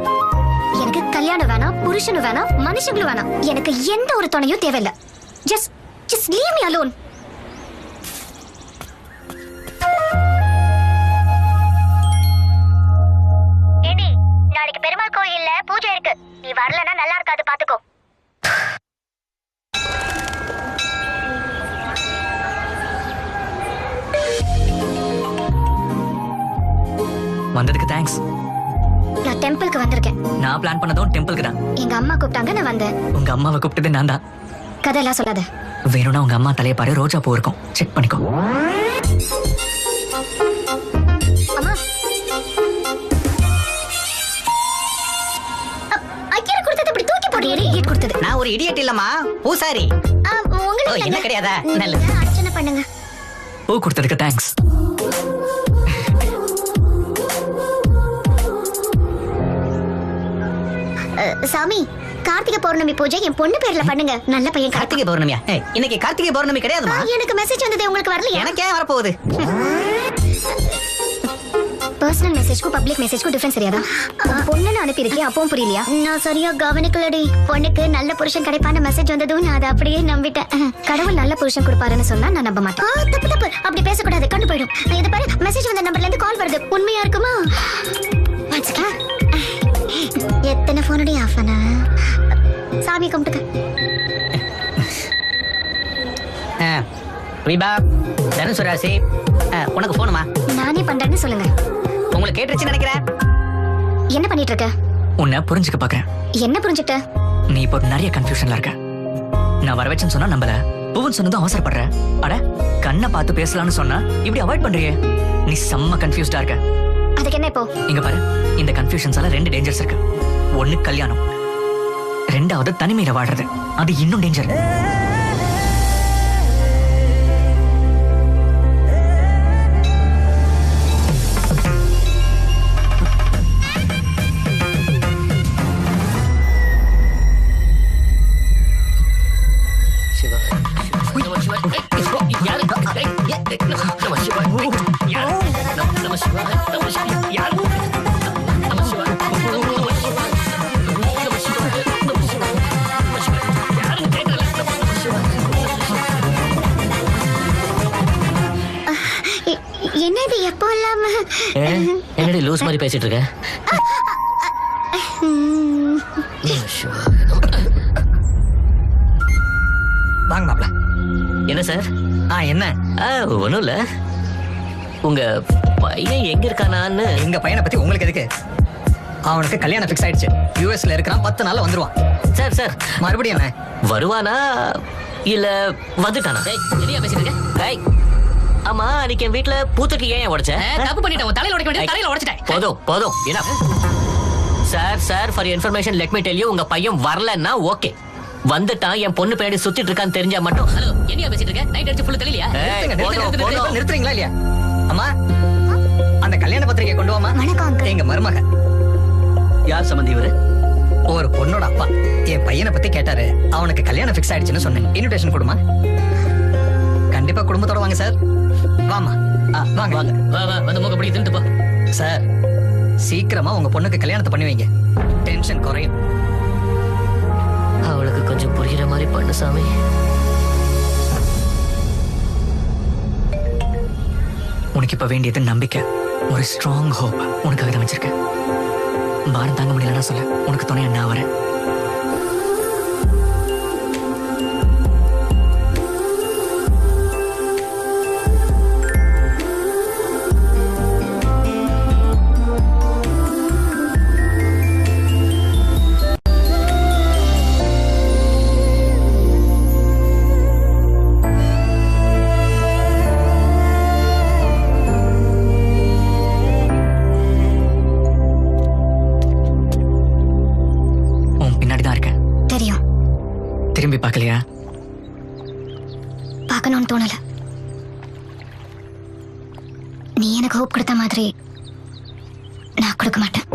எனக்கு கல்யாணம் வேணாம், புருஷனும் வேணாம், மனுஷங்களும் வேணாம். எனக்கு எந்த ஒரு துணையும் தேவையில்ல. just leave me alone. நாளைக்கு பெருமாள் கோயில்ல பூஜை இருக்கு, நீ வரலன்னா நல்லா இருக்காது, பாத்துக்கோ. வந்ததுக்கு தேங்க்ஸ். நான் டெம்பிளுக்கு வந்திருக்கேன். நான் பிளான் பண்ணதும் டெம்பிளுக்கு தான். எங்க அம்மா கூப்பிட்டாங்க, நான் வந்தேன். உங்க அம்மாவை கூப்பிட்டது நான் தான். கதையெல்லாம் சொல்லாத. வேணும்னா உங்க அம்மா தலையை பாரு, ரோஜா பூ இருக்கும், செக் பண்ணிக்கோ. அம்மா, ஐக்கியரை கொடுத்தது இப்படி தூக்கி போடு. இடியட் கொடுத்தது. நான் ஒரு இடியட் இல்லம்மா, பூசாரி. உங்களுக்கு என்ன கிடையாதா? நல்லது. அர்ச்சனை பண்ணுங்க. பூ கொடுத்ததுக்கு தேங்க்ஸ். சாமி, கார்த்திகை பௌர்ணமி பூஜை என் பொண்ணு பேர்ல பண்ணுங்க. நல்ல பையன். கார்த்திகை பௌர்ணமியா? இன்னைக்கு கார்த்திகை பௌர்ணமி கிடையாதுமா. எனக்கு மெசேஜ் வந்தது, உங்களுக்கு வரலையா? எனக்கே வரப்போகுது. பர்சனல் மெசேஜ்க்கும் பப்ளிக் மெசேஜ்க்கும் டிஃபரன்ஸ் தெரியாதா? பொண்ணுன்னு அனுப்பியிருக்கேன், அப்பவும் புரியலையா? நான் சரியா கவனிக்கலடி. பொண்ணுக்கு நல்ல புருஷன் கிடைப்பான மெசேஜ் வந்ததும் நான் அதை அப்படியே நம்பிட்டேன். கடவுள் நல்ல புருஷன் கொடுப்பாருன்னு சொன்னா நான் நம்ப மாட்டேன். தப்பு, அப்படி பேசக்கூடாது, கண்டு போயிடும். இது பாரு, மெசேஜ் வந்த நம்பர்ல இருந்து கால் வருது. உண்மையா இருக்குமா? எத்தனை போனடி ஆஃப் பண்ண? சாமி கும்பிட்டுக்க. விபா, தனுசு ராசி, உனக்கு போனுமா? நானே பண்றேன்னு சொல்லுங்க. உங்களுக்கு கேட்டுருச்சுன்னு நினைக்கிறேன். என்ன பண்ணிட்டு இருக்க? உன்னை புரிஞ்சுக்க பாக்குறேன். என்ன புரிஞ்சுட்ட? நீ இப்போ நிறைய கன்ஃபியூஷன்ல இருக்க. நான் வர வச்சேன்னு சொன்னா நம்பல, பூவன் சொன்னதும் அவசரப்படுற. அட, கண்ணை பார்த்து பேசலாம்னு சொன்னா இப்படி அவாய்ட் பண்றியே. நீ செம்ம கன்ஃபியூஸ்டா இருக்க. அதுக்கு என்ன இப்போ? இங்க பாரு, இந்த கன்ஃபியூஷன்ஸால 2 டேஞ்சர்ஸ் இருக்கு. ஒன்னு கல்யாணம், 2வது தனிமையில வாடுறது. அது இன்னும் டேஞ்சர். என்னடி லூஸ் மாதிரி பேசிட்டு இருக்க? வாங்க மாப்ள. என்ன சார்? என்ன ஒண்ணும் இல்ல. உங்க பையன் எங்க இருக்கானான்னு. எங்க பையனை பத்தி உங்களுக்கு எதுக்கு? அவனுக்கு கல்யாணம் ஃபிக்ஸ் ஆயிடுச்சு. யூஎஸ்ல இருக்கிறான். 10 நாள்ல வந்துருவான். சார் சார் மறுபடியும் என்ன? வருவானா இல்ல வந்துட்டானா? என்னையா பேசிட்டு இருக்க? ஏய், ஆமா அன்னைக்கு என் வீட்டுல பூத்தொட்டி ஏன் உடைச்ச? தப்பு பண்ணிட்டேன். உன் தலையில உடைக்க வேண்டிய தலையில உடைச்சிட்டேன். போதும் என்ன sir for information let me tell you, உங்க பையன் வரலன்னா ஓகே, வந்துட்டான் என் பொண்ணு பின்னாடி சுத்திட்டு இருக்கான்னு தெரிஞ்சா மட்டும். ஹலோ, என்னையா பேசிட்டு இருக்க? நைட் அடிச்சு ஃபுல் தெரியலையா? நிறுத்துறீங்களா இல்லையா? அம்மா, அந்த கல்யாண பத்திரிகை கொண்டு வாமா. எங்க மருமக. யார் சம்பந்தி இவரு? ஒரு பொண்ணோட அப்பா என் பையனை பத்தி கேட்டாரு. அவனுக்கு கல்யாணம் ஃபிக்ஸ் ஆயிடுச்சுன்னு சொன்னேன். இன்விடேஷன் கொடுமா. கண்டிப்பா குடும்பத்தோட வாங்க சார். வாமா. வாங்க வாங்க. வா வந்து மூக்க பிடி தின்னுட்டு போ. சார், சீக்கிரமா உங்க பொண்ணுக்கு கல்யாணத்தை பண்ணி வைங்க. டென்ஷன் குறையும். அவளுக்கு கொஞ்சம் புரியுற மாதிரி பண்ணு சாமி. உனக்கு இப்ப வேண்டியது நம்பிக்கை, ஒரு ஸ்ட்ராங் ஹோப். உனக்காக தான் வச்சிருக்கேன். பாரம் தாங்க முடியலன்னா சொல்ல, உனக்கு துணையா நான் வரேன். திரும்பி பார்க்கலையா? பார்க்கணும்னு தோணல. நீ எனக்கு ஹோப் கொடுத்த மாதிரி நான் கொடுக்க மாட்டேன்.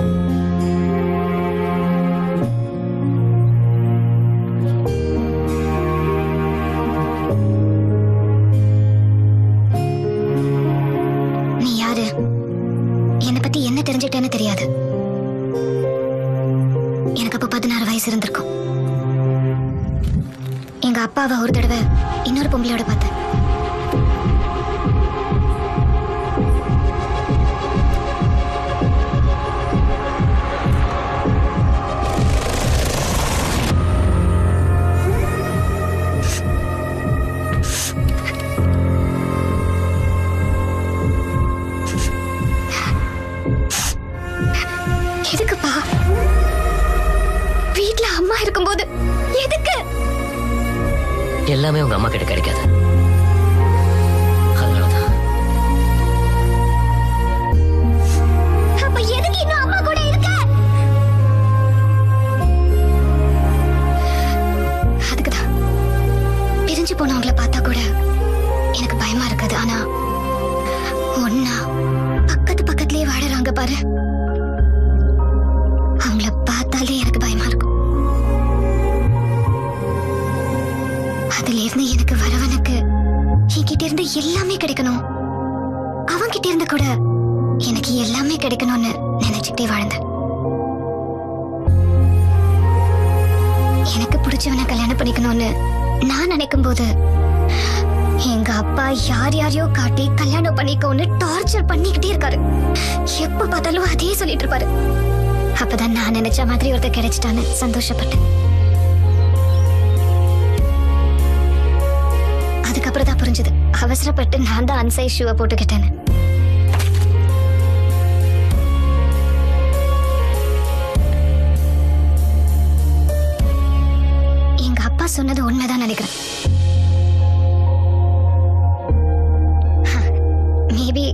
நீ யாரு, என்னை பத்தி என்ன தெரிஞ்சுக்கிட்டேன்னு தெரியாது. எனக்கு அப்ப 16 வயசு இருந்திருக்கும். எங்க அப்பாவை ஒரு தடவை இன்னொரு பொம்பளையோட பார்த்தேன். எதுக்குப்பா? வீட்ல அம்மா இருக்கும்போது எதுக்கு? எல்லாமே உங்க அம்மா கிட்ட கிடைக்காது. அதனாலதான். அப்ப எதுக்கு இன்னும் அம்மா கூட இருக்க? அதுக்குதான். பிரிஞ்சு போனவங்களை பார்த்தா கூட எனக்கு பயமா இருக்காது. ஆனா ஒன்னா பக்கத்துலயே வாழறாங்க பாரு, அவங்கள பார்த்தாலே எனக்கு பயமா இருக்கும். அதுல இருந்து எனக்கு வரவனுக்கு என்கிட்ட இருந்து எல்லாமே கிடைக்கணும், அவன்கிட்ட இருந்து கூட எனக்கு எல்லாமே கிடைக்கணும்னு நினைச்சுட்டே வாழ்ந்தேன். எனக்கு பிடிச்சவனை கல்யாணம் பண்ணிக்கணும்னு நான் நினைக்கும் போது எங்க அப்பா யாரையோ காட்டி கல்யாணம் பண்ணிக்கோன்னு டார்ச்சர் பண்ணிக்கிட்டே இருக்காரு. எப்ப பார்த்தாலும் அதே சொல்லிட்டு இருப்பாரு. அப்பதான் நான் நினைச்ச மாதிரி ஒருத்தர் கிடைச்சிட்டான்னு சந்தோஷப்பட்டேன். அதுக்கப்புறம் தான் புரிஞ்சது, அவசரப்பட்டு நான் தான் அன்சைஸ் ஷூவை போட்டுக்கிட்டேன்னு. எங்க அப்பா சொன்னது உண்மைதான் நினைக்கிறேன். மேபி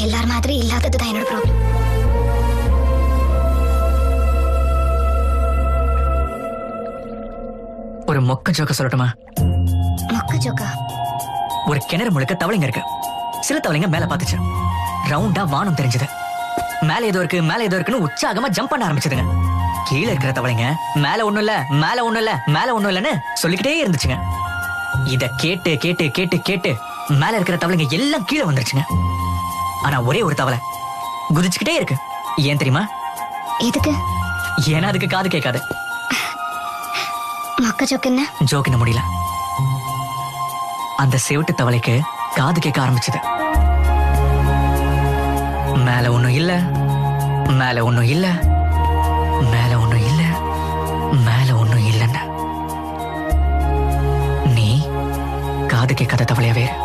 எல்லார் மாதிரி இல்லாததுதான் என்னோட ப்ராப்ளம். ஒரு மொக்க ஜோக்க சொல்லட்டுமா? மொக்க ஜோக்கா? ஒரு கிணறு முழுக்க தவளைங்க இருக்கு. சில தவளைங்க மேல பாத்துச்சு. ரவுண்டா வானம் தெரிஞ்சது. மேல ஏதோ இருக்குன்னு உற்சாகமா ஜம்ப் பண்ண ஆரம்பிச்சதுங்க. கீழே இருக்கிற தவளைங்க மேல ஒண்ணும் இல்லன்னு சொல்லிக்கிட்டே இருந்துச்சுங்க. இத கேட்டு கேட்டு கேட்டு கேட்டு மேல இருக்கிற தவளைங்க எல்லாம் கீழே வந்துருச்சுங்க. ஆனா ஒரே ஒரு தவளை குதிச்சுக்கிட்டே இருக்கு. ஏன் தெரியுமா? எதுக்கு? ஏன்னா அதுக்கு காது கேட்காது. மொக்க ஜோக்குன்னு ஜோக்கின முடியல. அந்த செவிட்டு தவளைக்கு காது கேட்க ஆரம்பிச்சது. மேல ஒண்ணும் இல்ல, மேல ஒண்ணும் இல்ல, மேல ஒண்ணும் இல்ல, மேல ஒண்ணும் இல்லைன்னு நீ காது கேட்காத தவளையா வேறு.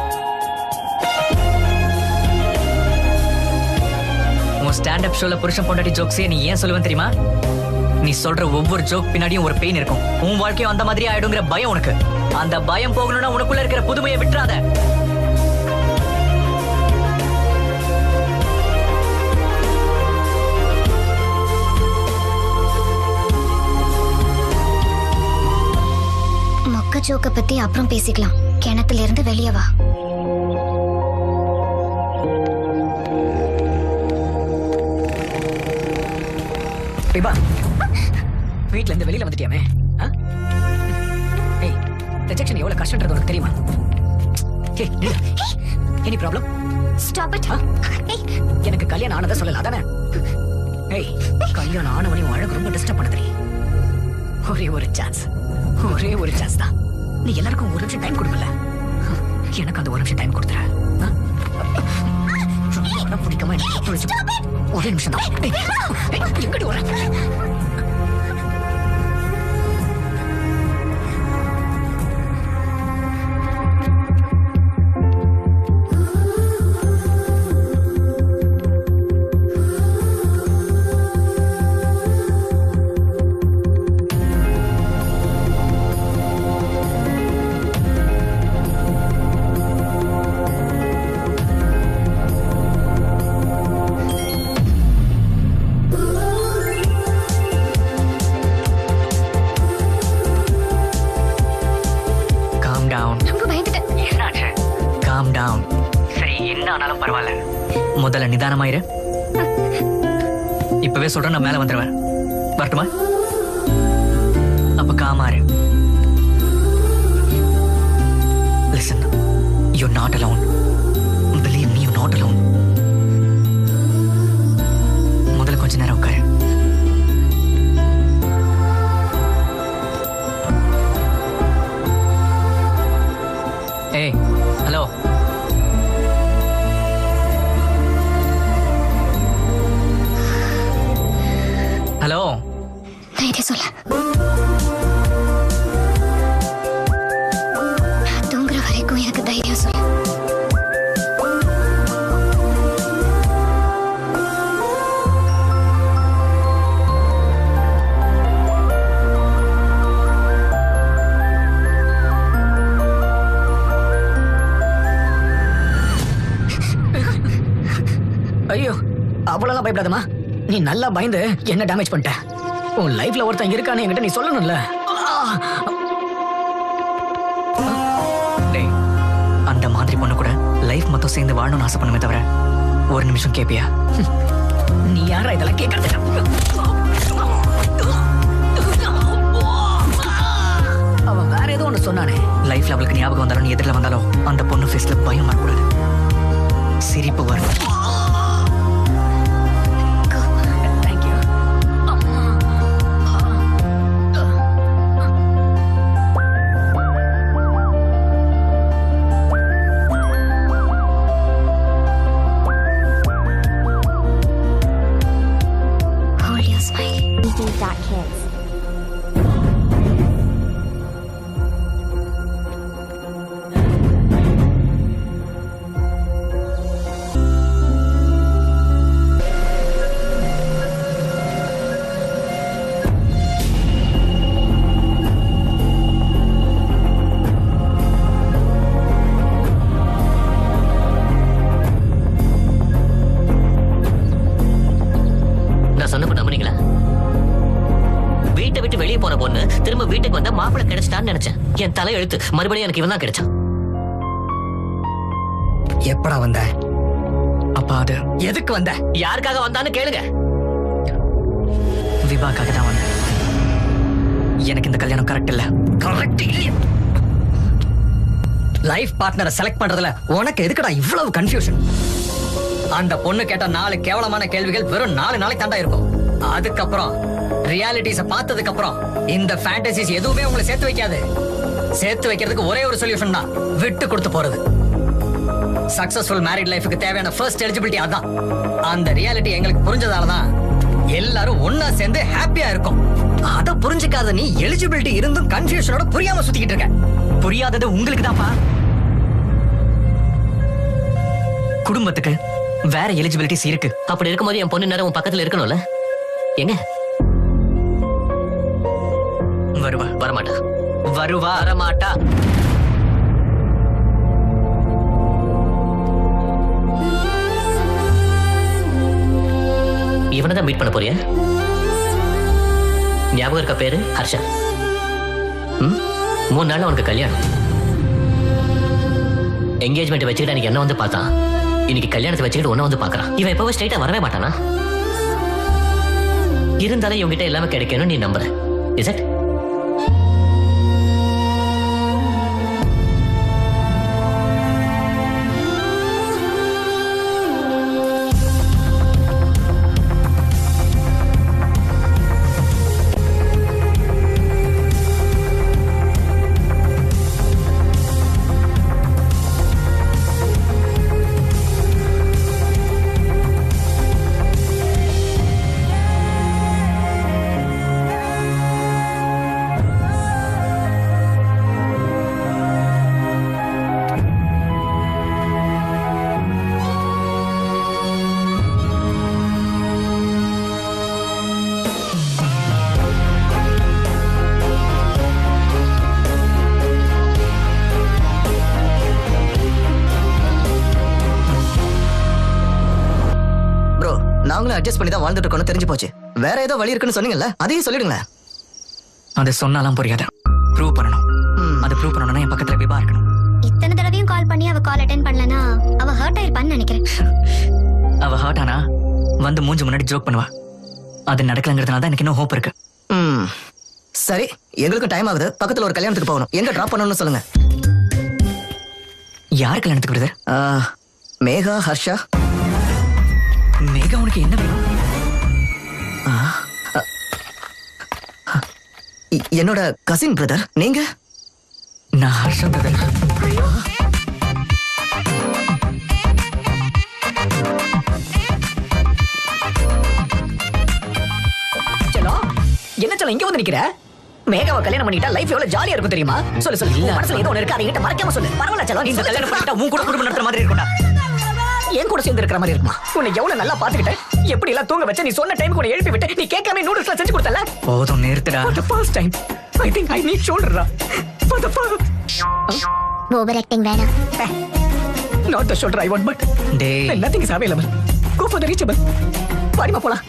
உன் ஸ்டாண்டப் ஷோல புருஷன் பொண்டாட்டி ஜோக்ஸே நீ ஏன் சொல்லுவேன் தெரியுமா? நீ சொல்ற ஒவ்வொரு ஜோக் பின்னாடியும் ஒரு பெயின் இருக்கும். உன் வாழ்க்கையும் அந்த மாதிரி ஆயிடுங்கிற பயம் உனக்கு. அந்த பயம் போகணும்னா உனக்குள்ள இருக்கிற புதுமையை விட்டுறாத. மொக்க ஜோக்க பத்தி அப்புறம் பேசிக்கலாம். கிணத்துல இருந்து வெளியே வா. விபா, வீட்ல இருந்து வெளியில வந்துட்டியாமே? ஏய், ரிஜெக்ஷன் எவ்வளவு கஷ்டம்ன்றது உனக்கு தெரியுமா? ஏய், எனி ப்ராப்ளம்? Stop it. எனக்கு கல்யாணம் ஆனதை சொல்லல அதானே? ஏய், கல்யாணம் ஆனவனையும் அழகு ரொம்ப டிஸ்டர்ப் பண்ண தெரியும். ஒரே ஒரு சான்ஸ் தான். நீ எல்லாருக்கும் ஒரு நிமிஷம் டைம் கொடுக்கல, எனக்கு அந்த ஒரு நிமிஷம் டைம் கொடுத்துற. ரொம்ப பிடிக்காம ஒரே நிமிஷம் தான். எங்கடி வர? முதல்ல நிதானமாயிரு. இப்பவே சொல்றேன், நான் மேல வந்துருவேன். வரட்டுமா? அப்ப காமாரு. Listen, you're not alone. Believe me, you're not alone. முதல்ல கொஞ்ச நேரம் உட்காரு. ஏய், ஹலோ. ஹலோ, தைரியம் சொல்ல. தூங்குற வரைக்கும் எனக்கு தைரியம் சொல்ல. ஐயோ, அவ்வளவுதான் பயப்படாதமா. நீ நல்லா பயந்து என்ன டேமேஜ் பண்ணிட்ட. உன் லைஃப்ல ஒருத்தன் இருக்கான்னு என்கிட்ட நீ சொல்லணும்ல. டேய், அந்த மாதிரி பொண்ணு கூட லைஃப் மொத்தம் சேர்ந்து வாழணும்னு ஆசை பண்ணுமே தவிர ஒரு நிமிஷம் கேப்பியா? நீ யாரா இதெல்லாம் கேட்கறது? அவன் வேற ஏதோ ஒண்ணு சொன்னானே. லைஃப்ல அவளுக்கு ஞாபகம் வந்தாலும் நீ எதிரில் வந்தாலும் அந்த பொண்ணு ஃபேஸ்ல பயம் வரக்கூடாது, சிரிப்பு வரும். திரும்ப வீட்டுக்கு வந்தா மாப்பிளை கிடைச்சிட்டான்னு நினைச்சேன். என் தலை எழுத்து மறுபடியும் எனக்கு இவன் தான் கிடைச்சான். எப்படா வந்த? அப்பா அது எதுக்கு வந்த? யாருக்காக வந்தான்னு கேளுங்க. விவாக்காக தான் வந்தேன். எனக்கு இந்த கல்யாணம் கரெக்ட் இல்ல. கரெக்ட் இல்ல. லைஃப் பார்ட்னரை செலக்ட் பண்றதுல உனக்கு எதுக்குடா இவ்வளவு கன்ஃபியூஷன்? அந்த பொண்ணு கேட்ட 4 கேவலமான கேள்விகள் வெறும் 4 நாளைக்கு தாண்டா இருக்கும். அதுக்கப்புறம் ரியாலிட்டிஸ பார்த்ததுக்கு அப்புறம் இந்த ஃபேண்டசிஸ் எதுவுமே உங்களை சேர்த்து வைக்காது. சேர்த்து வைக்கிறதுக்கு ஒரே ஒரு சொல்யூஷன் தான், விட்டு கொடுத்து போறது. சக்சஸ்ஃபுல் மேரிட் லைஃப்க்கு தேவையான ஃபர்ஸ்ட் எலிஜிபிலிட்டி அதான். அந்த ரியாலிட்டி எங்களுக்கு புரிஞ்சதால தான் எல்லாரும் ஒண்ணா சேர்ந்து ஹாப்பியா இருக்கும். அத புரிஞ்சுக்காத நீ எலிஜிபிலிட்டி இருந்தும் கன்ஃபியூஷனோட புரியாம சுத்திக்கிட்டு இருக்க. புரியாதது உங்களுக்கு தான்ப்பா. குடும்பத்துக்கு வேற எலிஜிபிலிட்டிஸ் இருக்கு. அப்படி இருக்கும்போது என் பொண்ணு நேரம் உன் பக்கத்துல இருக்கணும்ல. எங்க வருவா? வரமாட்டா. வருவா? வரமாட்டா. இவனை தான் மீட் பண்ண போறியா? ஞாபகம் இருக்க பேரு ஹர்ஷா. 3 நாள்ல உனக்கு கல்யாணம். என்கேஜ்மெண்ட் வச்சுக்கிட்டு அன்னைக்கு என்ன வந்து பார்த்தான், இன்னைக்கு கல்யாணத்தை வச்சுக்கிட்டு ஒன்ன வந்து பார்க்கறான். இவன் எப்பவும் ஸ்ட்ரைட்டா வரவே மாட்டானா? இருந்தாலும் இவங்கிட்ட எல்லாமே கிடைக்கணும் நீ நம்புற. Is it? நாங்களும் அட்ஜஸ்ட் பண்ணி தான் வாழ்ந்துட்டு இருக்கோம்னு தெரிஞ்சு போச்சு. வேற ஏதோ வழி இருக்குன்னு சொன்னீங்கல்ல, அதையும் சொல்லிடுங்களேன். அது சொன்னாலாம் புரியாது. ப்ரூவ் பண்ணணும். அது ப்ரூவ் பண்ணணும்னா என் பக்கத்துல விபா இருக்கணும். இத்தனை தடவையும் கால் பண்ணி அவ கால் அட்டெண்ட் பண்ணலனா அவ ஹர்ட் ஆயிருப்பான்னு நினைக்கிறேன். அவ ஹர்ட் ஆனா வந்து மூஞ்சி முன்னாடி ஜோக் பண்ணுவா. அது நடக்கலங்கிறதுனால தான் எனக்கு இன்னும் ஹோப் இருக்கு. சரி, எங்களுக்கு டைம் ஆகுது. பக்கத்துல ஒரு கல்யாணத்துக்கு போகணும். எங்க டிராப் பண்ணணும்னு சொல்லுங்க. யார் கல்யாணத்துக்கு பிரதர்? மேகா, ஹர்ஷா. மேகா உனக்கு என்ன வேணும்? என்னோட கசின் பிரதர். நீங்க? நான் ஹர்ஷா பிரதர். என்ன சொல்ல இங்க வந்து நிக்கிற? மேகாவை கல்யாணம் பண்ணிட்டா லைஃப் எவ்வளவு ஜாலியா இருக்கும் தெரியுமா? சொல்லு சொல்லு. இல்ல மனசுல ஏதோ ஒன்னு இருக்கு, அதை என்கிட்ட மறைக்காம சொல்லு. பரவாயில்ல செல்லம், இந்த கல்யாணம் பண்ணிட்டா உன் கூட குடும்பம் நடத்துற மாதிரி இருக்கும்டா. என் கூட சேர்ந்து இருக்கிற மாதிரி இருக்குமா? உன்னை எவ்வளவு நல்லா பாத்துக்கிட்டேன், எப்படி எல்லாம் தூங்க வச்ச, நீ சொன்ன டைம் கூட எழுப்பி விட்டு, நீ கேட்காம நூடுல்ஸ் செஞ்சு கொடுத்தல. போதும் நிறுத்துடா. For the first time I think I need shoulder ra. For the first over acting வேணாம். not the shoulder I want, but டேய், nothing is available. Go for the reachable. பாடிமா போலாம்.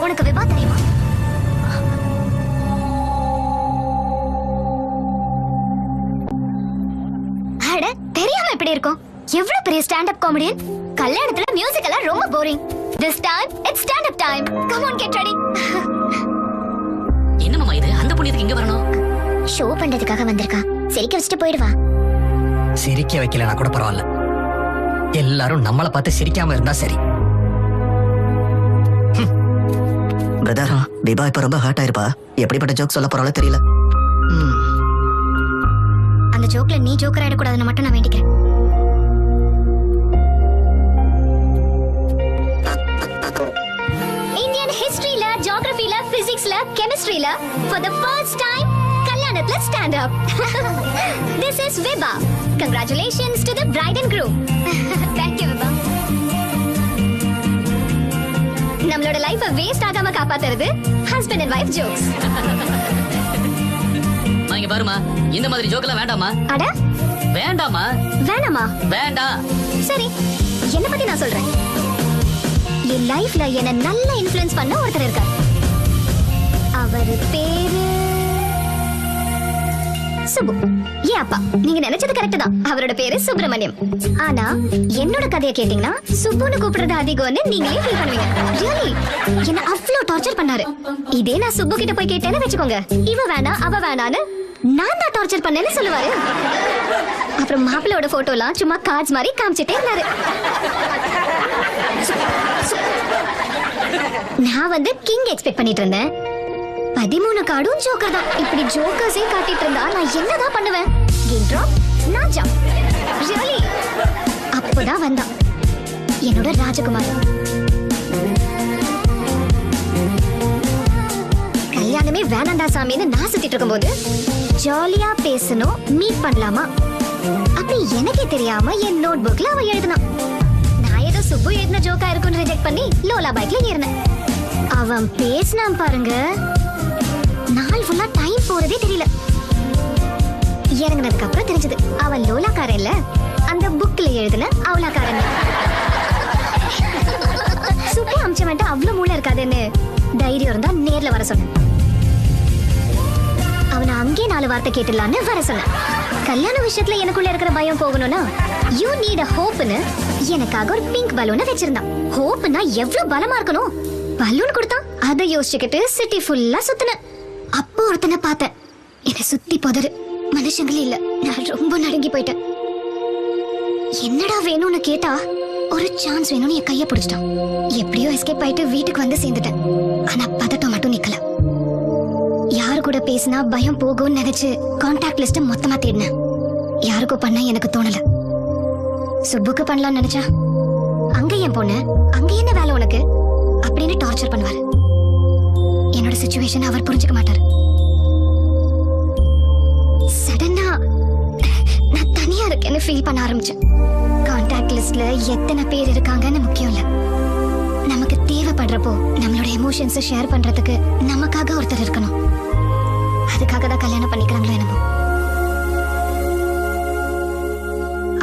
உனக்கு விபா தெரியுமா? அட, தெரியாம எப்படி இருக்கும்? எவ்வளவு பெரிய ஸ்டாண்ட் அப் காமெடியன். கல்யாணத்துல மியூசிக் எல்லாம் ரொம்ப boring. This time it's stand up time. Come on, get ready. என்ன மாமா இது? அந்த புண்ணியத்துக்கு இங்க வரணும்? ஷோ பண்றதுக்காக வந்திருக்கா. சிரிக்க வச்சுட்டு போயிடுவா. சிரிக்க வைக்கலனா கூட பரவாயில்ல. எல்லாரும் நம்மள பார்த்து சிரிக்காம இருந்தா சரி. பிரதர், விபா இப்ப ரொம்ப ஹர்ட் ஆயிருப்பா. எப்படிப்பட்ட ஜோக் சொல்ல போறாளோ தெரியல. அந்த ஜோக்ல நீ ஜோக்கர் ஆயிடக்கூடாதுன்னு மட்டும் நான் வேண்டிக்கிறேன். இந்தியன் ஹிஸ்டரியில, ஜியோகிராஃபில, பிசிக்ஸ்ல, கெமிஸ்ட்ரியில for the first time கல்யாணத்துல stand up. This is Vibha. Congratulations to the bride and groom. Thank you, Vibha. நம்மளோட லைஃபை வேஸ்ட் ஆகாம காப்பாத்துறது ஹஸ்பண்ட் அண்ட் வைஃப் ஜோக்ஸ். இங்க பாருமா, இந்த மாதிரி ஜோக் எல்லாம் வேண்டாமா? அட வேண்டாமா? வேணாமா? வேண்டாம். சரி, என்ன பத்தி நான் சொல்றேன். என் லைஃப்ல என்ன நல்ல இன்ஃப்ளூயன்ஸ் பண்ண ஒருத்தர் இருக்கார். அவர் பேரு சுப்பு. ஏன் அப்பா, நீங்க நினைச்சது கரெக்ட் தான். அவரோட பேரு சுப்பிரமணியம். ஆனா என்னோட கதையை கேட்டீங்கன்னா சுப்புன்னு கூப்பிடுறது அதிகம்னு நீங்களே ஃபீல் பண்ணுவீங்க. ரியலி என்ன அவ்ளோ டார்ச்சர் பண்ணாரு. இதே நான் சுப்பு கிட்ட போய் கேட்டேன்னு வெச்சுக்கோங்க, இவ வேணா அவ வேணான்னு நான் தான் டார்ச்சர் பண்ணேன்னு சொல்லுவாரு. அப்புறம் மாப்பிள்ளையோட போட்டோலாம் சும்மா கார்ட்ஸ் மாதிரி காமிச்சிட்டே இருந்தாரு. நான் வந்து கிங் எக்ஸ்பெக்ட் பண்ணிட்டு இருந்தேன். 13 கார்டும் ஜோக்கர் தான். இப்படி ஜோக்கர்ஸே காட்டிட்டு இருந்தா நான் என்னதான் பண்ணுவேன்? கேம் டிராப், நான் ஜம்ப். ரியலி. அப்பதான் வந்தான் என்னோட ராஜகுமார். கல்யாணமே வேணாண்டா சாமின்னு நான் சுத்திட்டு இருக்கும்போது ஜாலியா பேசணும், மீட் பண்ணலாமா அப்படி எனக்கே தெரியாம என் நோட் புக்ல அவன் எழுதினான். நான் ஏதோ சுப்பு எழுதின ஜோக்கா இருக்குன்னு ரிஜெக்ட் பண்ணி லோலா பைக்ல ஏறினேன். அவன் பேசினான் பாருங்க, நாள் ஃபுல்லா டைம் போறதே தெரியல. இறங்கினதுக்கு அப்புறம் தெரிஞ்சது அவன் லோலாக்காரன் இல்ல, அந்த புக்ல எழுதின அவளாக்காரன். சுப்பு அம்சம் அவ்வளவு மூளை இருக்காதுன்னு தைரியம் இருந்தா நேர்ல வர சொன்னேன். அவனை அங்கே 4 வார்த்தை கேட்டுலான்னு வர சொன்னேன். கல்யாண விஷயத்துல எனக்குள்ள இருக்கிற பயம் போகணும்னா யூ நீட் அ ஹோப்னு எனக்காக ஒரு பிங்க் பலூனை வச்சிருந்தான். ஹோப்னா எவ்வளவு பலமா இருக்கணும். பலூன் கொடுத்தான், அதை யோசிச்சுக்கிட்டு சிட்டி ஃபுல்லா சுத்தினேன். அப்போ ஒருத்தனை பார்த்தேன், என்னை சுத்தி போதரு, மனுஷங்களே இல்ல. நான் ரொம்ப நடுங்கி போயிட்டேன். என்னடா வேணும்னு கேட்டா ஒரு சான்ஸ் வேணும்னு என் கைய பிடிச்சிட்டான். எப்படியோ எஸ்கேப் ஆயிட்டு வீட்டுக்கு வந்து சேர்ந்துட்டேன். ஆனா பதட்டம் மட்டும் நிக்கல. யாரு கூட பேசினா பயம் போகும்னு நினைச்சு கான்டாக்ட் லிஸ்ட் மொத்தமா தேடினேன். யாருக்கும் பண்ண எனக்கு தோணல. சுப்புக்கு பண்ணலாம்னு நினைச்சா அங்க ஏன் போன, அங்க என்ன வேலை உனக்கு அப்படின்னு டார்ச்சர் பண்ணுவாரு. என்னோட சிச்சுவேஷன் அவர் புரிஞ்சுக்க மாட்டாரு. சடனா நான் தனியா இருக்கேன்னு ஃபீல் பண்ண ஆரம்பிச்சேன். கான்டாக்ட் லிஸ்ட்ல எத்தனை பேர் இருக்காங்கன்னு முக்கியம் இல்ல, நமக்கு தேவைப்படுறப்போ நம்மளோட எமோஷன்ஸ் ஷேர் பண்றதுக்கு நமக்காக ஒருத்தர் இருக்கணும். அதுக்காக தான் கல்யாணம் பண்ணிக்கிறாங்களோ என்னமோ.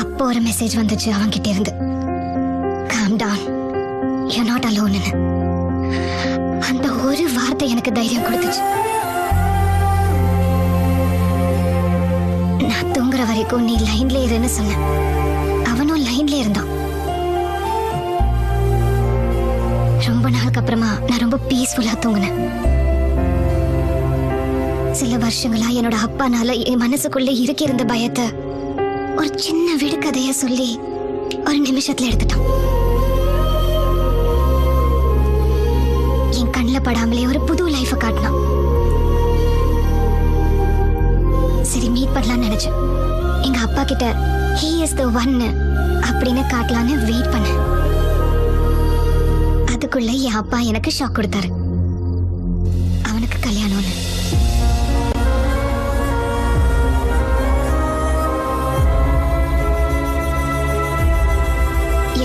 அப்போ ஒரு மெசேஜ் வந்துச்சு அவன்கிட்ட இருந்து, calm down, you're not alone. அந்த ஒரு வார்த்தை எனக்கு தைரியம் கொடுத்துச்சு. நான் தூங்குற வரைக்கும் நீ லைன்ல இருன்னு சொன்ன. அவனும் லைன்ல இருந்தான். ரொம்ப நாளுக்கு அப்புறமா நான் ரொம்ப பீஸ்ஃபுல்லா தூங்கினேன். சில வருஷங்களா என்னோட அப்பானால என் மனசுக்குள்ள இருக்கி இருந்த பயத்தை ஒரு சின்ன விடுகதைய சொல்லி ஒரு நிமிஷத்துல எடுத்துட்டான். என் கண்ணில் படாமலே ஒரு புது லைஃப காட்டினான். சரி மீட் பண்ணலாம்னு நினைச்சேன். எங்க அப்பா கிட்ட he is the one அப்படின்னு காட்டலான்னு வெயிட் பண்ணேன். அதுக்குள்ள என் அப்பா எனக்கு ஷாக் கொடுத்தாரு. அவனுக்கு கல்யாணம்னு.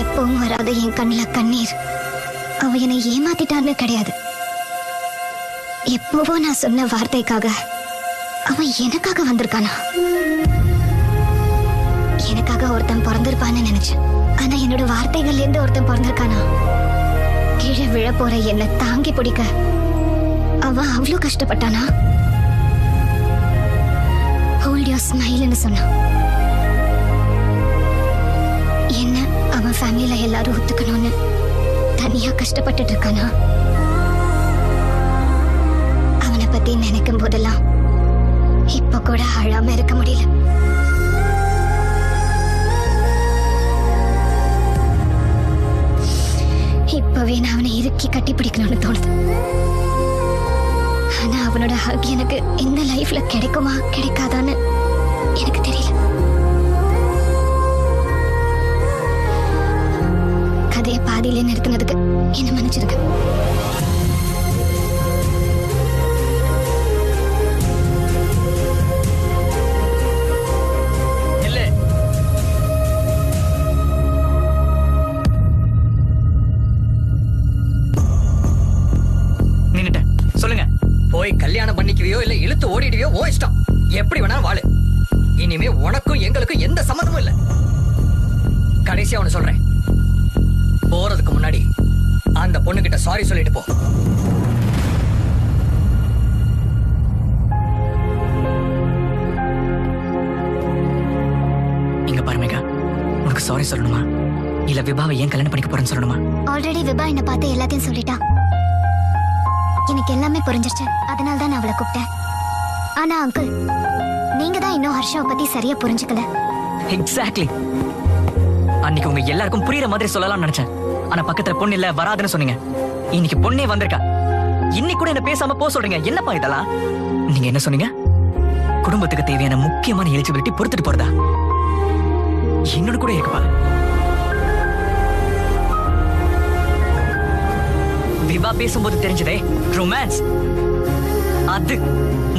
எப்பவும் வராத என் கண்ணுல கண்ணீர். அவ என்னை ஏமாத்திட்டான்னு கிடையாது. எப்பவோ நான் சொன்ன வார்த்தைக்காக அவன் எனக்காக வந்திருக்கானா? எனக்காக ஒருத்தன் பிறந்திருப்பான்னு நினைச்சேன். ஆனா என்னோட வார்த்தைகள்ல இருந்து ஒருத்தன் பிறந்திருக்கானா? கீழே விழ போற என்ன தாங்கி பிடிக்க அவன் அவ்வளவு கஷ்டப்பட்டானா? ஹோல்ட் யுவர் ஸ்மைல்னு சொன்னான். என்ன அவன் ஃபேமிலியில எல்லாரும் ஒத்துக்கணும்னு தனியா கஷ்டப்பட்டுட்டு இருக்கானா? அவனை பத்தி நினைக்கும் போதெல்லாம் இப்ப கூட அழாம இருக்க முடியல. இப்பவே நான் அவனை இறுக்கி கட்டி பிடிக்கணும்னு தோணுது. ஆனா அவனோட ஹக் எனக்கு இந்த லைஃப்ல கிடைக்குமா கிடைக்காதான்னு எனக்கு தெரியல. கதையை பாதியிலே நிறுத்தினதுக்கு என்ன மன்னிச்சிருக்க. கல்யாணம் பண்ணிக்குவியோ இல்ல இழுத்து ஓடிடுவியோ ஓ இஷ்டம். எப்படி வேணாலும் வாழு. இனிமே உனக்கும் எங்களுக்கும் எந்த சம்மந்தமும் இல்ல. கடைசியா ஒண்ணு சொல்றேன், போறதுக்கு முன்னாடி அந்த பொண்ணுகிட்ட சாரி சொல்லிட்டு போ. இங்க பாருமேகா, உனக்கு சாரி சொல்லணுமா இல்ல விபாவை ஏன் கல்யாணம் பண்ணிக்க போறேன்னு சொல்லணுமா? ஆல்ரெடி விபா என்ன பார்த்து எல்லாத்தையும் சொல்லிட்டா. எனக்கு எல்லாமே புரிஞ்சிருச்சு. அதனால தான் நான் அவளை கூப்பிட்டேன். ஆனா அங்கிள், நீங்க தான் இன்னும் ஹர்ஷாவை பத்தி சரியா புரிஞ்சுக்கல. எக்ஸாக்ட்லி. அன்னைக்கு உங்க எல்லாருக்கும் புரியுற மாதிரி சொல்லலாம்னு நினைச்சேன். ஆனா பக்கத்துல பொண்ணு இல்ல வராதுன்னு சொன்னீங்க. இன்னைக்கு பொண்ணே வந்திருக்கா. இன்னைக்கு கூட என்ன பேசாம போக சொல்றீங்க. என்னப்பா இதெல்லாம்? நீங்க என்ன சொன்னீங்க? குடும்பத்துக்கு தேவையான முக்கியமான எலிஜிபிலிட்டி பொறுத்துட்டு போறதா? என்னோட கூட இருக்குப்பா. விவா பேசும்போது தெரிஞ்சதே ரொமான்ஸ். அது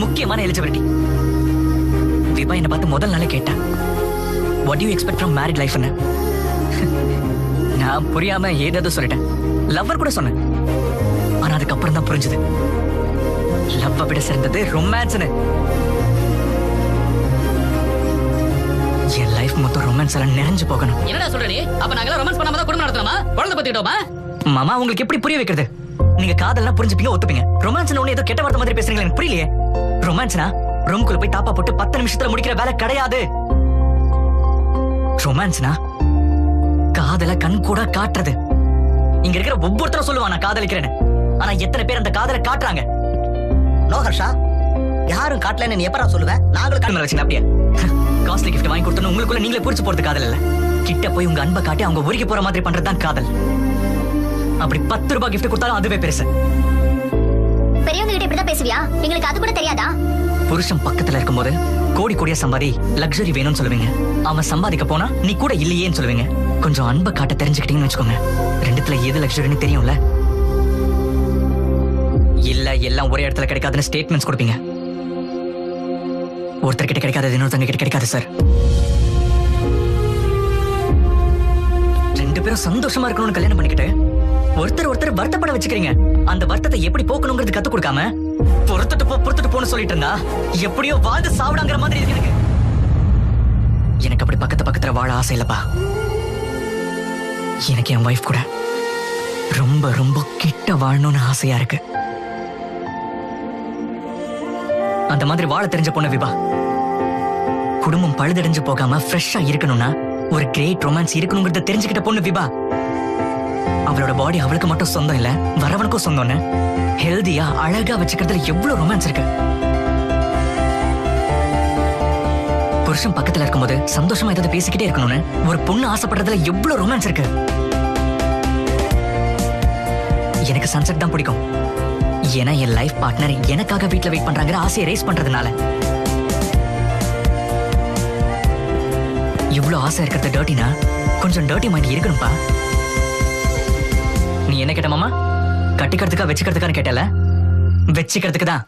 முக்கியமான எலிஜிபிலிட்டி. விவா என்ன பார்த்து முதல் நாளே கேட்டா, what you expect from married லைஃப்னு. நான் புரியாம ஏதாவது சொல்லிட்டேன். லவ்வர் கூட சொன்னேன். ஆனா அதுக்கப்புறம் தான் புரிஞ்சது, லவ்வ விட சிறந்தது ரொமான்ஸ்னு. என் லைஃப் மொத்தம் ரொமான்ஸ் எல்லாம் நிறைஞ்சு போகணும். என்னடா சொல்ற நீ? அப்ப நாங்க ரொமான்ஸ் பண்ணாம தான் குடும்பம் நடத்தலாமா? குழந்தை பத்திட்டோமா? மாமா, உங்களுக்கு எப்படி புரிய வைக்கிறது? நீங்க காதல்னா புரிஞ்சுப்பீங்க, ஒத்துப்பீங்க. ரொமான்ஸ்னா ஒண்ணு ஏதோ கெட்ட வார்த்தை மாதிரி பேசுறீங்க, எனக்கு புரியலையே. ரொமான்ஸ்னா ரூம்குள்ள போய் தாப்பா போட்டு 10 நிமிஷத்துல முடிக்கிற வேலை கிடையாது. ரொமான்ஸ்னா காதல கண் கூட காட்டுறது. இங்க இருக்கிற ஒவ்வொருத்தரும் சொல்லுவான் நான் காதலிக்கிறேன்னு. ஆனா எத்தனை பேர் அந்த காதலை காட்டுறாங்க? நோ ஹர்ஷா, யாரும் காட்டலன்னு நீ எப்பறா சொல்லுவேன்? நாங்களும் கண்ணு வச்சுங்க. அப்படியே காஸ்ட்லி கிஃப்ட் வாங்கி கொடுத்தோன்னு உங்களுக்குள்ள நீங்களே புரிச்சு போறது காதல் இல்ல. கிட்ட போய் உங்க அன்பை காட்டி அவங்க உருகி போற மாதிரி பண்றதுதான் காதல். அப்படி 10 ரூபாய் கிஃப்ட் கொடுத்தாலும் அதுவே பெருசு. பெரியவங்க கிட்ட இப்படிதான் பேசுவியா? எங்களுக்கு அது கூட தெரியாதா? புருஷன் பக்கத்துல இருக்கும்போது கோடி கோடியா சம்பாதி, லக்ஸரி வேணும்னு சொல்லுவீங்க. அவன் சம்பாதிக்க போனா நீ கூட இல்லையேன்னு சொல்லுவீங்க. கொஞ்சம் அன்பை காட்ட தெரிஞ்சுக்கிட்டீங்கன்னு வச்சுக்கோங்க, ரெண்டுத்துல எது லக்ஸரின்னு தெரியும்ல. இல்ல எல்லாம் ஒரே இடத்துல கிடைக்காதுன்னு ஸ்டேட்மெண்ட்ஸ் கொடுப்பீங்க. ஒருத்தர் கிட்ட கிடைக்காது, இன்னொருத்தங்க கிட்ட கிடைக்காது சார். ரெண்டு பேரும் சந்தோஷமா இருக்கணும்னு கல்யாணம் பண்ணிக்கிட்டு ஒருத்தர் வருத்தப்பட வச்சுக்கிறீங்க. அந்த வருத்தத்தை எப்படி போக்கணுங்கிறது கத்து கொடுக்காம பொறுத்துட்டு போன்னு சொல்லிட்டு இருந்தா எப்படியோ வாழ்ந்து சாப்பிடாங்கிற மாதிரி இருக்கு. எனக்கு அப்படி பக்கத்துல வாழ ஆசை இல்லப்பா. எனக்கு என் வைஃப் கூட ரொம்ப ரொம்ப கிட்ட வாழணும்னு ஆசையா இருக்கு. அந்த மாதிரி வாழ தெரிஞ்ச பொண்ணு விபா. குடும்பம் பழுதடைஞ்சு போகாம ஃப்ரெஷ்ஷா இருக்கணும்னா ஒரு கிரேட் ரொமான்ஸ் இருக்கணுங்கிறத தெரிஞ்சுக்கிட்ட பொண்ணு விபா. அவளோட பாடி அவளுக்கு மட்டும் சொந்தம் இல்ல, வரவனுக்கும் சொந்தம்னு ஹெல்தியா அழகா வச்சுக்கிறதுல எவ்வளவு ரொமான்ஸ் இருக்கு. புருஷன் பக்கத்துல இருக்கும்போது சந்தோஷமா ஏதாவது பேசிக்கிட்டே இருக்கணும்னு ஒரு பொண்ணு ஆசைப்படுறதுல எவ்வளவு ரொமான்ஸ் இருக்கு. எனக்கு சன்செட் தான் பிடிக்கும். ஏன்னா என் லைஃப் பார்ட்னர் எனக்காக வீட்டுல வெயிட் பண்றாங்கிற ஆசையை ரேஸ் பண்றதுனால. இவ்வளவு ஆசை இருக்கிறது டர்ட்டினா கொஞ்சம் டர்ட்டி மைண்ட் இருக்கணும்பா. நீ என்ன கேட்ட மாமா? கட்டிக்கிறதுக்கா வச்சுக்கிறதுக்கான்னு கேட்டல? வச்சுக்கிறதுக்கு தான்,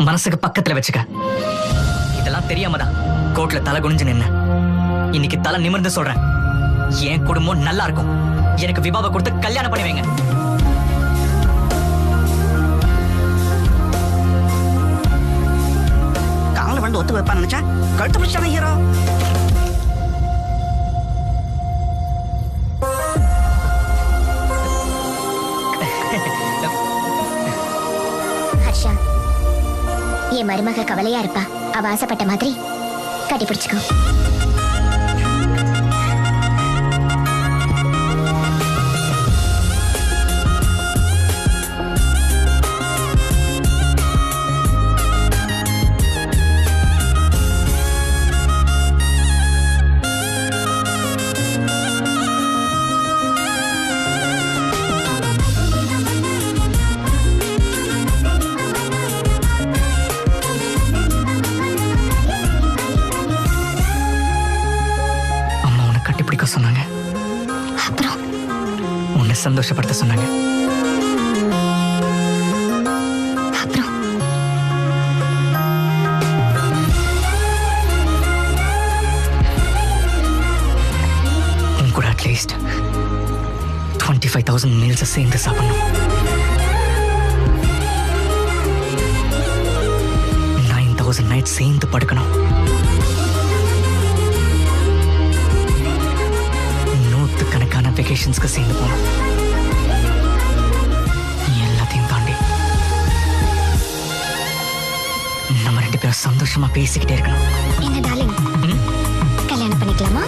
மனசுக்கு பக்கத்துல வச்சுக்க. இதெல்லாம் தெரியாம தான் கோர்ட்ல தலை குனிஞ்சு நின்ன. இன்னைக்கு தலை நிமிர்ந்து சொல்றேன், என் குடும்பம் நல்லா இருக்கும். எனக்கு விவாவை கொடுத்து கல்யாணம் பண்ணி வைங்க. காலில் வந்து ஒத்து வைப்பான்னு நினைச்சா கழுத்து பிடிச்சான ஹீரோ. ஹர்ஷா, என் மருமக கவலையா இருப்பா. அவ ஆசைப்பட்ட மாதிரி கட்டி பிடிச்சுக்கோ. சொன்னாங்க, அப்புறம் உன்னை சந்தோஷப்படுத்த சொன்னாங்க. அப்புறம் உன் கூட அட்லீஸ்ட் 25,000 மீல்ஸ் சேர்ந்து சாப்பிடணும். 9,000 நைட் சேர்ந்து படுக்கணும். கணக்கான வெகேஷன்ஸ்க்கு சேர்ந்து போனோம். எல்லாத்தையும் தாண்டி நம்ம 2 பேரும் சந்தோஷமா பேசிக்கிட்டே இருக்கணும். என்ன டார்லிங், கல்யாணம் பண்ணிக்கலாமா?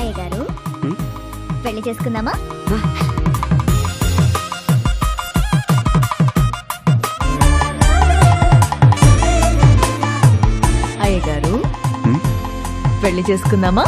అయ్యగారు పెళ్లి చేసుకుందామా? అన్నయ్య గారు పెళ్లి చేసుకుందామా